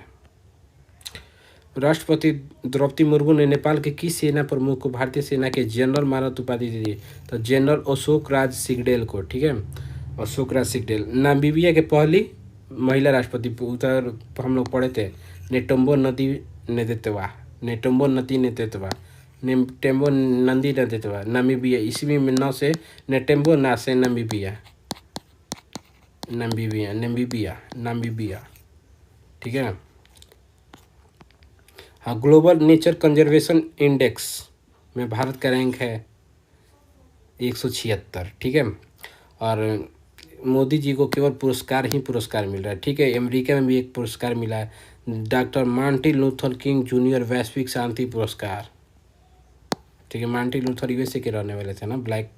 राष्ट्रपति द्रौपदी मुर्मू ने नेपाल के किस सेना प्रमुख को भारतीय सेना के जनरल मानद उपाधि दी? तो जनरल अशोक राज सिंगडेल को। ठीक है, अशोक राज सिंगडेल। नामीबिया के पहली महिला राष्ट्रपति उधर हम लोग पढ़े थे, नेटुम्बो नदी नेतृत्वा, नेटुम्बो नदी नेतृत्वा, नेटेम्बो नंदी नेतृत्वा, नामीबिया। ईस्वी में 9 से नेटेम्बो ना से नामीबिया, नामीबिया, नामीबिया, नामीबिया। ठीक है। हाँ, ग्लोबल नेचर कंजर्वेशन इंडेक्स में भारत का रैंक है 176। ठीक है। और मोदी जी को केवल पुरस्कार मिल रहा है। ठीक है। अमेरिका में भी एक पुरस्कार मिला है, doctor Martin Luther king junior वैश्विक शांति पुरस्कार। ठीक है। मार्टिन लूथर यूएसए के रहने वाले थे ना, ब्लैक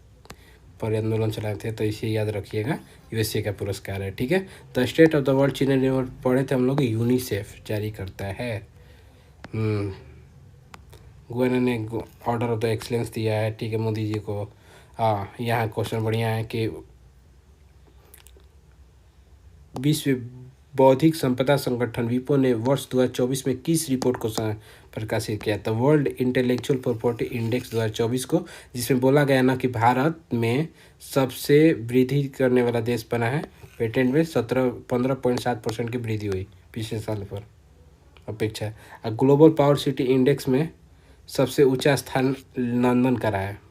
पर आंदोलन चलाए थे, तो इसे याद रखिएगा, यूएसए का पुरस्कार है। ठीक है। The state of the world children day पढ़े थे हम लोग, यूनिसेफ जारी करता है। गोयना ने ऑर्डर ऑफ द एक्सलेंस दिया है। ठीक है, मोदी जी को। हाँ, यहाँ क्वेश्चन बढ़िया है कि विश्व बौद्धिक संपदा संगठन विपो ने वर्ष 2024 में किस रिपोर्ट को प्रकाशित किया? तो वर्ल्ड इंटेलेक्चुअल प्रॉपर्टी इंडेक्स 2024 को, जिसमें बोला गया ना कि भारत में सबसे वृद्धि करने वाला देश बना है। पेटेंट में 15.7% की वृद्धि हुई पिछले साल पर अपेक्षा। ग्लोबल पावर सिटी इंडेक्स में सबसे ऊंचा स्थान लंदन का रहा है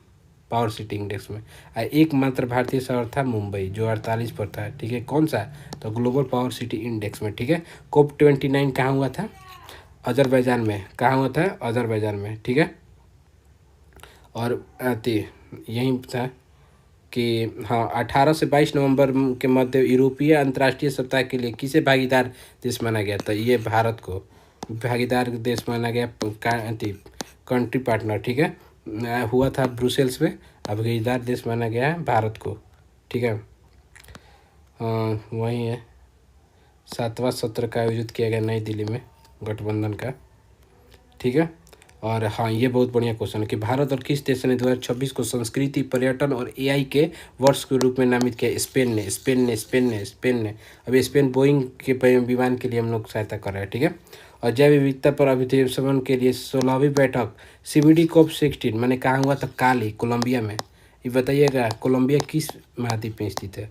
पावर सिटी इंडेक्स में। एकमात्र भारतीय शहर था मुंबई, जो 48 पर था। ठीक है। कौन सा? तो ग्लोबल पावर सिटी इंडेक्स में। ठीक है। COP29 कहाँ हुआ था? अजरबैजान में। कहाँ हुआ था? अजरबैजान में। ठीक है। और यही था कि हाँ, 18 से 22 नवंबर के मध्य यूरोपीय अंतर्राष्ट्रीय सप्ताह के लिए किसे भागीदार देश माना गया? तो ये भारत को भागीदार देश माना गया, कंट्री पार्टनर। ठीक है। हुआ था ब्रुसेल्स में, अब भागीदार देश माना गया है भारत को। ठीक है। वही है, 7वां सत्र का आयोजित किया गया नई दिल्ली में गठबंधन का। ठीक है। और हाँ, ये बहुत बढ़िया क्वेश्चन है कि भारत और किस देश ने 2026 को संस्कृति, पर्यटन और एआई के वर्ष के रूप में नामित किया? स्पेन ने। अभी स्पेन बोइंग के विमान के लिए हम लोग सहायता कर रहे हैं। ठीक है। और जैव विविधता पर अभिसंबोधन के लिए 16वीं बैठक CBD COP16 मैंने कहाँ हुआ था? काली, कोलंबिया में। ये बताइएगा, कोलंबिया किस महाद्वीप में स्थित है?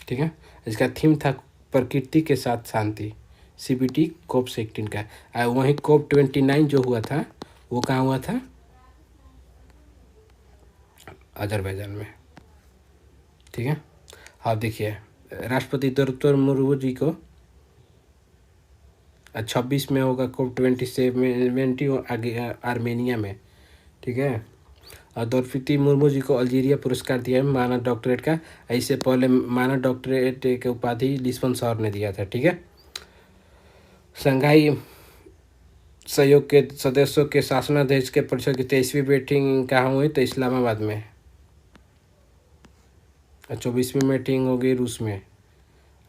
ठीक है। इसका थीम था प्रकृति के साथ शांति, CBD COP16 का। वहीं COP29 जो हुआ था वो कहाँ हुआ था? अजरबैजान में। ठीक है। अब देखिए, राष्ट्रपति द्रौपदी मुर्मू जी को 26 में होगा COP27 आर्मेनिया में। ठीक है। और द्रौपदी मुर्मू जी को अल्जीरिया पुरस्कार दिया है मानद डॉक्टरेट का। इससे पहले मानद डॉक्टरेट की उपाधि लिस्बन शहर ने दिया था। ठीक है। शंघाई सहयोग के सदस्यों के शासनाध्यक्ष के परिषद की 23वीं मीटिंग कहाँ हुई? तो इस्लामाबाद में। 24वीं मीटिंग होगी रूस में।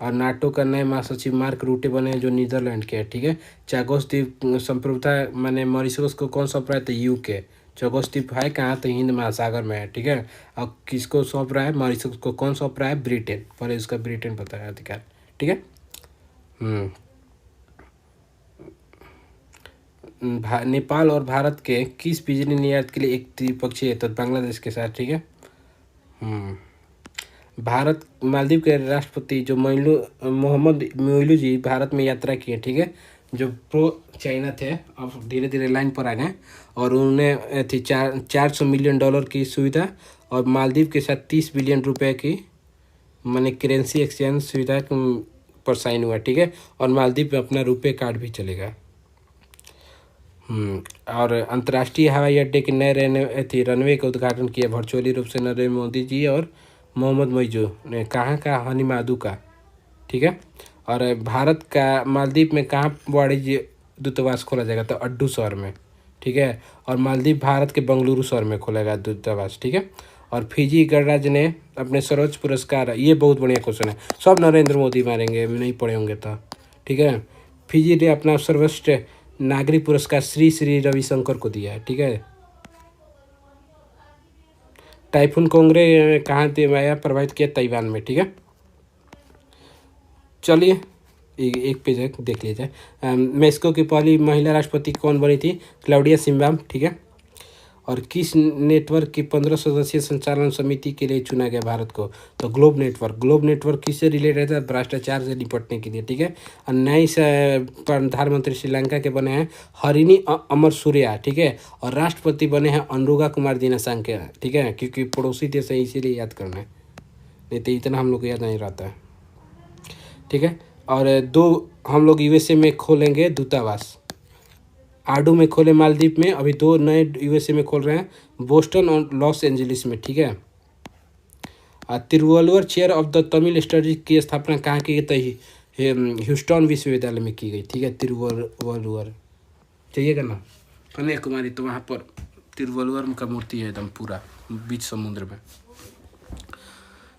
और नाटो का नए महासचिव मार्क रूटे बने हैं, जो नीदरलैंड के हैं। ठीक है। चागोस द्वीप संप्रभुता मैंने मॉरिशस को कौन सौंप रहा है? तो UK। चागोस द्वीप है कहाँ? तो हिंद महासागर में है। ठीक है। और किसको सौंप रहा है? मॉरिशस को। कौन सौंप रहा है? ब्रिटेन। पहले इसका ब्रिटेन पता है अधिकार। ठीक है। नेपाल और भारत के किस बिजली निर्यात के लिए एक द्विपक्षीय है? तो बांग्लादेश के साथ। ठीक है। भारत मालदीव के राष्ट्रपति जो मोहम्मद मोइलू जी भारत में यात्रा की है। ठीक है। जो प्रो चाइना थे, अब धीरे धीरे लाइन पर आ गए, और उन्हें थी 400 मिलियन डॉलर की सुविधा, और मालदीव के साथ 30 बिलियन रुपए की माने करेंसी एक्सचेंज सुविधा पर साइन हुआ। ठीक है। और मालदीव में अपना रुपए कार्ड भी चलेगा। और अंतर्राष्ट्रीय हवाई अड्डे के नए रनवे का उद्घाटन किया वर्चुअली रूप से नरेंद्र मोदी जी और मोहम्मद मोइजू ने। कहाँ का? हनीमादू का। ठीक है। और भारत का मालदीव में कहाँ वाणिज्य दूतावास खोला जाएगा? तो अड्डू शहर में। ठीक है। और मालदीव भारत के बेंगलुरु शहर में खोलेगा दूतावास, ठीक है। और फिजी गणराज्य ने अपने सर्वोच्च पुरस्कार, ये बहुत बढ़िया क्वेश्चन है, सब नरेंद्र मोदी मारेंगे, नहीं पढ़े होंगे तो, ठीक है। फिजी ने अपना सर्वोच्च नागरिक पुरस्कार श्री श्री रविशंकर को दिया है, ठीक है। टाइफून कोंगरे कहाँ प्रभावित किया? ताइवान में, ठीक है। चलिए एक पेज है, देख लीजिए। मेक्सिको की पहली महिला राष्ट्रपति कौन बनी थी? क्लाउडिया शिनबाम, ठीक है। और किस नेटवर्क की 15 सदस्यीय संचालन समिति के लिए चुना गया भारत को? तो ग्लोब नेटवर्क। ग्लोब नेटवर्क किससे रिलेटेड है? भ्रष्टाचार से निपटने के लिए, ठीक है। और नए प्रधानमंत्री श्रीलंका के बने हैं हरिणी अमर सूर्या, ठीक है। और राष्ट्रपति बने हैं अनुरुगा कुमार दिनासांके, ठीक है, क्योंकि पड़ोसी देश है इसीलिए याद करना है, नहीं तो इतना हम लोग को याद नहीं रहता है, ठीक है। और 2 हम लोग यूएसए में खोलेंगे दूतावास, आडू में खोले मालदीव में, अभी 2 नए यूएसए में खोल रहे हैं, बोस्टन और लॉस एंजलिस में, ठीक है। Thiruvalluvar chair of the Tamil studies की स्थापना कहाँ की गई? ह्यूस्टन विश्वविद्यालय में की गई, ठीक है। तिरुवल्लुवर चाहिएगा ना कन्याकुमारी, तो वहाँ पर तिरुवल्लुवर का मूर्ति है एकदम पूरा बीच समुद्र में,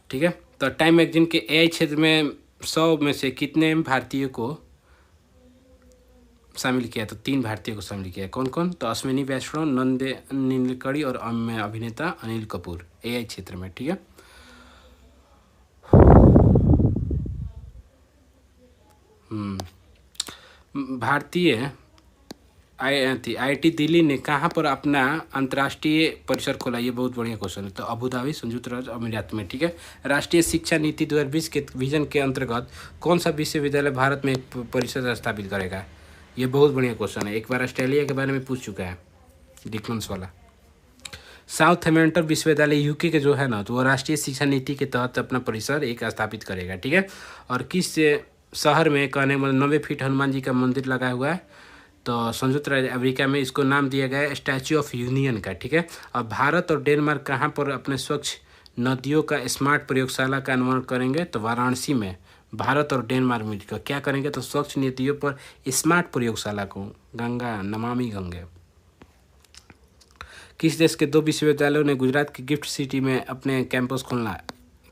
ठीक है। तो टाइम मैगजीन के एआई क्षेत्र में 100 में से कितने भारतीयों को शामिल किया? तो 3 भारतीयों को शामिल किया। कौन कौन? तो अश्विनी वैष्णव, नंदे नीलकड़ी और अभिनेता अनिल कपूर, एआई क्षेत्र में, ठीक है। भारतीय आईआईटी दिल्ली ने कहाँ पर अपना अंतर्राष्ट्रीय परिसर खोला? ये बहुत बढ़िया क्वेश्चन है। तो अबू धाबी, संयुक्त राज्य अमीरात में, ठीक है। राष्ट्रीय शिक्षा नीति 2020 के विजन के अंतर्गत कौन सा विश्वविद्यालय भारत में एक परिसर स्थापित करेगा? ये बहुत बढ़िया क्वेश्चन है, एक बार ऑस्ट्रेलिया के बारे में पूछ चुका है डिकमंस वाला। साउथहैम्पटन विश्वविद्यालय यूके के जो है ना, तो वो राष्ट्रीय शिक्षा नीति के तहत अपना परिसर एक स्थापित करेगा, ठीक है। और किस शहर में कहने मतलब 90 फीट हनुमान जी का मंदिर लगा हुआ है? तो संयुक्त राज्य अमेरिका में इसको नाम दिया गया है स्टैच्यू ऑफ यूनियन का, ठीक है। और भारत और डेनमार्क कहाँ पर अपने स्वच्छ नदियों का स्मार्ट प्रयोगशाला का निर्माण करेंगे? तो वाराणसी में भारत और डेनमार्क मिलकर क्या करेंगे? तो स्वच्छ नदियों पर स्मार्ट प्रयोगशाला को, गंगा नमामि गंगे। किस देश के 2 विश्वविद्यालयों ने गुजरात की गिफ्ट सिटी में अपने कैंपस खोलना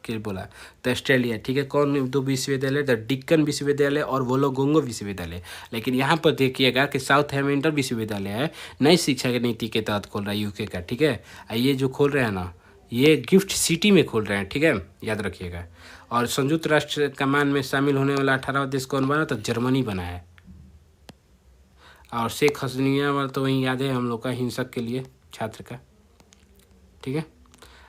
के बोला? तो ऑस्ट्रेलिया, ठीक है। कौन 2 विश्वविद्यालय? द डिक्कन विश्वविद्यालय और वोलोगोंगो विश्वविद्यालय। लेकिन यहाँ पर देखिएगा कि साउथहैम्पटन विश्वविद्यालय है, नई शिक्षा नीति के तहत खोल रहा है यूके का, ठीक है। ये जो खोल रहे हैं ना, ये गिफ्ट सिटी में खोल रहे हैं, ठीक है, याद रखिएगा। और संयुक्त राष्ट्र कमान में शामिल होने वाला 18वां देश कौन बना? तो जर्मनी बना है। और शेख हसीना वाला तो वहीं याद है हम लोग का, हिंसक के लिए छात्र का, ठीक है।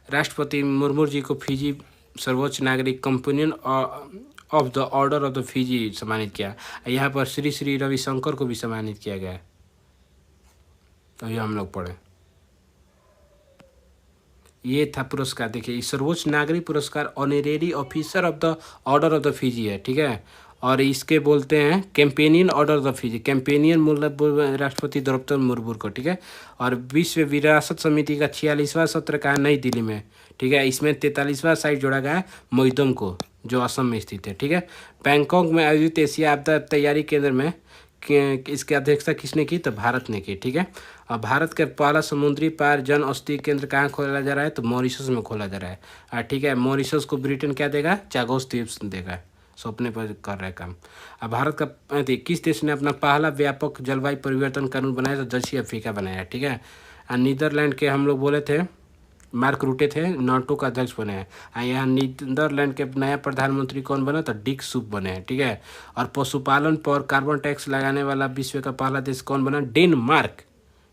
राष्ट्रपति मुर्मू जी को फिजी सर्वोच्च नागरिक companion of the order of the Fiji सम्मानित किया। यहाँ पर श्री श्री रविशंकर को भी सम्मानित किया गया, तो ये हम लोग पढ़े। ये था पुरस्कार, देखिए सर्वोच्च नागरिक पुरस्कार honorary officer of the order of the Fiji है, ठीक है। और इसके बोलते हैं companion order of the Fiji, companion मतलब राष्ट्रपति द्रौपदी मुर्मू को, ठीक है। और विश्व विरासत समिति का 46वां सत्र का नई दिल्ली में, ठीक है। इसमें 43वां साइट जोड़ा गया है मोइदम को, जो असम में स्थित है, ठीक है। बैंकॉक में आयोजित एशिया आपदा तैयारी केंद्र में इसकी अध्यक्षता किसने की? तो भारत ने की, ठीक है। और भारत का पहला समुद्री पार जन औषधि केंद्र कहाँ खोला जा रहा है? तो मॉरिशस में खोला जा रहा है, ठीक है। मॉरिशस को ब्रिटेन क्या देगा? चागोस द्वीप देगा, सौंपने पर कर रहा है काम। अब भारत का किस देश ने अपना पहला व्यापक जलवायु परिवर्तन कानून बनाया? तो दक्षिण अफ्रीका बनाया, ठीक है। नीदरलैंड के हम लोग बोले थे मार्क रूटे थे, नाटो का अध्यक्ष बने हैं। यहाँ नीदरलैंड के नया प्रधानमंत्री कौन बना? तो डिक सूप बने हैं, ठीक है। और पशुपालन पर कार्बन टैक्स लगाने वाला विश्व का पहला देश कौन बना? डेनमार्क,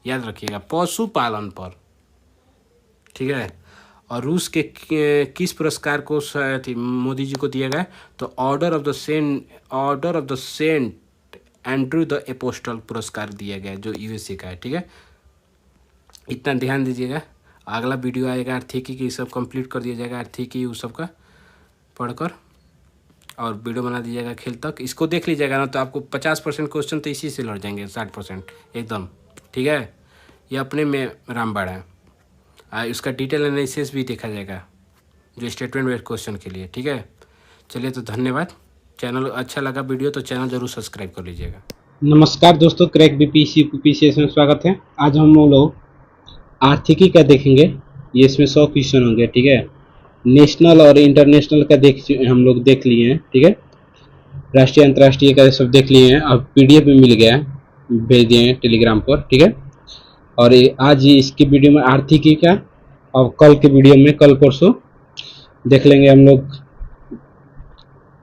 याद रखिएगा, पशुपालन पर, ठीक है। और रूस के किस पुरस्कार को मोदी जी को दिया गया? तो Order of the Saint Andrew the Apostle पुरस्कार दिया गया, जो यूएसए का है, ठीक है। इतना ध्यान दीजिएगा। अगला वीडियो आएगा आर्थिकी की, सब कंप्लीट कर दिया जाएगा, आर्थिकी उस सब का पढ़कर, और वीडियो बना दीजिएगा खेल तक। इसको देख लीजिएगा ना, तो आपको 50% क्वेश्चन तो इसी से लड़ जाएंगे, 60% एकदम, ठीक है। ये अपने में रामबाड़ है। उसका डिटेल एनालिसिस भी देखा जाएगा, जो स्टेटमेंट बेस्ड क्वेश्चन के लिए, ठीक है। चलिए, तो धन्यवाद। चैनल अच्छा लगा वीडियो तो चैनल ज़रूर सब्सक्राइब कर लीजिएगा।
नमस्कार दोस्तों, क्रैक बीपीसी पीसीएस में स्वागत है। आज हम लोग आर्थिकी का देखेंगे। ये इसमें 100 क्वेश्चन होंगे, ठीक है। नेशनल और इंटरनेशनल का हम लोग देख लिए हैं, ठीक है। राष्ट्रीय अंतर्राष्ट्रीय का सब देख लिए हैं। अब पीडीएफ में मिल गया है, भेज दिए हैं टेलीग्राम पर, ठीक है। और आज इसकी वीडियो में आर्थिकी का, और कल के वीडियो में कल परसों देख लेंगे हम लोग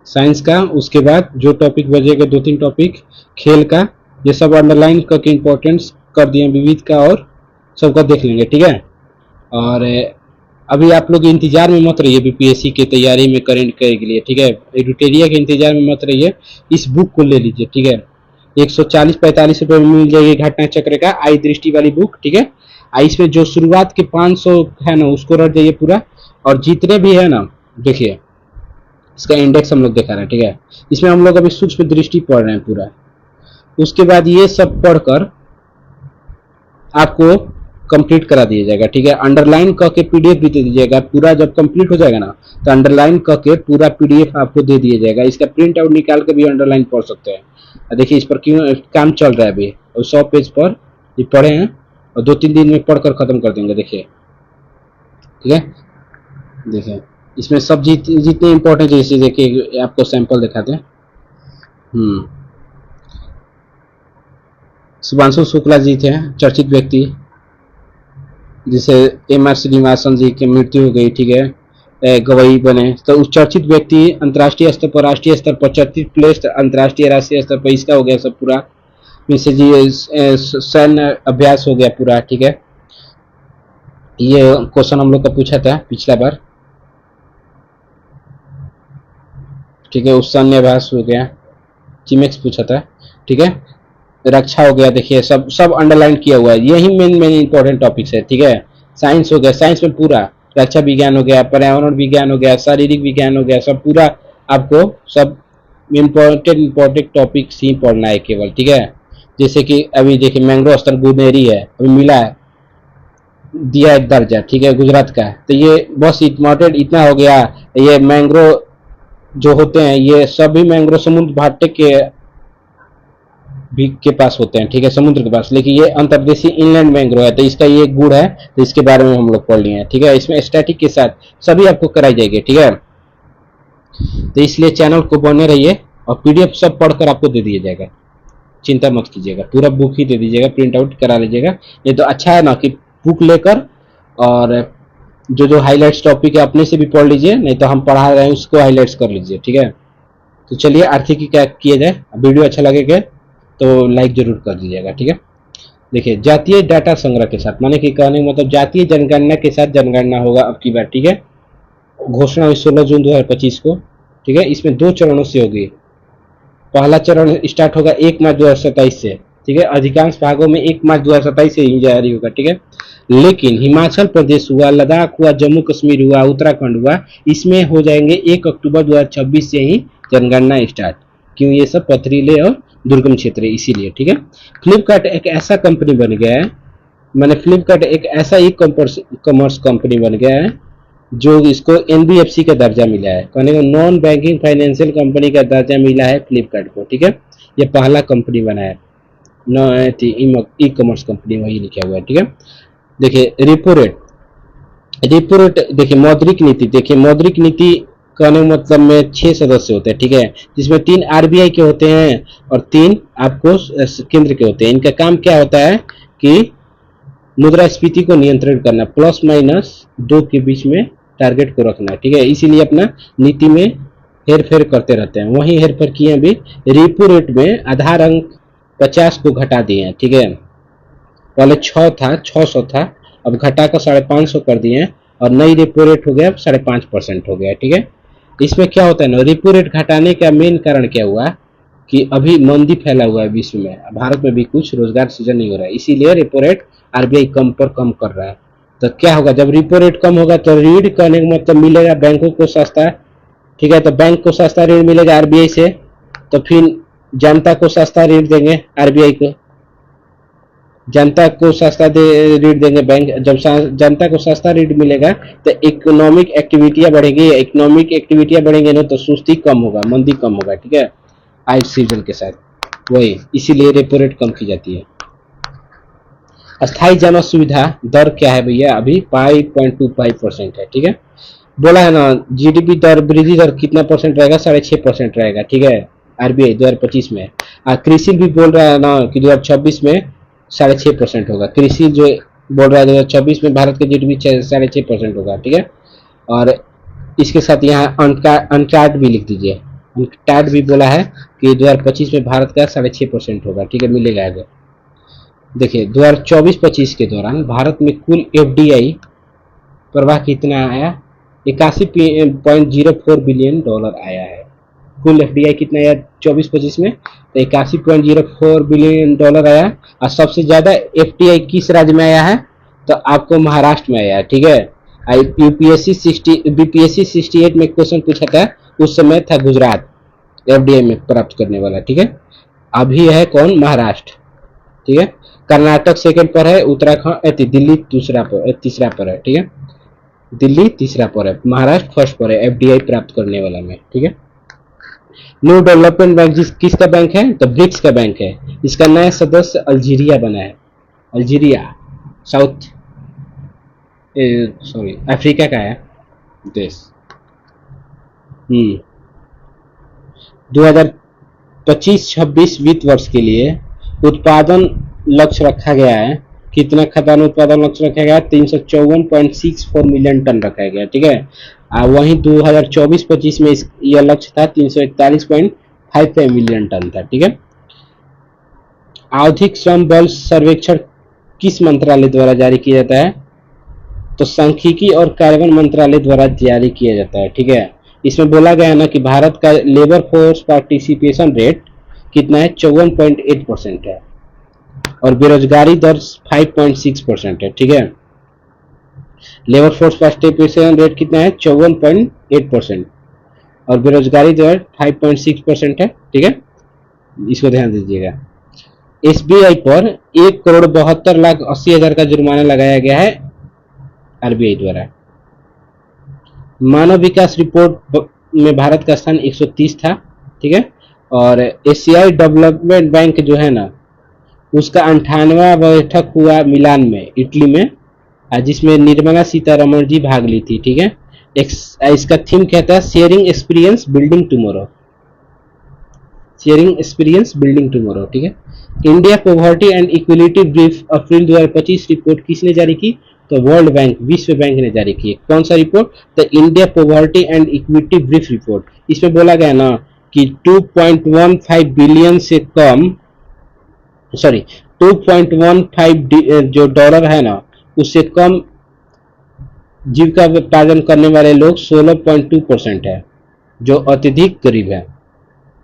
साइंस का। उसके बाद जो टॉपिक बचेगा, 2-3 टॉपिक खेल का, ये सब अंडरलाइन करके इम्पोर्टेंस कर दिए विविध का, और सबका देख लेंगे, ठीक है। और अभी आप लोग इंतजार में मत रहिए बीपीएससी की तैयारी में, करंट के लिए, ठीक है। एडुटेरिया के इंतजार में मत रहिए, इस बुक को ले लीजिए, ठीक है। 140-45 रुपये में मिल जाएगी घटना चक्र का आई दृष्टि वाली बुक, ठीक है। इसमें जो शुरुआत के 500 है ना, उसको रट जाइए पूरा, और जितने भी है ना, देखिए इसका इंडेक्स हम लोग दिखा रहे हैं, ठीक है। इसमें हम लोग अभी सूक्ष्म दृष्टि पढ़ रहे हैं पूरा। उसके बाद ये सब पढ़कर आपको कंप्लीट करा दिया जाएगा, ठीक है। अंडरलाइन करके पीडीएफ भी दे दीजिएगा पूरा। जब कंप्लीट हो जाएगा ना, तो अंडरलाइन करके पूरा पीडीएफ आपको दे दिया जाएगा। इसका प्रिंट आउट निकाल के भी अंडरलाइन पढ़ सकते हैं। देखिए इस पर क्यों काम चल रहा है अभी, और 100 पेज पर ये पढ़े हैं, और 2-3 दिन में पढ़कर खत्म कर देंगे, देखिए, ठीक है। देखिए इसमें सब जितने इंपॉर्टेंट चीजें, देखिए आपको सैंपल दिखाते हैं। शुभांशु शुक्ला जी थे चर्चित व्यक्ति, जिसे एम.आर. श्रीनिवासन जी की मृत्यु हो गई, ठीक है, गवई बने। तो उस चर्चित व्यक्ति अंतर्राष्ट्रीय स्तर पर, राष्ट्रीय स्तर पर 34 प्लेस, अंतर्राष्ट्रीय राष्ट्रीय स्तर पर इसका हो गया सब पूरा। मिश्र जी सैन्य अभ्यास हो गया पूरा, ठीक है। ये क्वेश्चन हम लोग का पूछा था पिछला बार, ठीक है। उस सैन्य अभ्यास हो गया, चिमेक्स पूछा था, ठीक है। रक्षा हो गया, देखिए सब अंडरलाइन किया हुआ है। यही मेन इंपॉर्टेंट टॉपिक्स है, ठीक है। साइंस हो गया, साइंस में पूरा रक्षा विज्ञान हो गया, पर्यावरण विज्ञान हो गया, शारीरिक विज्ञान हो गया, सब पूरा आपको सब इम्पोर्टेंट टॉपिक्स ही पढ़ना है केवल, ठीक है। जैसे कि अभी देखिए मैंग्रो अस्तर गुनेरी है, अभी मिला है, दिया है दर्जा, ठीक है, गुजरात का। तो ये बस इम्पोर्टेंट इतना हो गया। ये मैंग्रो जो होते हैं, ये सभी मैंग्रो समुद्र भाटे के पास होते हैं, ठीक है, समुद्र के पास। लेकिन ये अंतर्देशीय इनलैंड मैंग्रोव है, तो इसका ये गुण है, तो इसके बारे में हम लोग पढ़ लिए हैं, ठीक है। इसमें स्टैटिक के साथ सभी आपको कराई जाएगी, ठीक है। तो इसलिए चैनल को बने रहिए, और पीडीएफ सब पढ़कर आपको दे दिया जाएगा, चिंता मत कीजिएगा। पूरा बुक ही दे दीजिएगा, प्रिंट आउट करा लीजिएगा। ये तो अच्छा है ना कि बुक लेकर, और जो हाईलाइट्स टॉपिक है अपने से भी पढ़ लीजिए, नहीं तो हम पढ़ा रहे हैं उसको हाईलाइट्स कर लीजिए, ठीक है। तो चलिए आर्थिकी क्या किया जाए। वीडियो अच्छा लगेगा तो लाइक जरूर कर दीजिएगा, ठीक है। देखिए जातीय डाटा संग्रह के साथ, माने कि कहने का मतलब जातीय जनगणना के साथ जनगणना होगा अब की बार, ठीक है। घोषणा हुई 16 जून 2025 को, ठीक है। इसमें 2 चरणों से होगी। पहला चरण स्टार्ट होगा 1 मार्च 2027 से, ठीक है। अधिकांश भागों में 1 मार्च 2027 से ही जारी होगा, ठीक है। लेकिन हिमाचल प्रदेश हुआ, लद्दाख हुआ, जम्मू कश्मीर हुआ, उत्तराखंड हुआ, इसमें हो जाएंगे 1 अक्टूबर 2026 से ही जनगणना स्टार्ट। क्यों, ये सब पथरीले और दुर्गम क्षेत्र है, इसीलिए, ठीक है। फ्लिपकार्ट एक ऐसा कंपनी बन गया है, मैंने फ्लिपकार्ट एक ऐसा ई कॉमर्स कंपनी बन गया है जो इसको एनबीएफसी का दर्जा मिला है, कहने को नॉन बैंकिंग फाइनेंशियल कंपनी का दर्जा मिला है फ्लिपकार्ट को, ठीक है। ये पहला कंपनी बना है, ई कॉमर्स कंपनी, वही लिखा हुआ है, ठीक है। देखिए रेपो रेट देखिए मौद्रिक नीति, देखिए मौद्रिक नीति कहने का मतलब में 6 सदस्य होते हैं, ठीक है। जिसमें 3 आरबीआई के होते हैं और 3 आपको केंद्र के होते हैं। इनका काम क्या होता है कि मुद्रास्फीति को नियंत्रण करना, +- 2 के बीच में टारगेट को रखना, ठीक है। इसीलिए अपना नीति में हेर फेर करते रहते हैं। वही हेर फेर किए अभी रेपो रेट में आधार अंक 50 को घटा दिए हैं, ठीक है। पहले 600 था, अब घटा कर 550 कर दिए हैं, और नई रेपो रेट हो गया 5.5% हो गया, ठीक है। इसमें क्या होता है ना, रेपो रेट घटाने का मेन कारण क्या हुआ कि अभी मंदी फैला हुआ है विश्व में, भारत में भी कुछ रोजगार सृजन नहीं हो रहा है, इसीलिए रेपो रेट आरबीआई कम कर रहा है। तो क्या होगा, जब रेपो रेट कम होगा तो ऋण करने का मतलब मिलेगा बैंकों को सस्ता, ठीक है। तो बैंक को सस्ता ऋण मिलेगा आरबीआई से, तो फिर जनता को सस्ता ऋण देंगे आरबीआई को, जनता को सस्ता ऋण देंगे बैंक। जब जनता को सस्ता ऋण मिलेगा तो इकोनॉमिक एक्टिविटियां बढ़ेगी, इकोनॉमिक एक्टिविटियां बढ़ेंगे ना तो सुस्ती कम होगा, मंदी कम होगा, ठीक है, आय सृजन के साथ। वही इसीलिए रेपो रेट कम की जाती है। अस्थायी जमा सुविधा दर क्या है भैया, अभी 5.25% है, ठीक है। बोला है ना जीडीपी दर वृद्धि दर कितना परसेंट रहेगा, 6.5% रहेगा, ठीक है। आरबीआई 2025 में। कृषि भी बोल रहा है ना कि 2026 में 6.5% होगा। कृषि जो बोल रहा है 2026 में भारत का जीडीपी 6.5% होगा, ठीक है। और इसके साथ यहाँ अनटार्ड भी लिख दीजिए। अनटार्ड भी बोला है कि 2025 में भारत का 6.5% होगा, ठीक है, मिलेगा आगे। देखिए 2024-25 के दौरान भारत में कुल एफडीआई प्रवाह कितना आया, 81.04 बिलियन डॉलर आया है। कुल एफडीआई कितना आया 24-25 में, तो 81.04 बिलियन डॉलर आया। और सबसे ज्यादा एफडीआई किस राज्य में आया है, तो आपको महाराष्ट्र में आया है, ठीक है। बीपीएससी 68 में क्वेश्चन पूछा था, उस समय था गुजरात एफडीआई में प्राप्त करने वाला, ठीक है। अभी है कौन, महाराष्ट्र, ठीक है। कर्नाटक सेकंड पर है, उत्तराखंड दिल्ली तीसरा पर है, ठीक है। दिल्ली तीसरा पर है, महाराष्ट्र फर्स्ट पर है एफडीआई प्राप्त करने वाला में, ठीक है। न्यू डेवलपमेंट बैंक किसका बैंक है, तो ब्रिक्स का बैंक है। इसका नया सदस्य अल्जीरिया बना है। अल्जीरिया साउथ सॉरी अफ्रीका का है देश। 2025-26 वित्त वर्ष के लिए उत्पादन लक्ष्य रखा गया है। कितना खाद्यान्न उत्पादन लक्ष्य रखा गया, 354.64 मिलियन टन रखा गया, ठीक है। वहीं 2024-25 में यह लक्ष्य था 341.55 मिलियन टन था, ठीक है। आवधिक श्रम बल सर्वेक्षण किस मंत्रालय द्वारा जारी किया जाता है, तो सांख्यिकी और कार्यान्वयन मंत्रालय द्वारा जारी किया जाता है, ठीक है। इसमें बोला गया है ना कि भारत का लेबर फोर्स पार्टिसिपेशन रेट कितना है, 54.8% है। और बेरोजगारी दर 5.6% है, ठीक है। लेबर फोर्स पार्टिसिपेशन रेट कितना है, 54.8%। और बेरोजगारी दर 5.6% है, ठीक है। इसको ध्यान दीजिएगा। एसबीआई पर 1,72,80,000 का जुर्माना लगाया गया है आरबीआई द्वारा। मानव विकास रिपोर्ट में भारत का स्थान 130 था, ठीक है। और एशियाई डेवलपमेंट बैंक जो है ना, उसका 98वां बैठक हुआ मिलान में, इटली में, जिसमें निर्मला सीतारमण जी भाग ली थी, ठीक है। इसका थीम क्या था, sharing experience building tomorrow, sharing experience building tomorrow, ठीक है। India poverty and equality brief April 2025 report किसने जारी की, तो वर्ल्ड बैंक, विश्व बैंक ने जारी की। कौन सा रिपोर्ट, तो India poverty and equity brief report. इसमें बोला गया ना कि 2.15 बिलियन से कम, सॉरी 2.15 जो डॉलर है ना, उससे कम जीविका उत्पादन करने वाले लोग 16.2% है, जो अत्यधिक गरीब है।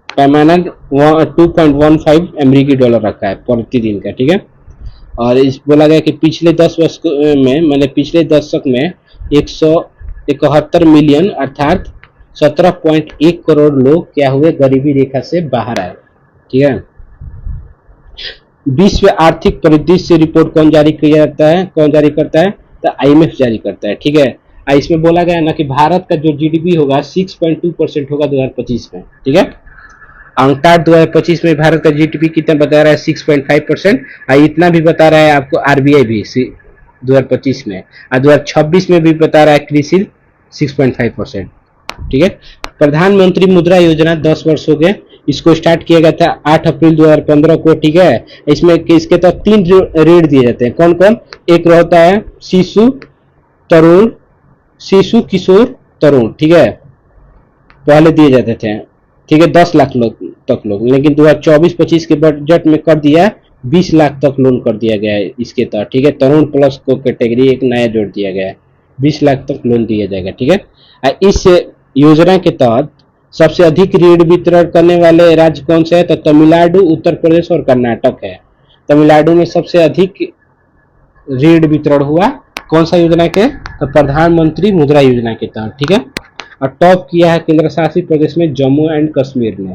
पैमाना 2.15 अमेरिकी डॉलर रखा है प्रतिदिन का, ठीक है। और इस बोला गया कि पिछले 10 वर्ष में, मैंने पिछले दशक में 171 मिलियन अर्थात 17.1 करोड़ लोग क्या हुए, गरीबी रेखा से बाहर आए, ठीक है। विश्व आर्थिक परिदृश्य रिपोर्ट कौन जारी किया जाता है, कौन जारी करता है, तो आईएमएफ जारी करता है, ठीक है। इसमें बोला गया ना कि भारत का जो जीडीपी होगा 6.2% होगा 2025 में, ठीक है। अंकटाड 2025 में भारत का जीडीपी कितना बता रहा है, 6.5%। इतना भी बता रहा है आपको आरबीआई भी 2025 में, और 2026 में भी बता रहा है कृषि 6.5%, ठीक है। प्रधानमंत्री मुद्रा योजना 10 वर्ष हो गए, इसको स्टार्ट किया गया था 8 अप्रैल 2015 को, ठीक है। इसमें इसके तहत 3 ऋण दिए जाते हैं, कौन कौन, एक रहता है शिशु किशोर तरुण, ठीक है, पहले दिए जाते थे, ठीक है, 10 लाख तक लोग, लेकिन 2024-25 के बजट में कर दिया 20 लाख तक लोन कर दिया गया है इसके तहत, ठीक है। तरुण प्लस को कैटेगरी एक नया जोड़ दिया गया है, 20 लाख तक लोन दिया जाएगा, ठीक है। इस योजना के तहत सबसे अधिक ऋण वितरण करने वाले राज्य कौन से है, तो तमिलनाडु, उत्तर प्रदेश और कर्नाटक है। तमिलनाडु में सबसे अधिक ऋण वितरण हुआ कौन सा योजना के, तो प्रधानमंत्री मुद्रा योजना के तहत, ठीक है। और टॉप किया है केंद्र शासित प्रदेश में जम्मू एंड कश्मीर ने,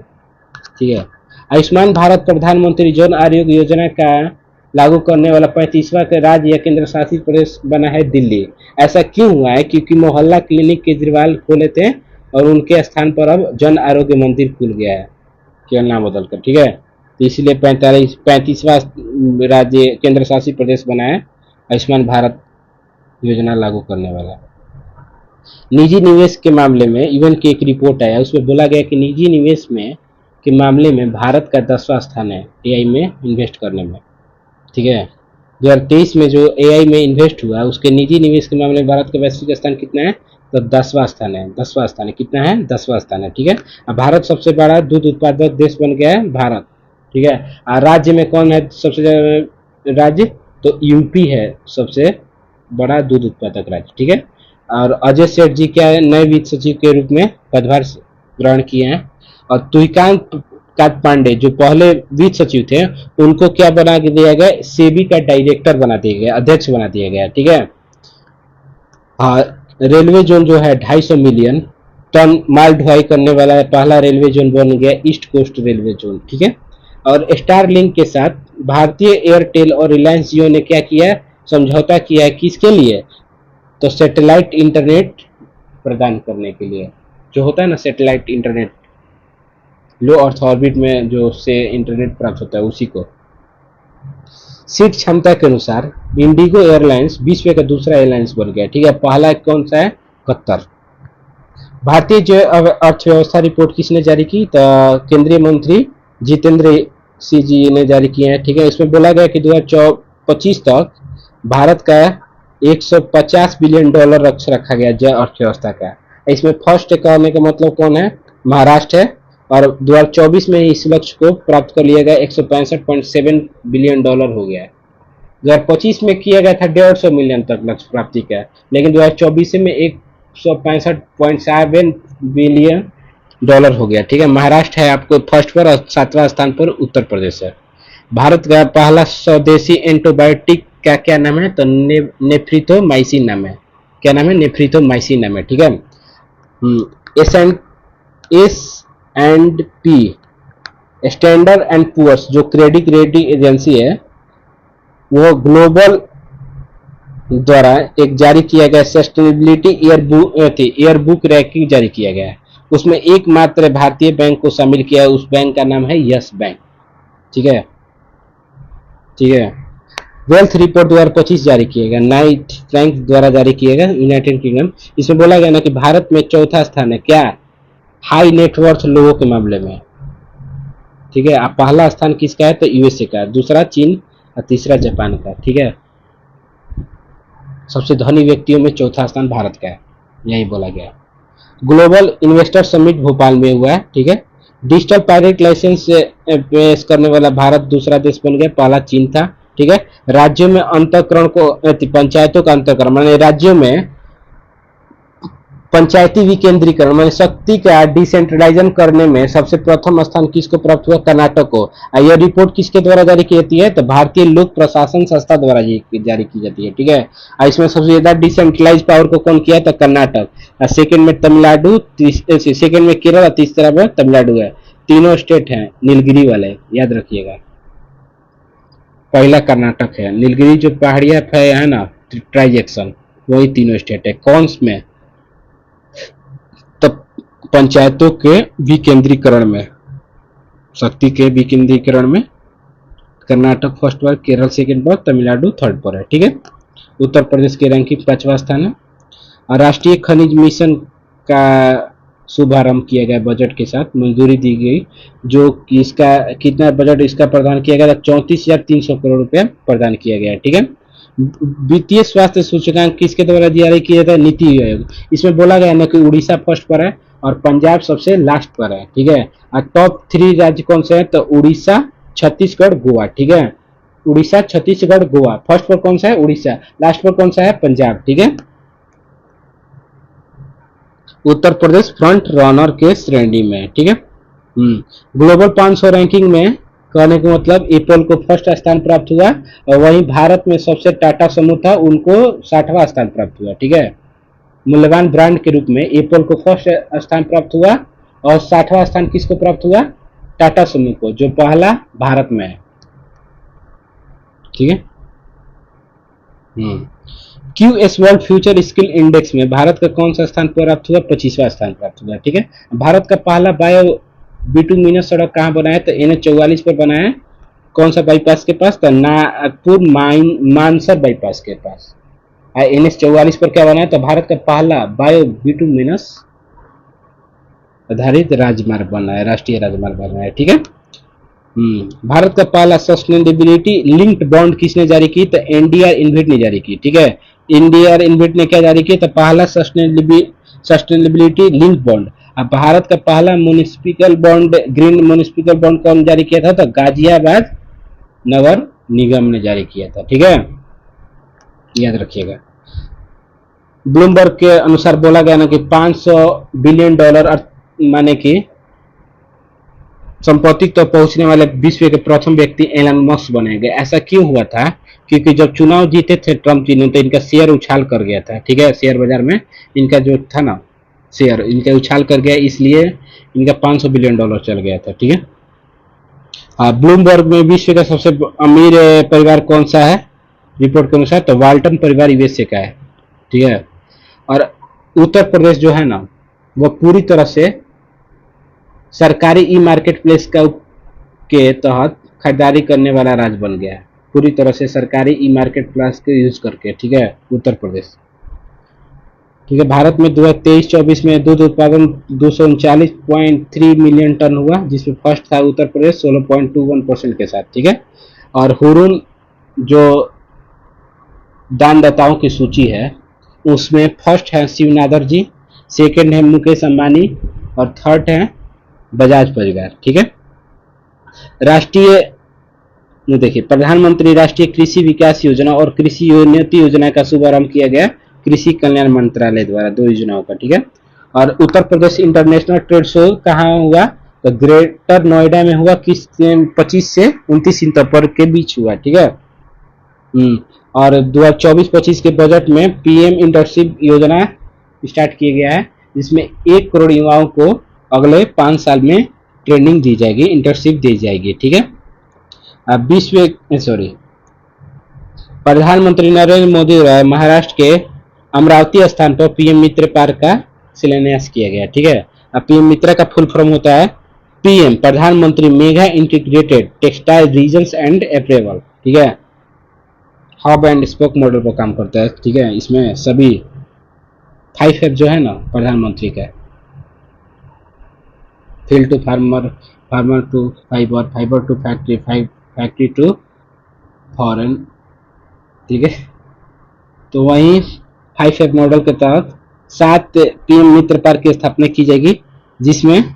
ठीक है। आयुष्मान भारत प्रधानमंत्री जन आरोग्य योजना का लागू करने वाला 35वां राज्य या केंद्र शासित प्रदेश बना है दिल्ली। ऐसा क्यों हुआ है, क्योंकि मोहल्ला क्लिनिक केजरीवाल खोले थे और उनके स्थान पर अब जन आरोग्य मंदिर खुल गया है, क्या नाम बदल कर, ठीक है। तो इसलिए 35वां राज्य केंद्र शासित प्रदेश बना है आयुष्मान भारत योजना लागू करने वाला। निजी निवेश के मामले में इवन की एक रिपोर्ट आया, उसमें बोला गया कि निजी निवेश में के मामले में भारत का 10वां स्थान है एआई में इन्वेस्ट करने में। ठीक है, 2023 में जो एआई में इन्वेस्ट हुआ उसके निजी निवेश के मामले में भारत का वैश्विक स्थान कितना है, तो 10वां स्थान है। 10वां स्थान है, कितना है, 10वां स्थान है। ठीक है, अब भारत सबसे बड़ा दूध उत्पादक देश बन गया है भारत। ठीक है, और राज्य में कौन है सबसे ज्यादा राज्य, तो यूपी है सबसे बड़ा दूध उत्पादक राज्य। ठीक है, और अजय सेठ जी क्या है, नए वित्त सचिव के रूप में पदभार ग्रहण किए हैं। और तुहिकांत कांत पांडे जो पहले वित्त सचिव थे उनको क्या बना के दिया गया, सेबी का डायरेक्टर बना दिया गया, अध्यक्ष बना दिया गया। ठीक है, रेलवे जोन जो है 250 मिलियन टन माल ढुलाई करने वाला है, पहला रेलवे जोन बन गया ईस्ट कोस्ट रेलवे जोन। ठीक है, और स्टारलिंक के साथ भारतीय एयरटेल और रिलायंस जियो ने क्या किया, समझौता किया है, किसके लिए, तो सैटेलाइट इंटरनेट प्रदान करने के लिए, जो होता है ना सैटेलाइट इंटरनेट, लो अर्थ ऑर्बिट में जो से इंटरनेट प्राप्त होता है उसी को। सीट क्षमता के अनुसार इंडिगो एयरलाइंस विश्व का दूसरा एयरलाइंस बन गया। ठीक है, पहला कौन सा है, कतर। भारतीय जो अर्थव्यवस्था रिपोर्ट किसने जारी की, तो केंद्रीय मंत्री जितेंद्र सिंह जी ने जारी किए हैं। ठीक है, इसमें बोला गया कि 2025 तक भारत का 150 बिलियन डॉलर लक्ष्य रखा गया जय अर्थव्यवस्था का। इसमें फर्स्ट कहने का मतलब कौन है, महाराष्ट्र है, और 2024 में इस लक्ष्य को प्राप्त कर लिया गया, 165.7 बिलियन डॉलर हो गया है। 2025 में किया गया था 150 मिलियन तक लक्ष्य प्राप्ति का, लेकिन 2024 में 165.7 बिलियन डॉलर हो गया। ठीक है, महाराष्ट्र है आपको फर्स्ट पर और 7वां स्थान पर उत्तर प्रदेश है। भारत का पहला स्वदेशी एंटीबायोटिक का क्या नाम है, तो नेफ्रिथोमाइसिन नाम है। क्या नाम है, नेफ्रिथोमाइसिन नाम है। ठीक है, S&P स्टैंडर्ड एंड पुअर्स जो क्रेडिट रेटिंग एजेंसी है वो ग्लोबल द्वारा एक जारी किया गया सस्टेनेबिलिटी ईयरबुक रैंकिंग जारी किया गया है। उसमें एकमात्र भारतीय बैंक को शामिल किया है, उस बैंक का नाम है यस बैंक। ठीक है, ठीक है, वेल्थ रिपोर्ट 2025 जारी किया गया, नाइट रैंक द्वारा जारी किया गया यूनाइटेड किंगडम। इसमें बोला गया ना कि भारत में चौथा स्थान है क्या, हाई नेटवर्थ लोगों के मामले में। ठीक है, अब पहला स्थान किसका है, तो यूएसए का, दूसरा चीन और तीसरा जापान का। ठीक है, सबसे धनी व्यक्तियों में चौथा स्थान भारत का है, यही बोला गया। ग्लोबल इन्वेस्टर समिट भोपाल में हुआ है। ठीक है, डिजिटल पायरेट लाइसेंस पेश करने वाला भारत दूसरा देश बन गया, पहला चीन था। ठीक है, राज्यों में अंतःकरण को पंचायतों का अंतःकरण माने राज्यों में पंचायती विकेंद्रीकरण माने शक्ति का डिसेंट्रलाइजन करने में सबसे प्रथम स्थान किसको प्राप्त हुआ, कर्नाटक को। यह रिपोर्ट किसके द्वारा जारी की जाती है, तो भारतीय लोक प्रशासन संस्था द्वारा जारी की जाती है। ठीक है, इसमें सबसे ज्यादा डिसेंट्रलाइज पावर को कौन किया, तो कर्नाटक, और सेकंड में तमिलनाडु, सेकंड में केरल और तीसरा में तमिलनाडु है। तीनों स्टेट हैं नीलगिरी वाले, याद रखिएगा। पहला कर्नाटक है, नीलगिरी जो पहाड़िया है ना ट्राइजेक्शन, वही तीनों स्टेट है। कौन में, तब पंचायतों के विकेंद्रीकरण में, शक्ति के विकेंद्रीकरण में कर्नाटक फर्स्ट पर, केरल सेकंड पर, तमिलनाडु थर्ड पर है। ठीक है, उत्तर प्रदेश की रैंकिंग 5वां स्थान है। और राष्ट्रीय खनिज मिशन का शुभारंभ किया गया, बजट के साथ मंजूरी दी गई, जो कि इसका कितना बजट इसका प्रदान किया गया, 34,300 करोड़ रुपया प्रदान किया गया। ठीक है, वित्तीय स्वास्थ्य सूचकांक किसके द्वारा जारी किया जाता है, नीति आयोग। इसमें बोला गया ना कि उड़ीसा फर्स्ट पर है और पंजाब सबसे लास्ट पर है। ठीक है, और टॉप 3 राज्य कौन से है, तो उड़ीसा, छत्तीसगढ़, गोवा। ठीक है, उड़ीसा, छत्तीसगढ़, गोवा, फर्स्ट पर कौन सा है, उड़ीसा, लास्ट पर कौन सा है, पंजाब। ठीक है, उत्तर प्रदेश फ्रंट रनर के श्रेणी में। ठीक है, ग्लोबल 500 रैंकिंग में कहने का मतलब एप्पल को फर्स्ट स्थान प्राप्त हुआ, और वहीं भारत में सबसे टाटा समूह था उनको 60वां स्थान प्राप्त हुआ। ठीक है, मूल्यवान ब्रांड के रूप में एप्पल को फर्स्ट स्थान प्राप्त हुआ, और 60वां स्थान किसको प्राप्त हुआ, टाटा समूह को, जो पहला भारत में है। ठीक है, QS world future skill index में भारत का कौन सा स्थान प्राप्त हुआ, 25वां स्थान प्राप्त हुआ। ठीक है, भारत का पहला बायो बिटुमिनस सड़क कहाँ बना है? तो NH 44 पर बना है। कौन सा बाईपास के पास? तो नागपुर मानसर बाईपास के पास। NH 44 पर क्या बना है? तो भारत का पहला बायो बिटुमिनस आधारित राजमार्ग बना है, राष्ट्रीय राजमार्ग बना है। ठीक है। भारत का पहला सस्टेनेबिलिटी लिंक्ड बॉन्ड किसने जारी की? तो एनडीआर इन्वेट ने जारी की। ठीक है। एनडीआर इन्वेट ने क्या जारी किया? तो पहला सस्टेनेबिलिटी लिंक्ड बॉन्ड। अब भारत का पहला municipal bond, green municipal bond कौन जारी किया था? तो गाजियाबाद नगर निगम ने जारी किया था। ठीक है, याद रखिएगा। ब्लूमबर्ग के अनुसार बोला गया ना कि $500 बिलियन माने कि संपत्ति तक तो पहुंचने वाले विश्व के प्रथम व्यक्ति एलन मस्क बनेंगे। ऐसा क्यों हुआ था? क्योंकि जब चुनाव जीते थे ट्रम्प जी ने तो इनका शेयर उछाल कर गया था। ठीक है, शेयर बाजार में इनका जो था ना शेयर, इनका उछाल कर गया, इसलिए इनका $500 बिलियन चल गया था। ठीक है। ब्लूमबर्ग में विश्व का सबसे अमीर परिवार कौन सा है रिपोर्ट के अनुसार? तो वाल्टन परिवार यूएसए का है। ठीक है। और उत्तर प्रदेश जो है ना वो पूरी तरह से सरकारी ई मार्केट प्लेस के तहत खरीदारी करने वाला राज्य बन गया है, पूरी तरह से सरकारी ई मार्केट प्लेस को यूज करके। ठीक है, उत्तर प्रदेश। ठीक है। भारत में 2023-24 में दूध उत्पादन 239.3 मिलियन टन हुआ, जिसमें फर्स्ट था उत्तर प्रदेश 16.21% के साथ। ठीक है। और हुरून जो दानदाताओं की सूची है उसमें फर्स्ट है शिवनादर जी, सेकंड है मुकेश अंबानी और थर्ड है बजाज परिवार। ठीक है। राष्ट्रीय देखिए प्रधानमंत्री राष्ट्रीय कृषि विकास योजना और कृषि उन्नति योजना का शुभारंभ किया गया कृषि कल्याण मंत्रालय द्वारा, दो योजनाओं का। ठीक है। और Uttar Pradesh international trade show कहाँ हुआ? तो ग्रेटर नोएडा में हुआ, किस 25 से 29 सितंबर के बीच हुआ। ठीक है। और 2024-25 के बजट में पीएम इंटर्नशिप योजना स्टार्ट किया गया है, जिसमें 1 करोड़ युवाओं को अगले 5 साल में ट्रेनिंग दी जाएगी, इंटर्नशिप दी जाएगी। ठीक है। प्रधानमंत्री नरेंद्र मोदी द्वारा महाराष्ट्र के अमरावती स्थान पर पीएम मित्र पार्क का शिलान्यास किया गया। ठीक है। अब पीएम मित्र का फुल फॉर्म होता है पीएम प्रधानमंत्री mega integrated textile regions and apparel. ठीक है। हब एंड स्पोक मॉडल पर काम करता है। ठीक है। इसमें सभी 5 जो है ना प्रधानमंत्री का, field to farmer, farmer to fibre, fibre to factory, factory to foreign. ठीक है। तो वहीं 5 मॉडल के तहत 7 पीएम मित्र पार्क की स्थापना की जाएगी, जिसमें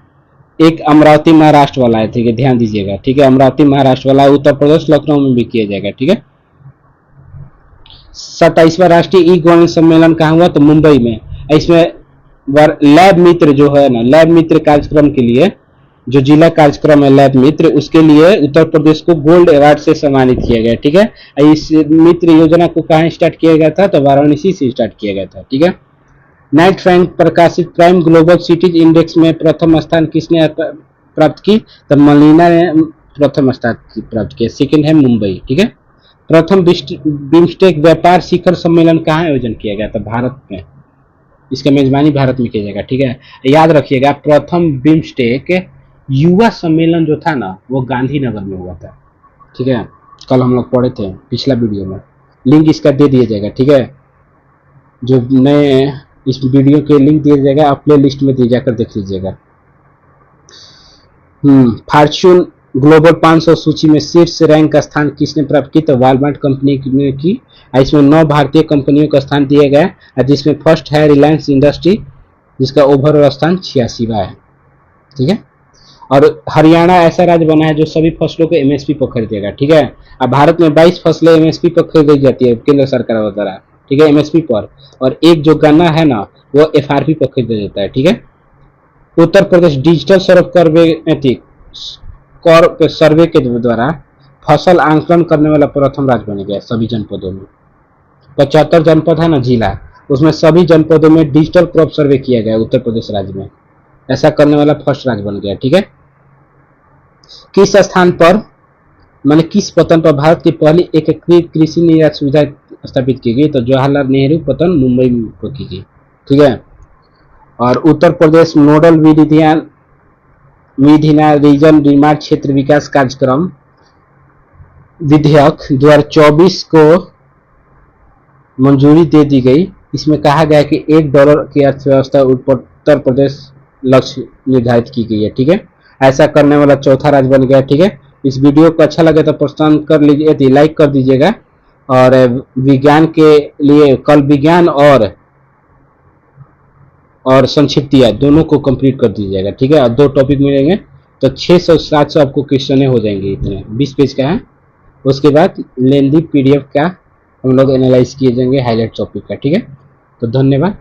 एक अमरावती महाराष्ट्र वाला है। ठीक है, ध्यान दीजिएगा। ठीक है, अमरावती महाराष्ट्र वाला उत्तर प्रदेश लखनऊ में भी किया जाएगा। ठीक है। 27वां राष्ट्रीय ई गवर्नेंस सम्मेलन कहाँ हुआ? तो मुंबई में। इसमें लैब मित्र जो है ना, लैब मित्र कार्यक्रम के लिए जो जिला कार्यक्रम है लैब मित्र, उसके लिए उत्तर प्रदेश को गोल्ड अवार्ड से सम्मानित किया गया। ठीक है। इस मित्र योजना को कहाँ स्टार्ट किया गया था? तो वाराणसी से स्टार्ट किया गया था। ठीक है। नाइट रैंक प्रकाशित प्राइम ग्लोबल सिटीज इंडेक्स में प्रथम स्थान किसने प्राप्त की? तो मलिना ने प्रथम स्थान प्राप्त किया, सेकंड है मुंबई। ठीक है। प्रथम बिम्स्टेक व्यापार शिखर सम्मेलन कहाँ आयोजन किया गया था? भारत में। इसका मेजबानी भारत में किया जाएगा। ठीक है। याद रखिएगा, प्रथम बिम्स्टेक युवा सम्मेलन जो था ना वो गांधीनगर में हुआ था। ठीक है, कल हम लोग पढ़े थे पिछला वीडियो में, लिंक इसका दे दिया जाएगा। ठीक है, जो नए इस वीडियो के लिंक दिया जाएगा, आप प्ले लिस्ट में दिए जाकर देख लीजिएगा। फॉर्च्यून ग्लोबल 500 सूची में शीर्ष रैंक का स्थान किसने प्राप्त की? तो वॉलमार्ट कंपनी ने की। इसमें 9 भारतीय कंपनियों का स्थान दिया गया है, जिसमें फर्स्ट है रिलायंस इंडस्ट्री, जिसका ओवरऑल स्थान 86वां है। ठीक है। और हरियाणा ऐसा राज्य बना है जो सभी फसलों को एमएसपी पर खरीदेगा। ठीक है। अब भारत में 22 फसलें एमएसपी पर खरीदी जाती है केंद्र सरकार द्वारा। ठीक है, एमएसपी पर, और एक जो गन्ना है ना वो एफआरपी पर खरीदा जाता है। ठीक है। उत्तर प्रदेश डिजिटल सर्वे के द्वारा फसल आंकलन करने वाला प्रथम राज्य बन गया सभी जनपदों में। 75 जनपद है ना जिला, उसमें सभी जनपदों में डिजिटल क्रॉप सर्वे किया गया उत्तर प्रदेश राज्य में। ऐसा करने वाला फर्स्ट राज्य बन गया। ठीक है। किस स्थान पर माने किस पतन पर भारत की पहली एकीकृत कृषि निर्यात सुविधा स्थापित की गई? तो जवाहरलाल नेहरू पतन मुंबई को की गई। ठीक है। और उत्तर प्रदेश नोडल विधियान विधिना रीजन निर्माण क्षेत्र विकास कार्यक्रम विधेयक 2024 को मंजूरी दे दी गई। इसमें कहा गया कि $1 की अर्थव्यवस्था उत्तर प्रदेश लक्ष्य निर्धारित की गई है। ठीक है, ऐसा करने वाला चौथा राज्य बन गया। ठीक है, इस वीडियो को अच्छा लगे तो प्रोत्साहन कर लीजिए, लाइक कर दीजिएगा। और विज्ञान के लिए कल विज्ञान और संक्षिप्तियाँ दोनों को कंप्लीट कर दीजिएगा। ठीक है, 2 टॉपिक मिलेंगे तो 600-700 आपको क्वेश्चन हो जाएंगे। इतने 20 पेज का है। उसके बाद लेंदी PDF का हम लोग एनालाइज किए जाएंगे हाईलाइट टॉपिक का। ठीक है, तो धन्यवाद।